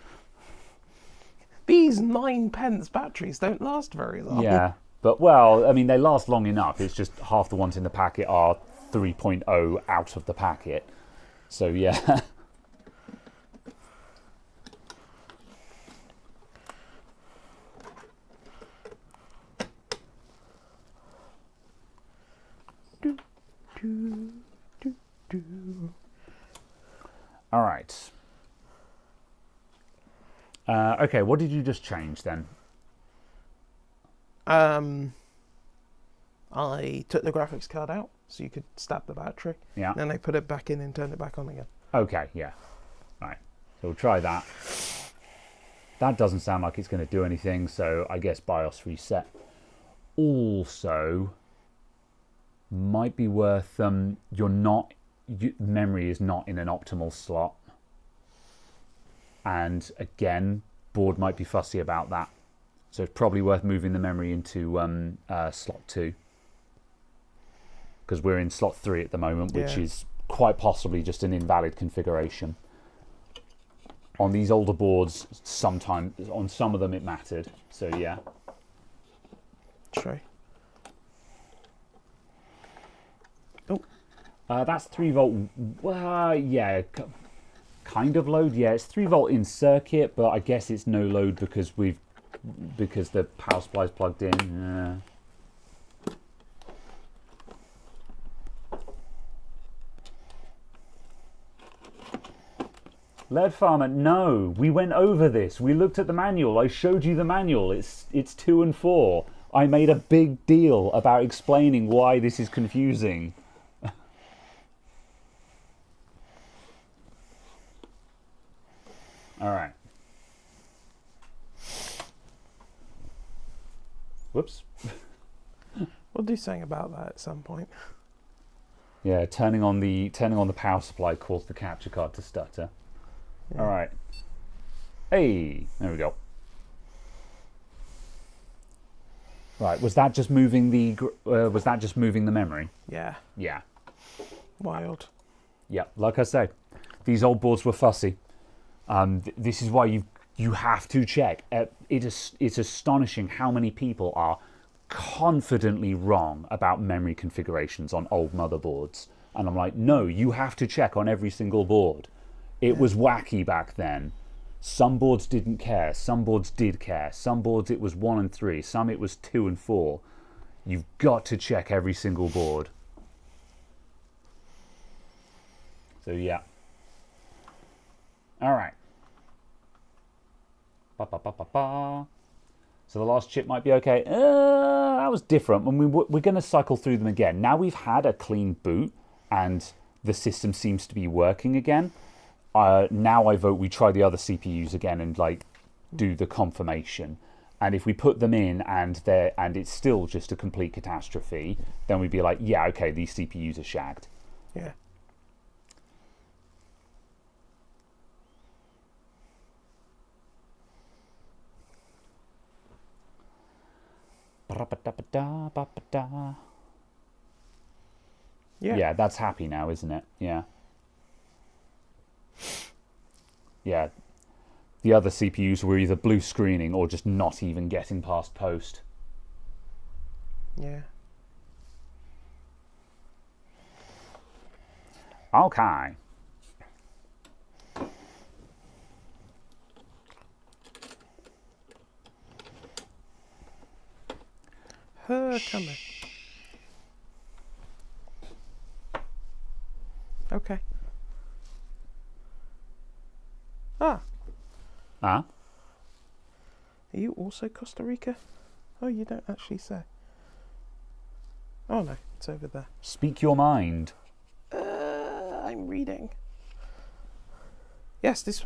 These 9p batteries don't last very long. Yeah, but well, I mean, they last long enough. It's just half the ones in the packet are 3.0 out of the packet. So yeah. All right. Okay, what did you just change then? I took the graphics card out so you could stab the battery. Yeah. Then I put it back in and turned it back on again. Okay, yeah. Right. So we'll try that. That doesn't sound like it's going to do anything, so I guess BIOS reset. Also, might be worth memory is not in an optimal slot. And again, board might be fussy about that. So it's probably worth moving the memory into slot 2. Because we're in slot 3 at the moment, which is quite possibly just an invalid configuration. On these older boards, sometimes, on some of them it mattered. So yeah. True. That's 3-volt. Yeah, kind of load. Yeah, it's 3-volt in circuit, but I guess it's no load because the power supply is plugged in. Lead Farmer, no, we went over this. We looked at the manual. I showed you the manual. It's 2 and 4. I made a big deal about explaining why this is confusing. All right. Whoops. We'll do something about that at some point. Yeah, turning on the power supply caused the capture card to stutter. Yeah. All right. Hey, there we go. Right, was that just moving the memory? Yeah. Yeah. Wild. Yeah, like I said, these old boards were fussy. This is why you have to check. It's astonishing how many people are confidently wrong about memory configurations on old motherboards. And I'm like, no, you have to check on every single board. It was wacky back then. Some boards didn't care. Some boards did care. Some boards it was 1 and 3. Some it was 2 and 4. You've got to check every single board. So yeah. All right. So the last chip might be okay. That was different. We're going to cycle through them again. Now we've had a clean boot and the system seems to be working again. Now I vote we try the other CPUs again and do the confirmation. And if we put them in and it's still just a complete catastrophe, then we'd be like, yeah, okay, these CPUs are shagged. Yeah. Ba-da-ba-da-ba-da. Yeah. Yeah, that's happy now, isn't it? Yeah. Yeah. The other CPUs were either blue screening or just not even getting past post. Yeah. Okay. Her coming. Okay. Ah. Ah? Are you also Costa Rica? Oh, you don't actually say. Oh no, it's over there. Speak your mind. I'm reading. Yes, this.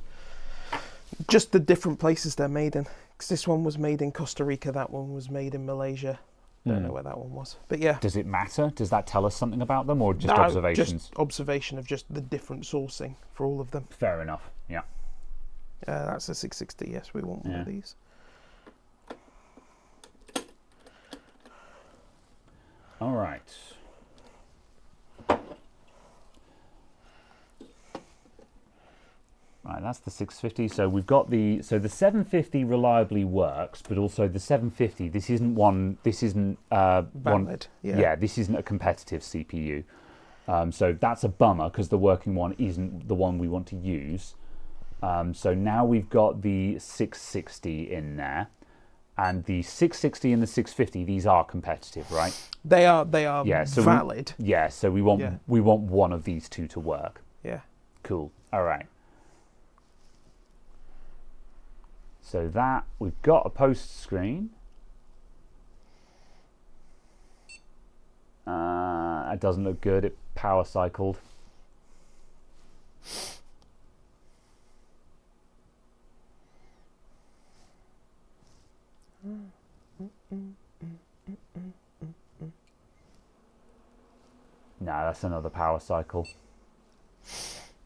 Just the different places they're made in. Because this one was made in Costa Rica, that one was made in Malaysia. Don't know where that one was. But yeah. Does it matter? Does that tell us something about them or just No, observations? Just observation of just the different sourcing for all of them. Fair enough, yeah. That's a 660, yes, we want one of these. All right. Right, that's the 650. So we've got the 750 reliably works, but also the 750. This isn't Valid. Yeah, this isn't a competitive CPU. So that's a bummer because the working one isn't the one we want to use. So now we've got the 660 in there, and the 660 and the 650. These are competitive, right? They are so valid. So we want one of these two to work. Yeah. Cool. All right. So that we've got a post screen. It doesn't look good. It power cycled. No, that's another power cycle.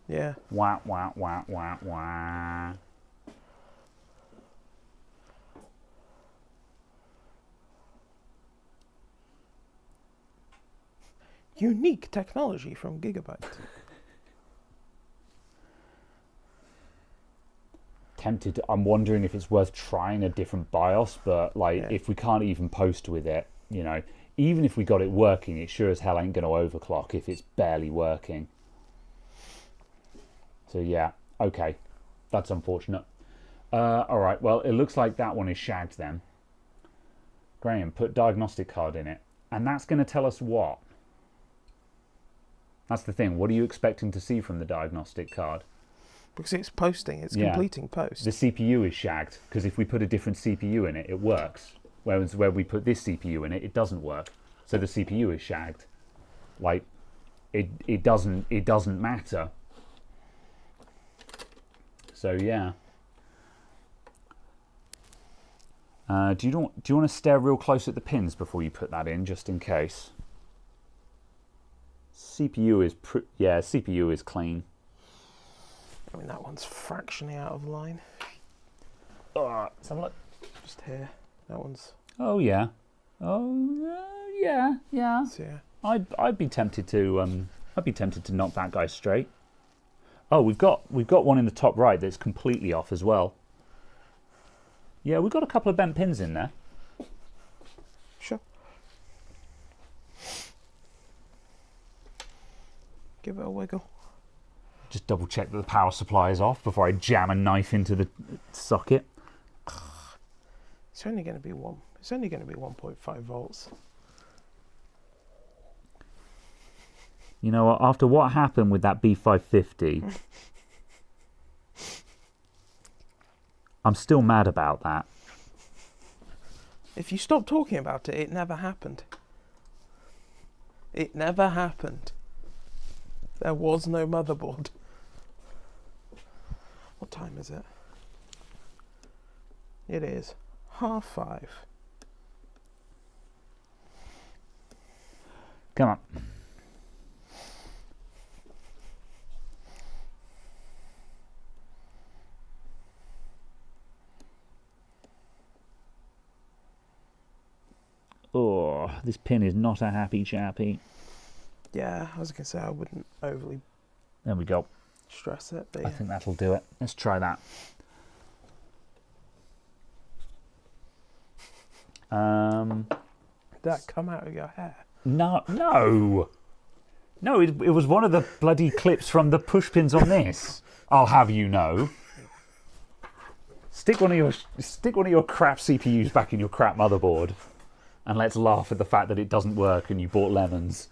Yeah. Wah, wah, wah, wah, wah. Unique technology from Gigabyte. Tempted. I'm wondering if it's worth trying a different BIOS, but if we can't even post with it, even if we got it working, it sure as hell ain't going to overclock if it's barely working. So yeah, okay, that's unfortunate. All right, well, it looks like that one is shagged then. Graham, put diagnostic card in it, and that's going to tell us what? That's the thing. What are you expecting to see from the diagnostic card? Because it's posting, it's completing post. The CPU is shagged, because if we put a different CPU in it, it works. Whereas where we put this CPU in it, it doesn't work. So the CPU is shagged. Like, it doesn't matter. So yeah. Do you want to stare real close at the pins before you put that in, just in case? CPU is clean. I mean, that one's fractionally out of line. Let's have a look. Just here. That one's. Oh yeah. Oh yeah. So, yeah. I'd be tempted to knock that guy straight. Oh, we've got one in the top right that's completely off as well. Yeah, we've got a couple of bent pins in there. Sure. Give it a wiggle. Just double check that the power supply is off before I jam a knife into the socket. It's only going to be 1.5 volts. You know what? After what happened with that B550, I'm still mad about that. If you stop talking about it, it never happened. It never happened. There was no motherboard. What time is it? It is 5:30. Come on. This pin is not a happy chappy. Yeah, I was going to say I wouldn't overly There we go. stress it. But I think that'll do it. Let's try that. Did that come out of your hair? No. It was one of the bloody clips from the push pins on this. I'll have you know. Stick one of your crap CPUs back in your crap motherboard, and let's laugh at the fact that it doesn't work and you bought lemons.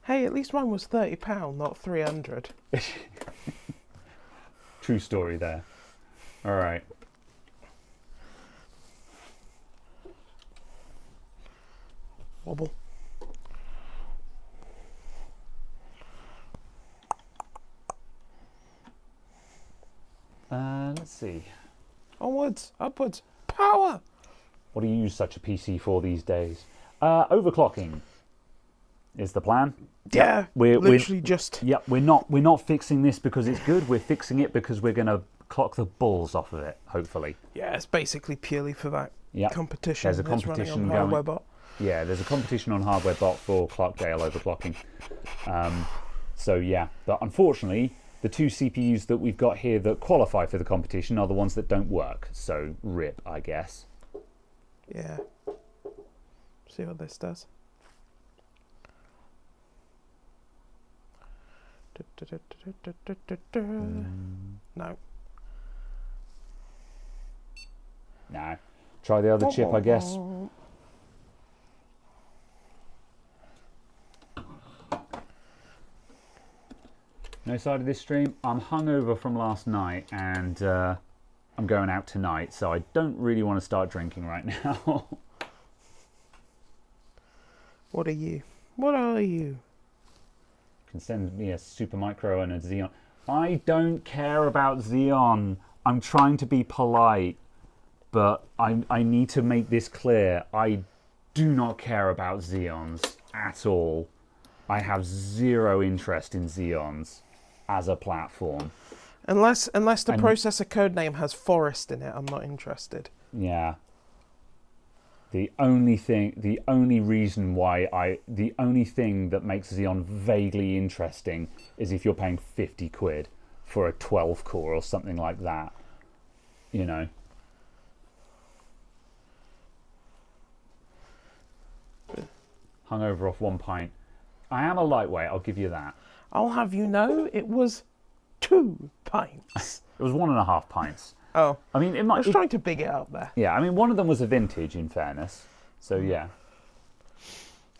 Hey, at least mine was £30, not 300. True story there. All right. Wobble. Let's see. Onwards, upwards, power! What do you use such a PC for these days? Overclocking is the plan. Yeah, we're just... Yeah, we're not fixing this because it's good. We're fixing it because we're going to clock the balls off of it, hopefully. Yeah, it's basically purely for that competition. There's a competition going. HardwareBot. Yeah, there's a competition on HardwareBot for Clarkdale overclocking. So yeah, but unfortunately, the two CPUs that we've got here that qualify for the competition are the ones that don't work. So rip, I guess. Yeah. See what this does. No. No. Try the other chip, I guess. No side of this stream. I'm hungover from last night and I'm going out tonight, so I don't really want to start drinking right now. What are you? What are you? Can send me a Supermicro and a Xeon. I don't care about Xeon. I'm trying to be polite, but I need to make this clear. I do not care about Xeons at all. I have zero interest in Xeons as a platform. Unless the processor codename has forest in it, I'm not interested. Yeah. The only thing that makes Xeon vaguely interesting is if you're paying 50 quid for a 12 core or something like that. You know. Hungover off 1 pint. I am a lightweight, I'll give you that. I'll have you know, it was 2 pints. It was 1.5 pints. Oh. I mean, I was trying to big it up there. Yeah, I mean, one of them was a vintage, in fairness. So, yeah.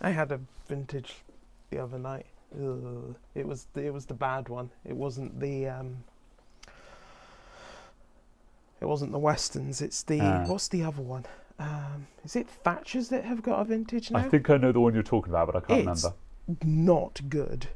I had a vintage the other night. Ugh. It was the bad one. It wasn't the Westerns. It's the what's the other one? Is it Thatchers that have got a vintage now? I think I know the one you're talking about, but I can't remember. Not good.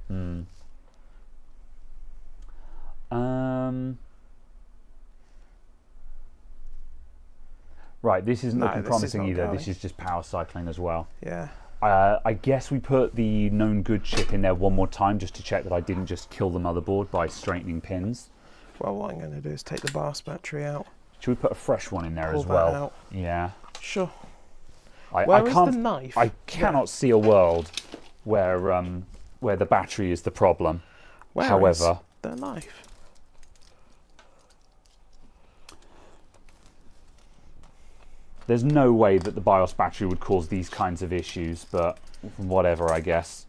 Right, this isn't looking promising either. Going. This is just power cycling as well. Yeah. I guess we put the known good chip in there one more time just to check that I didn't just kill the motherboard by straightening pins. Well, what I'm going to do is take the BAS battery out. Should we put a fresh one in there Pull as well? that out. Yeah. Sure. Where is the knife? I cannot see a world where the battery is the problem. Where is the knife? There's no way that the BIOS battery would cause these kinds of issues, but whatever, I guess.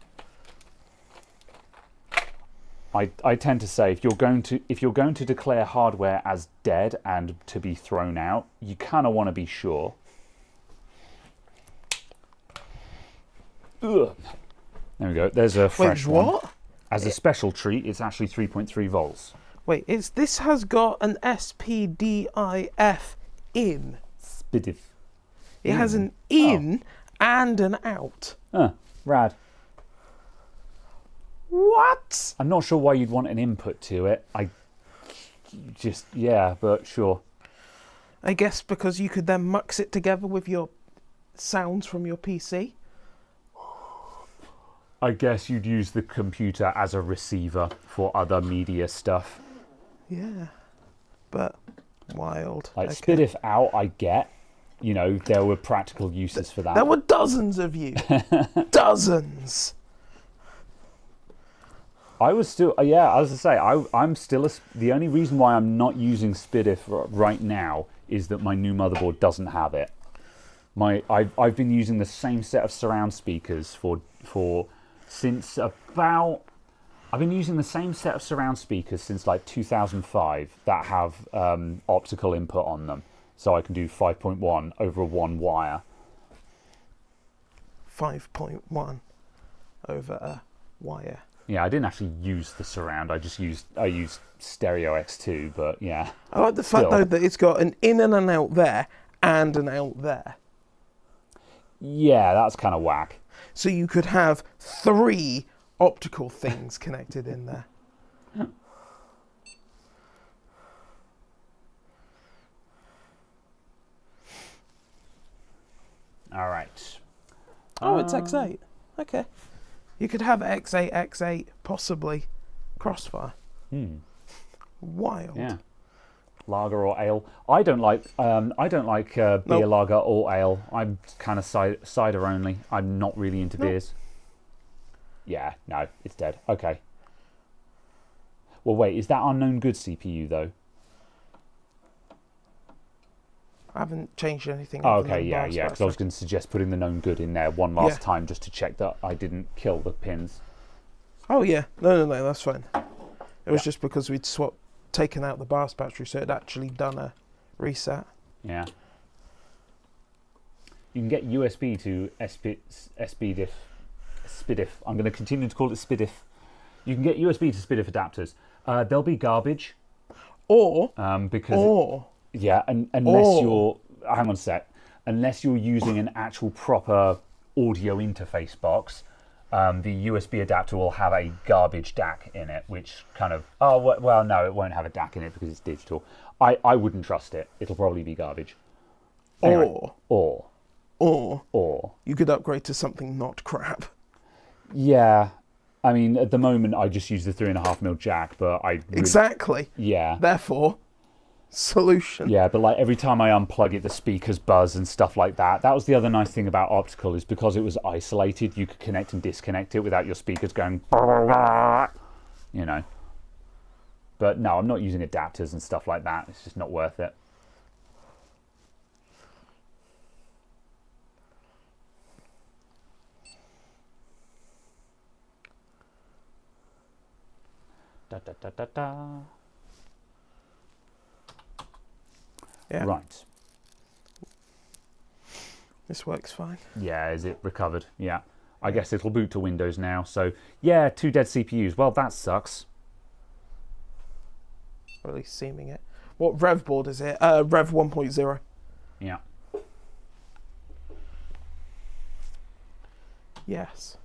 I tend to say if you're going to declare hardware as dead and to be thrown out, you kind of want to be sure. Ugh. There we go. There's a fresh one. Wait, what? As a special treat, it's actually 3.3 volts. Wait, this has got an SPDIF in. Spidif. It has an in and an out. Rad. What? I'm not sure why you'd want an input to it. But sure. I guess because you could then mux it together with your sounds from your PC. I guess you'd use the computer as a receiver for other media stuff. Yeah. But wild. Like okay. SPDIF out, I get. you know, there were practical uses for that. There were dozens of you. Dozens. I was still, as I say, I'm still, the only reason why I'm not using SPDIF right now is that my new motherboard doesn't have it. I've been using the same set of surround speakers since about, I've been using the same set of surround speakers since like 2005 that have optical input on them. So I can do 5.1 over one wire. 5.1 over a wire. Yeah, I didn't actually use the surround. I used Stereo X2, but yeah. I like the fact though that it's got an in and an out there and an out there. Yeah, that's kind of whack. So you could have 3 optical things connected in there. All right. Oh, it's X8. Okay. You could have X8, X8, possibly Crossfire. Wild. Yeah. Lager or ale. I don't like beer, Nope. lager or ale. I'm kind of cider only. I'm not really into beers. Yeah, no, it's dead. Okay. Well, wait, is that our known good CPU though? I haven't changed anything. Oh, okay, yeah, because I was going to suggest putting the known good in there one last Yeah. time just to check that I didn't kill the pins. Oh yeah, no, that's fine. It was just because we'd taken out the BIOS battery, so it actually done a reset. Yeah. You can get USB to SPDIF. I'm going to continue to call it SPDIF. You can get USB to SPDIF adapters. They'll be garbage. Or Yeah, unless you're, hang on a sec, unless you're using an actual proper audio interface box, the USB adapter will have a garbage DAC in it, which kind of, well, no, it won't have a DAC in it because it's digital. I wouldn't trust it. It'll probably be garbage. Anyway, or you could upgrade to something not crap. Yeah, I mean, at the moment, I just use the 3.5mm jack, but Exactly. Yeah. Therefore, solution. Yeah, but like every time I unplug it, the speakers buzz and stuff like that. That was the other nice thing about optical, is because it was isolated, you could connect and disconnect it without your speakers going, you know. But no, I'm not using adapters and stuff like that. It's just not worth it. Da, da, da, da, da. Yeah. Right. This works fine. Yeah, is it recovered? Yeah. I guess it'll boot to Windows now. So, yeah, 2 dead CPUs. Well, that sucks. Or at least seeming it. What rev board is it? Rev 1.0. Yeah. Yes.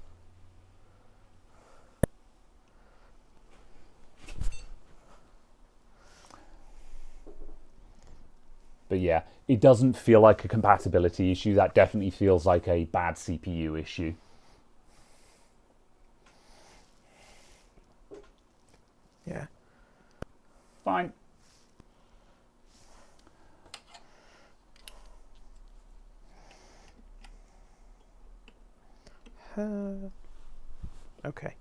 But yeah, it doesn't feel like a compatibility issue. That definitely feels like a bad CPU issue. Yeah. Fine. Okay.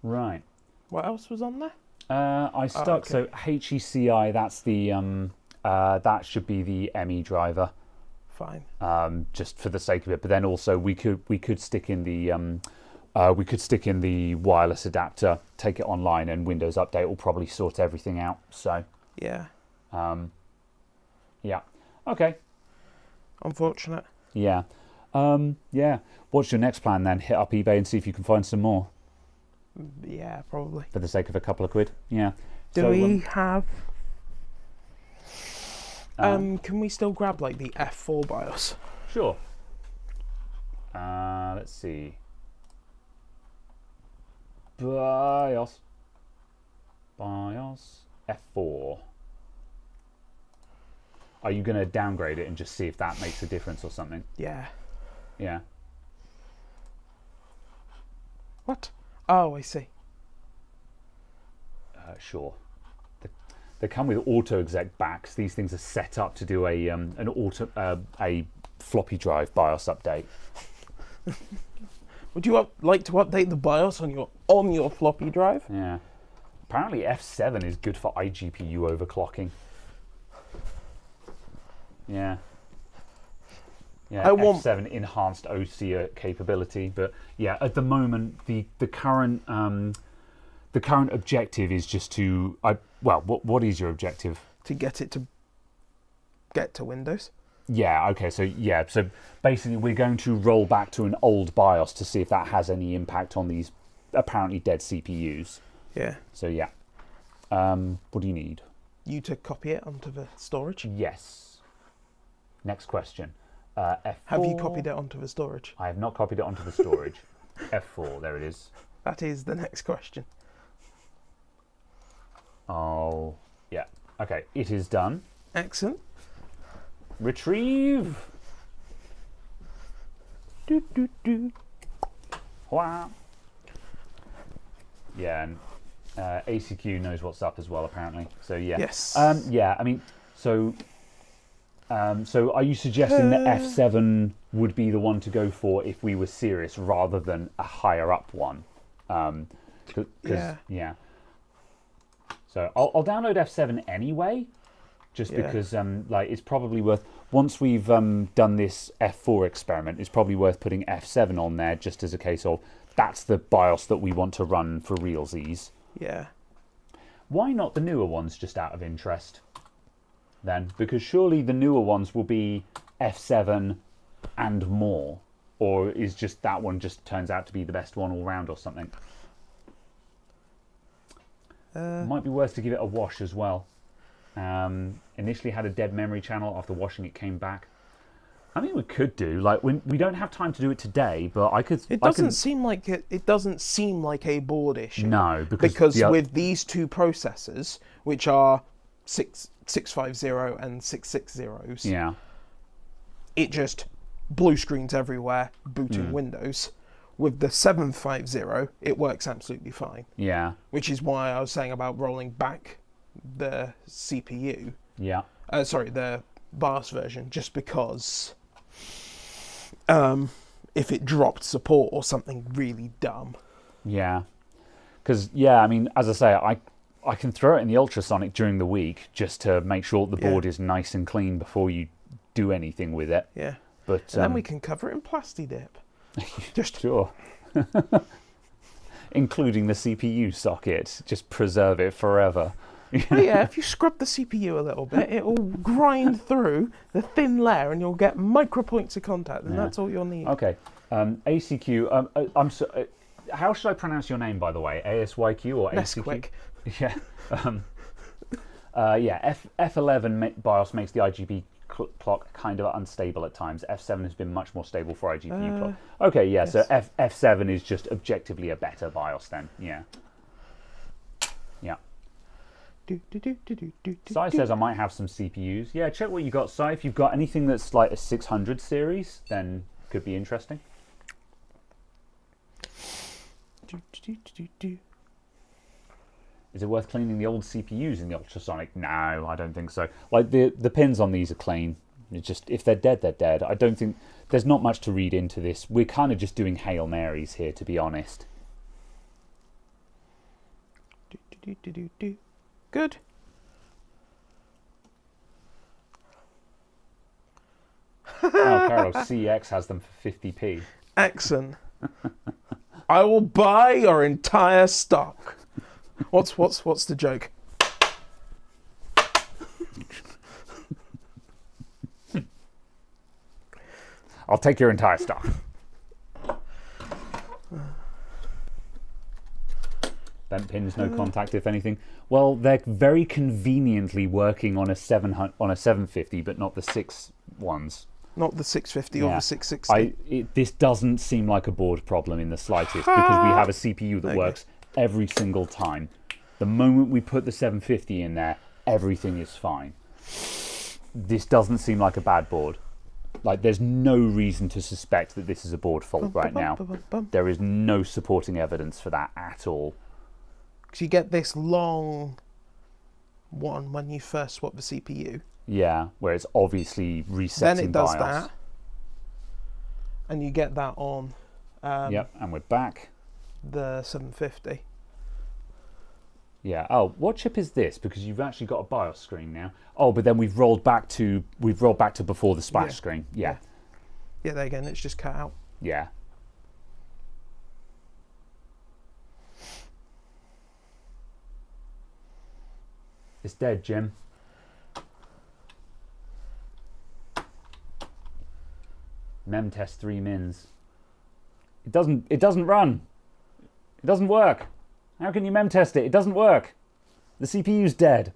Right. What else was on there? I stuck, so HECI, that's the, that should be the ME driver. Fine. Just for the sake of it. But then also we could stick in the, wireless adapter, take it online, and Windows Update will probably sort everything out. So, Yeah. yeah. Okay. Unfortunate. Yeah. Yeah. What's your next plan then? Hit up eBay and see if you can find some more. Yeah, probably. For the sake of a couple of quid. Yeah. Do So, we have... can we still grab, like, the F4 BIOS? Sure. Let's see. BIOS F4. Are you going to downgrade it and just see if that makes a difference or something? Yeah. Yeah. What? Oh, I see. Sure. They come with auto exec backs. These things are set up to do a floppy drive BIOS update. Would you like to update the BIOS on your floppy drive? Yeah. Apparently F7 is good for iGPU overclocking. Yeah. Yeah, F7 enhanced OC capability, but yeah, at the moment the current objective is just to what is your objective? To get it to get to Windows. Yeah, okay, so basically we're going to roll back to an old BIOS to see if that has any impact on these apparently dead CPUs. Yeah. So yeah. What do you need? You to copy it onto the storage? Yes. Next question. F4. Have you copied it onto the storage? I have not copied it onto the storage. F4, there it is. That is the next question. Oh, yeah. Okay, it is done. Excellent. Retrieve. Do, do, do. Wow. Yeah, and ACQ knows what's up as well, apparently. So yeah. Yes. Yeah. I mean, so are you suggesting that F7 would be the one to go for if we were serious, rather than a higher up one? Yeah. So I'll download F7 anyway, just because it's probably worth, once we've done this F4 experiment, it's probably worth putting F7 on there just as a case of that's the BIOS that we want to run for realsies. Yeah. Why not the newer ones, just out of interest, then? Because surely the newer ones will be F7 and more. Or is just that one just turns out to be the best one all round or something? Might be worth to give it a wash as well. Initially had a dead memory channel. After washing it came back. I mean, we could do, like, we don't have time to do it today, but I could. It doesn't seem like it doesn't seem like a board issue. No, because with these two processors, which are 650 and 660s, yeah, it just blue screens everywhere, booting Windows. With the 750, it works absolutely fine. Yeah. Which is why I was saying about rolling back the CPU. Yeah. The BIOS version, just because if it dropped support or something really dumb. Yeah. Because, I mean, as I say, I can throw it in the ultrasonic during the week just to make sure the board is nice and clean before you do anything with it. Yeah. But then we can cover it in Plasti-Dip. Just sure. Including the CPU socket. Just preserve it forever. Well, yeah, if you scrub the CPU a little bit, it will grind through the thin layer and you'll get micro points of contact, and that's all you'll need. Okay. ACQ, how should I pronounce your name, by the way? ASYQ or ACQ? Nesquik. Yeah. F11 BIOS makes the IGB clock kind of unstable at times. F7 has been much more stable for IGPU clock. Okay, yeah, yes. So F7 is just objectively a better BIOS then. Yeah. Yeah. Sai says I might have some CPUs. Yeah, check what you got, Sai. If you've got anything that's like a 600 series, then could be interesting. Is it worth cleaning the old CPUs in the ultrasonic? No, I don't think so. Like the pins on these are clean. It's just, if they're dead, they're dead. I don't think there's not much to read into this. We're kind of just doing Hail Marys here, to be honest. Good. Carol, CX has them for 50p. Excellent. I will buy your entire stock. What's the joke? I'll take your entire stock. Bent pins, no contact, if anything. Well, they're very conveniently working on a 750, but not the 6 ones. Not the 650 or the 660. This doesn't seem like a board problem in the slightest, because we have a CPU that works every single time. The moment we put the 750 in there, everything is fine. This doesn't seem like a bad board. Like, there's no reason to suspect that this is a board fault right now. There is no supporting evidence for that at all. Because you get this long one when you first swap the CPU. Yeah, where it's obviously resetting Then it does BIOS. that, and you get that on. Yep, and we're back. The 750. Yeah. Oh, what chip is this? Because you've actually got a BIOS screen now. Oh, but then we've rolled back to before the splash screen. Yeah. Yeah, there again, it's just cut out. Yeah. It's dead, Jim. Mem test 3 mins. It doesn't run. It doesn't work. How can you mem test it? It doesn't work. The CPU's dead.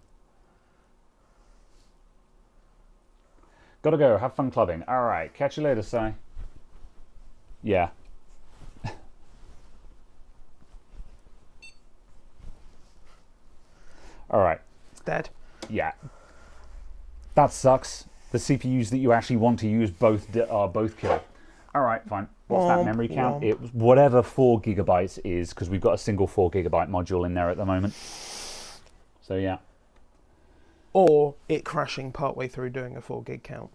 Gotta go. Have fun clubbing. All right. Catch you later, Si. Yeah. All right. It's dead. Yeah. That sucks. The CPUs that you actually want to use both kill. All right, fine. What's that memory count? It was whatever 4 gigabytes is, because we've got a single 4 gigabyte module in there at the moment. So yeah. Or it crashing partway through doing a 4 gig count.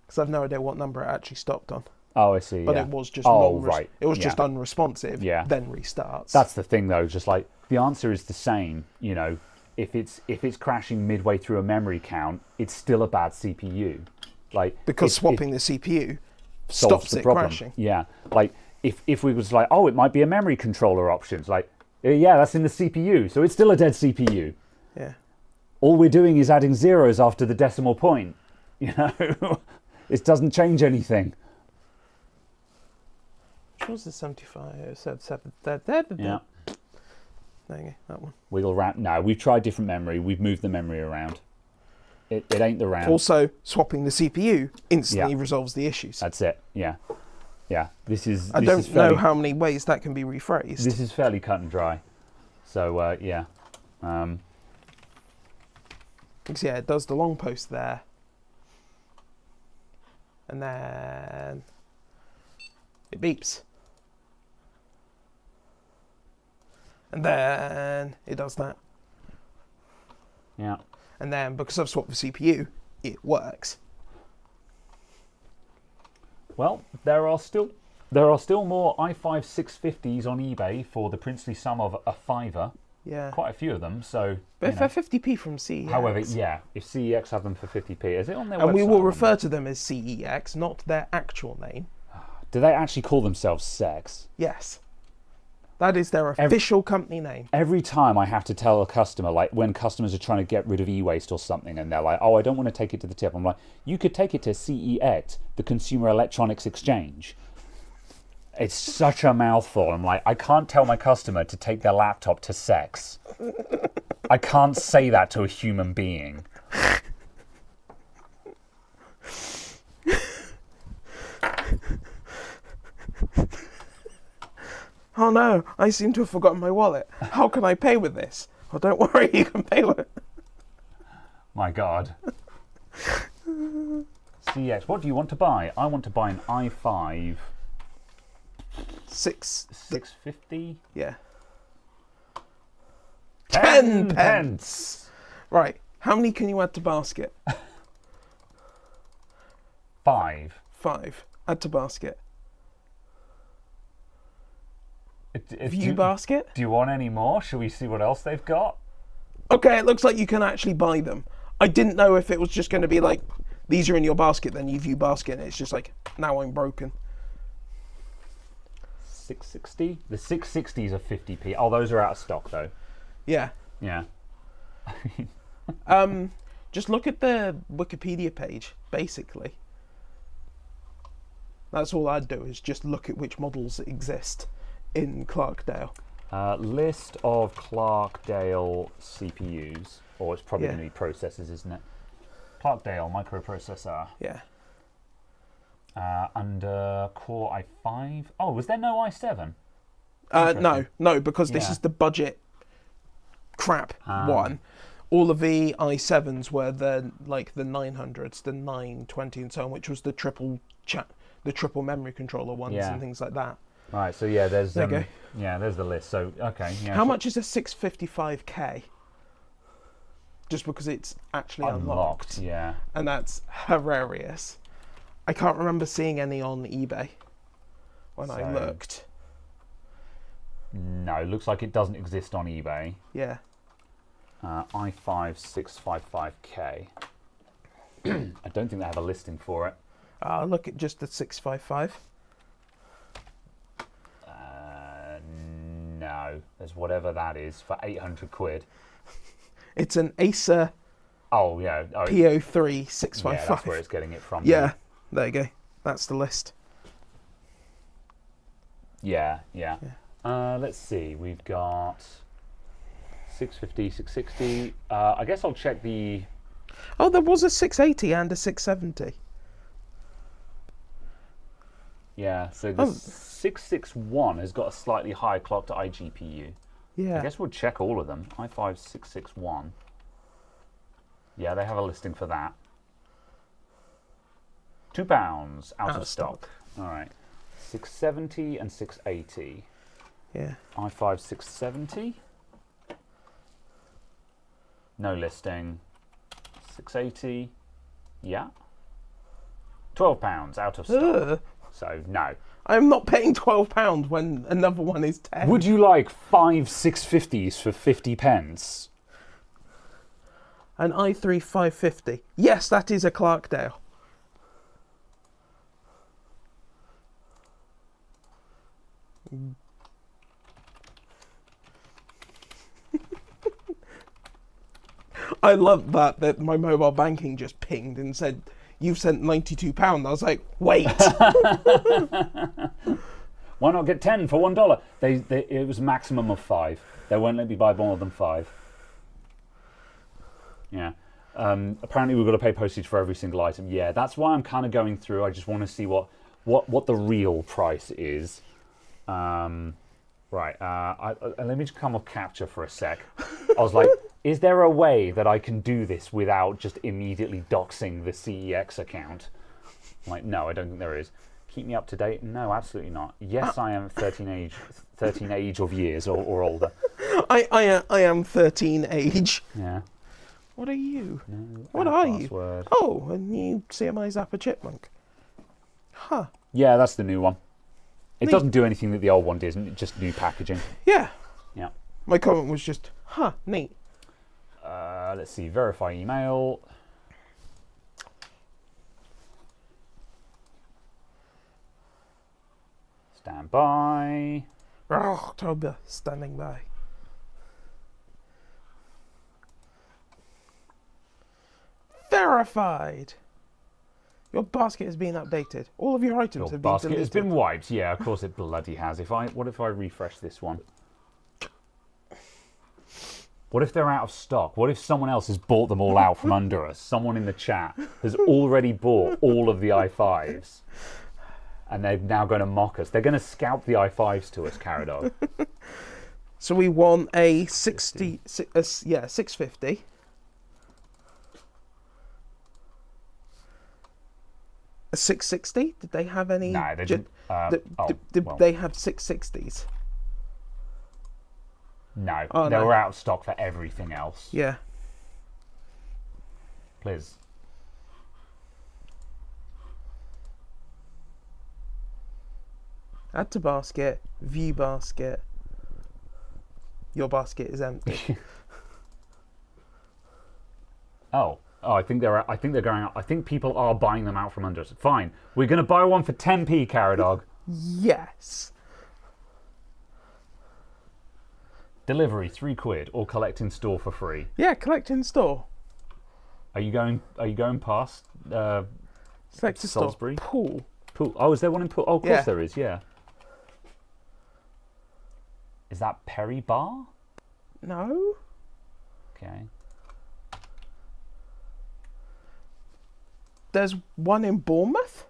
Because I've no idea what number it actually stopped on. Oh, I see. But yeah. it was just right. It was just unresponsive. Yeah. Then restarts. That's the thing, though. Just like the answer is the same. You know, if it's crashing midway through a memory count, it's still a bad CPU. Like because swapping the CPU solves stops the it problem. crashing. Yeah. Like if we was like, oh, it might be a memory controller option. It's like, yeah, that's in the CPU, so it's still a dead CPU. Yeah. All we're doing is adding zeros after the decimal point. You know, it doesn't change anything. Which was the 75? 7. Yeah. There you go, that one. Wiggle wrap. No, we've tried different memory. We've moved the memory around. It ain't the RAM. Also, swapping the CPU instantly resolves the issues. That's it. Yeah. Yeah. I don't know how many ways that can be rephrased. This is fairly cut and dry. So, yeah. Because, yeah, it does the long post there. And then it beeps. And then it does that. Yeah. And then because I've swapped the CPU, it works. Well, there are still more i5 650s on eBay for the princely sum of a £5. Yeah. Quite a few of them. So, but if they're 50p from CEX. However, yeah, if CEX have them for 50p, is it on their website? And we will refer to them as CEX, not their actual name. Do they actually call themselves Sex? Yes. That is their official company name. Every time I have to tell a customer, like when customers are trying to get rid of e-waste or something, and they're like, oh, I don't want to take it to the tip. I'm like, you could take it to CEX, the Consumer Electronics Exchange. It's such a mouthful. I'm like, I can't tell my customer to take their laptop to Sex. I can't say that to a human being. Oh no, I seem to have forgotten my wallet. How can I pay with this? Oh, don't worry, you can pay with it. My God. CEX, what do you want to buy? I want to buy an i5 650. Yeah. 10 pence. Right, how many can you add to basket? 5. 5. Add to basket. View basket? Do you want any more? Shall we see what else they've got? Okay, it looks like you can actually buy them. I didn't know if it was just going to be like, these are in your basket, then you view basket, and it's just like, now I'm broken. 660? The 660s are 50p. Oh, those are out of stock, though. Yeah. Yeah. Just look at the Wikipedia page, basically. That's all I'd do, is just look at which models exist in Clarkdale. List of Clarkdale CPUs. Or it's probably going to be processors, isn't it? Clarkdale microprocessor. Yeah. Under Core i5. Oh, was there no i7? No, because this is the budget crap one. All of the i7s were the 900s, the 920 and so on, which was the triple memory controller ones and things like that. Right. So yeah, there's There you go. yeah, there's the list. So okay. Yeah, How much is a 655K? Just because it's actually unlocked. Yeah. And that's hilarious. I can't remember seeing any on eBay when I looked. No, looks like it doesn't exist on eBay. Yeah. i5 655K. I don't think they have a listing for it. Look at just the 655. No, there's whatever that is for 800 quid. It's an Acer Oh, yeah. PO3 655. Yeah, that's where it's getting it from. Yeah, there you go. That's the list. Yeah. Let's see. We've got 650, 660. I guess I'll check the... Oh, there was a 680 and a 670. Yeah, so the 661 has got a slightly higher clocked iGPU. Yeah. I guess we'll check all of them. i5 661. Yeah, they have a listing for that. £2 out of stock. All right. 670 and 680. Yeah. i5 670. No listing. 680. Yeah. £12 out of stock. Ugh. So, no. I'm not paying £12 when another one is 10. Would you like 5 650s for 50 pence? An i3 550. Yes, that is a Clarkdale. I love that my mobile banking just pinged and said, "You've sent £92." I was like, wait. Why not get 10 for $1? It was a maximum of 5. They won't let me buy more than 5. Yeah. Apparently we've got to pay postage for every single item. Yeah, that's why I'm kind of going through. I just want to see what the real price is. Right. Let me just come off capture for a sec. I was like, is there a way that I can do this without just immediately doxing the CEX account? I'm like, no, I don't think there is. Keep me up to date? No, absolutely not. Yes, I am 13 age of years or older. I am 13 age. Yeah. What are you? No, what are password. you? Oh, a new CMI Zapper Chipmunk. Huh. Yeah, that's the new one. It Neat. doesn't do anything that the old one did, just new packaging. Yeah. Yeah. My comment was just, huh, neat. Let's see, verify email. Stand by. October, standing by. Verified. Your basket has been updated. All of your items Your have been basket deleted. has been wiped. Yeah, of course it bloody has. What if I refresh this one? What if they're out of stock? What if someone else has bought them all out from under us? Someone in the chat has already bought all of the i5s. And they're now going to mock us. They're going to scalp the i5s to us, Caradog. So we want a 650. A 660? Did they have any? No, they didn't. Did they have 660s? No, Oh, they no. were out of stock for everything else. Yeah. Please. Add to basket, view basket. Your basket is empty. Oh, I think they're going out. I think people are buying them out from under us. Fine, we're going to buy one for 10p, Caradog. Yes. Delivery £3 or collect in store for free. Yeah, collect in store. Are you going past Select to store. Salisbury? Pool. Pool? Oh, is there one in Pool? Oh, of course Yeah. there is. Yeah. Is that Perry Bar? No. Okay. There's one in Bournemouth.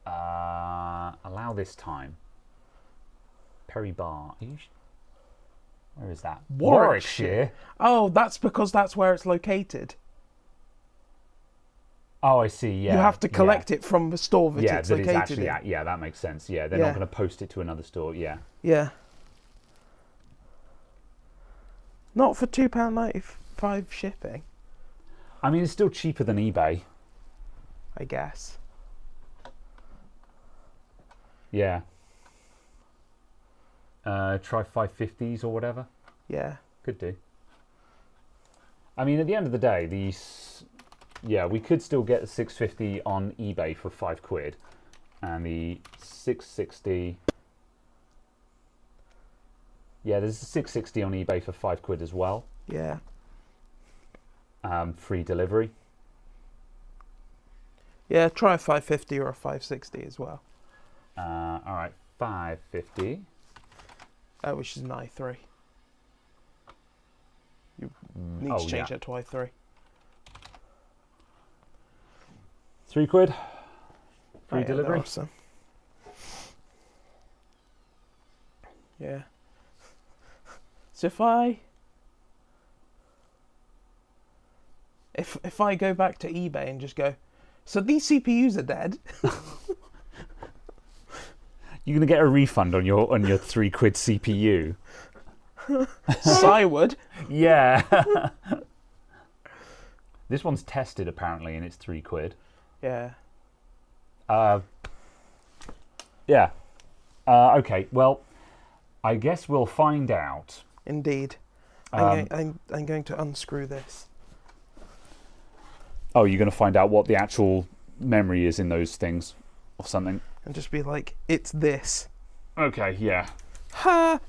Allow this time. Perry Bar. Where is that? Warwickshire. Oh, that's because that's where it's located. Oh, I see. Yeah. You have to collect it from the store that it's located actually in. at. Yeah, that makes sense. Yeah, they're not going to post it to another store. Yeah. Yeah. Not for £2.95 shipping. I mean, it's still cheaper than eBay. I guess. Yeah. Try 550s or whatever. Yeah. Could do. I mean, at the end of the day, we could still get the 650 on eBay for £5, and the 660. Yeah, there's a 660 on eBay for £5 as well. Yeah. Free delivery. Yeah, try a 550 or a 560 as well. All right, 550. Which is an i3. You need to change that to i3. £3. Free delivery. Awesome. Yeah. So if I go back to eBay and just go, so these CPUs are dead. You're gonna get a refund on your £3 CPU. So I would. Yeah. This one's tested apparently, and it's £3. Yeah. Yeah. Okay. Well, I guess we'll find out. Indeed. I'm going to unscrew this. Oh, you're going to find out what the actual memory is in those things, or something. And just be like, it's this. Okay. Yeah. Ha!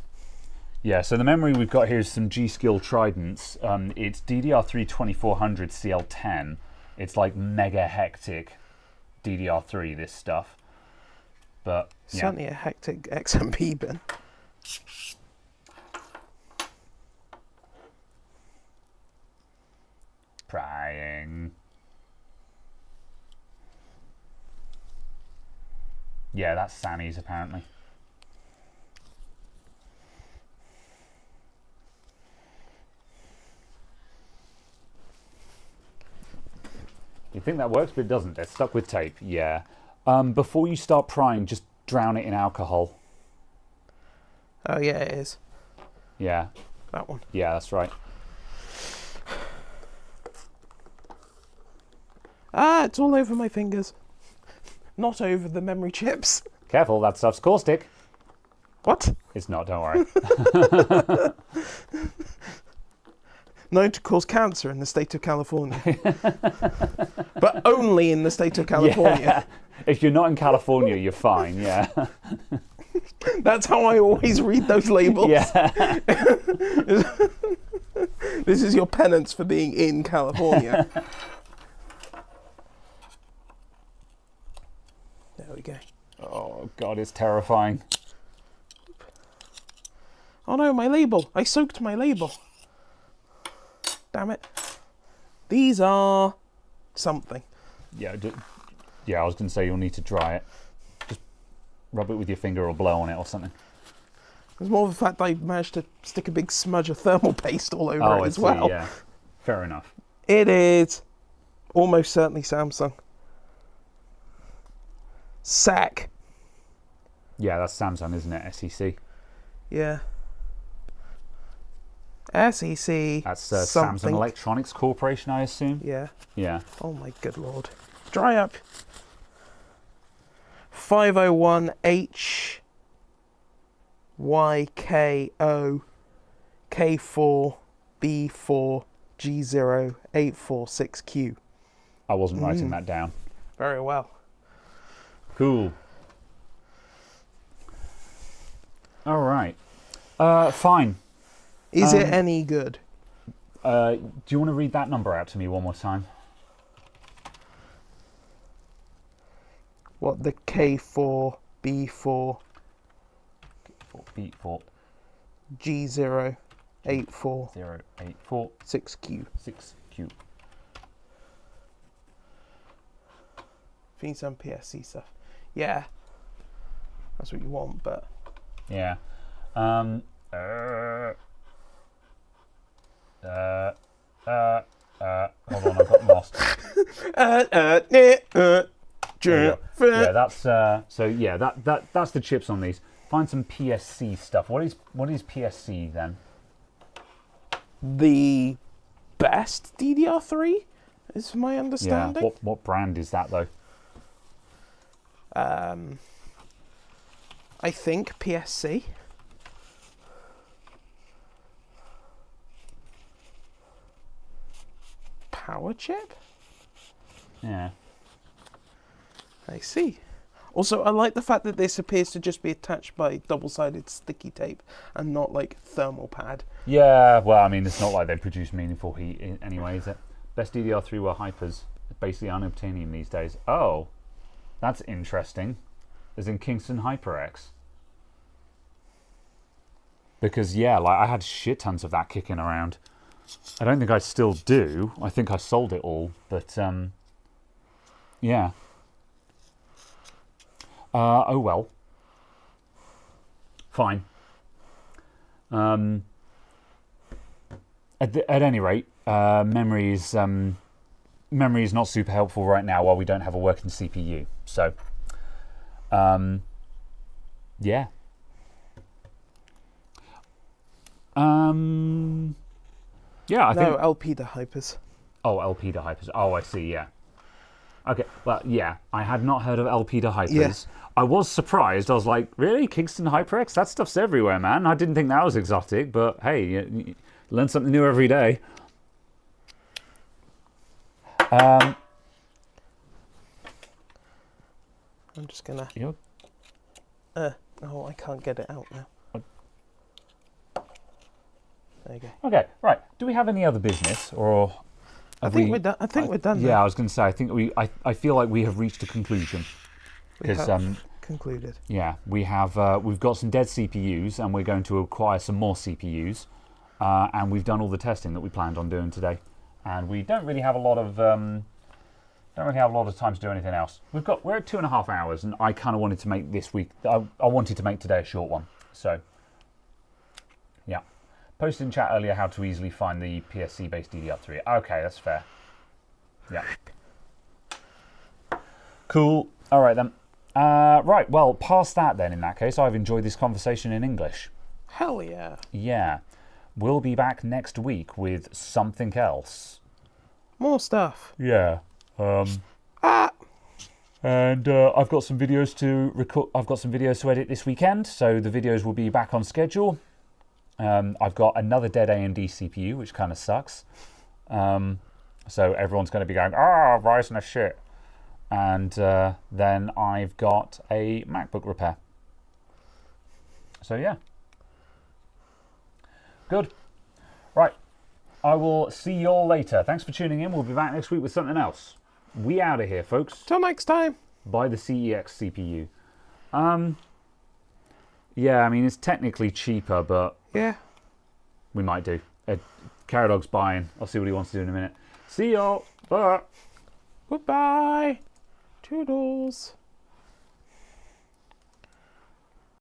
Yeah. So the memory we've got here is some G-Skill Tridents. It's DDR3 2400 CL10. It's like mega hectic DDR3. This stuff. But yeah. Certainly a hectic XMP bin. Prying. Yeah, that's Sammy's apparently. You think that works, but it doesn't. They're stuck with tape. Yeah. Before you start prying, just drown it in alcohol. Oh yeah, it is. Yeah. That one. Yeah, that's right. Ah, it's all over my fingers. Not over the memory chips. Careful, that stuff's caustic. What? It's not, don't worry. Known to cause cancer in the state of California. But only in the state of California. Yeah. If you're not in California, you're fine, yeah. That's how I always read those labels. Yeah. This is your penance for being in California. There we go. Oh, God, it's terrifying. Oh no, my label. I soaked my label. Damn it. These are something. Yeah, I was going to say you'll need to dry it. Just rub it with your finger or blow on it or something. It's more of the fact that I managed to stick a big smudge of thermal paste all over it as well. Yeah, fair enough. It is almost certainly Samsung. SAC. Yeah, that's Samsung, isn't it? SEC. Yeah. SEC. That's something. Samsung Electronics Corporation, I assume. Yeah. Yeah. Oh my good lord. Dry up. 501H YKO K4 B4 G0 846Q. I wasn't writing that down. Very well. Cool. All right. Fine. Is it any good? Do you want to read that number out to me one more time? What, the K4 B4 B4 G0 84 084 6Q. 6Q. Need some PSC stuff. Yeah. That's what you want, but Yeah. Hold on, I got lost. Yeah, that's so. Yeah, that's the chips on these. Find some PSC stuff. What is PSC then? The best DDR3 is my understanding. Yeah. What brand is that though? I think PSC. Power chip? Yeah. I see. Also, I like the fact that this appears to just be attached by double-sided sticky tape and not like thermal pad. Yeah, well, I mean, it's not like they produce meaningful heat anyway, is it? Best DDR3 were hypers. Basically unobtainium these days. Oh, that's interesting. As in Kingston HyperX. Because, yeah, like I had shit tons of that kicking around. I don't think I still do. I think I sold it all, but yeah. Oh well. Fine. At any rate, memory is not super helpful right now while we don't have a working CPU. So, yeah. Yeah, I think... LP to hypers. Oh, LP to hypers. Oh, I see, yeah. Okay, well, yeah, I had not heard of LP to hypers. Yeah. I was surprised. I was like, really? Kingston HyperX? That stuff's everywhere, man. I didn't think that was exotic, but hey, you learn something new every day. I'm just gonna... You oh, I can't get it out now. There you go. Okay, right. Do we have any other business, or I think we're done. I think we're done. Yeah, now. I was going to say. I think I feel like we have reached a conclusion. We have concluded. Yeah, we have. We've got some dead CPUs, and we're going to acquire some more CPUs, and we've done all the testing that we planned on doing today. And we don't really have a lot of time to do anything else. We're at 2.5 hours, and I kind of wanted to make this week. I wanted to make today a short one. So, yeah. Posted in chat earlier how to easily find the PSC-based DDR3. Okay, that's fair. Yeah. Cool. All right, then. Right, well, past that then, in that case, I've enjoyed this conversation in English. Hell yeah. Yeah. We'll be back next week with something else. More stuff. Yeah. And I've got some videos to record. I've got some videos to edit this weekend, so the videos will be back on schedule. I've got another dead AMD CPU, which kind of sucks. So everyone's going to be going, Ryzen is shit. And then I've got a MacBook repair. So yeah. Good. Right. I will see you all later. Thanks for tuning in. We'll be back next week with something else. We out of here, folks. Till next time. Buy the CEX CPU. Yeah, I mean, it's technically cheaper, but... Yeah. We might do. Caradog's buying. I'll see what he wants to do in a minute. See y'all. Bye. Goodbye. Toodles.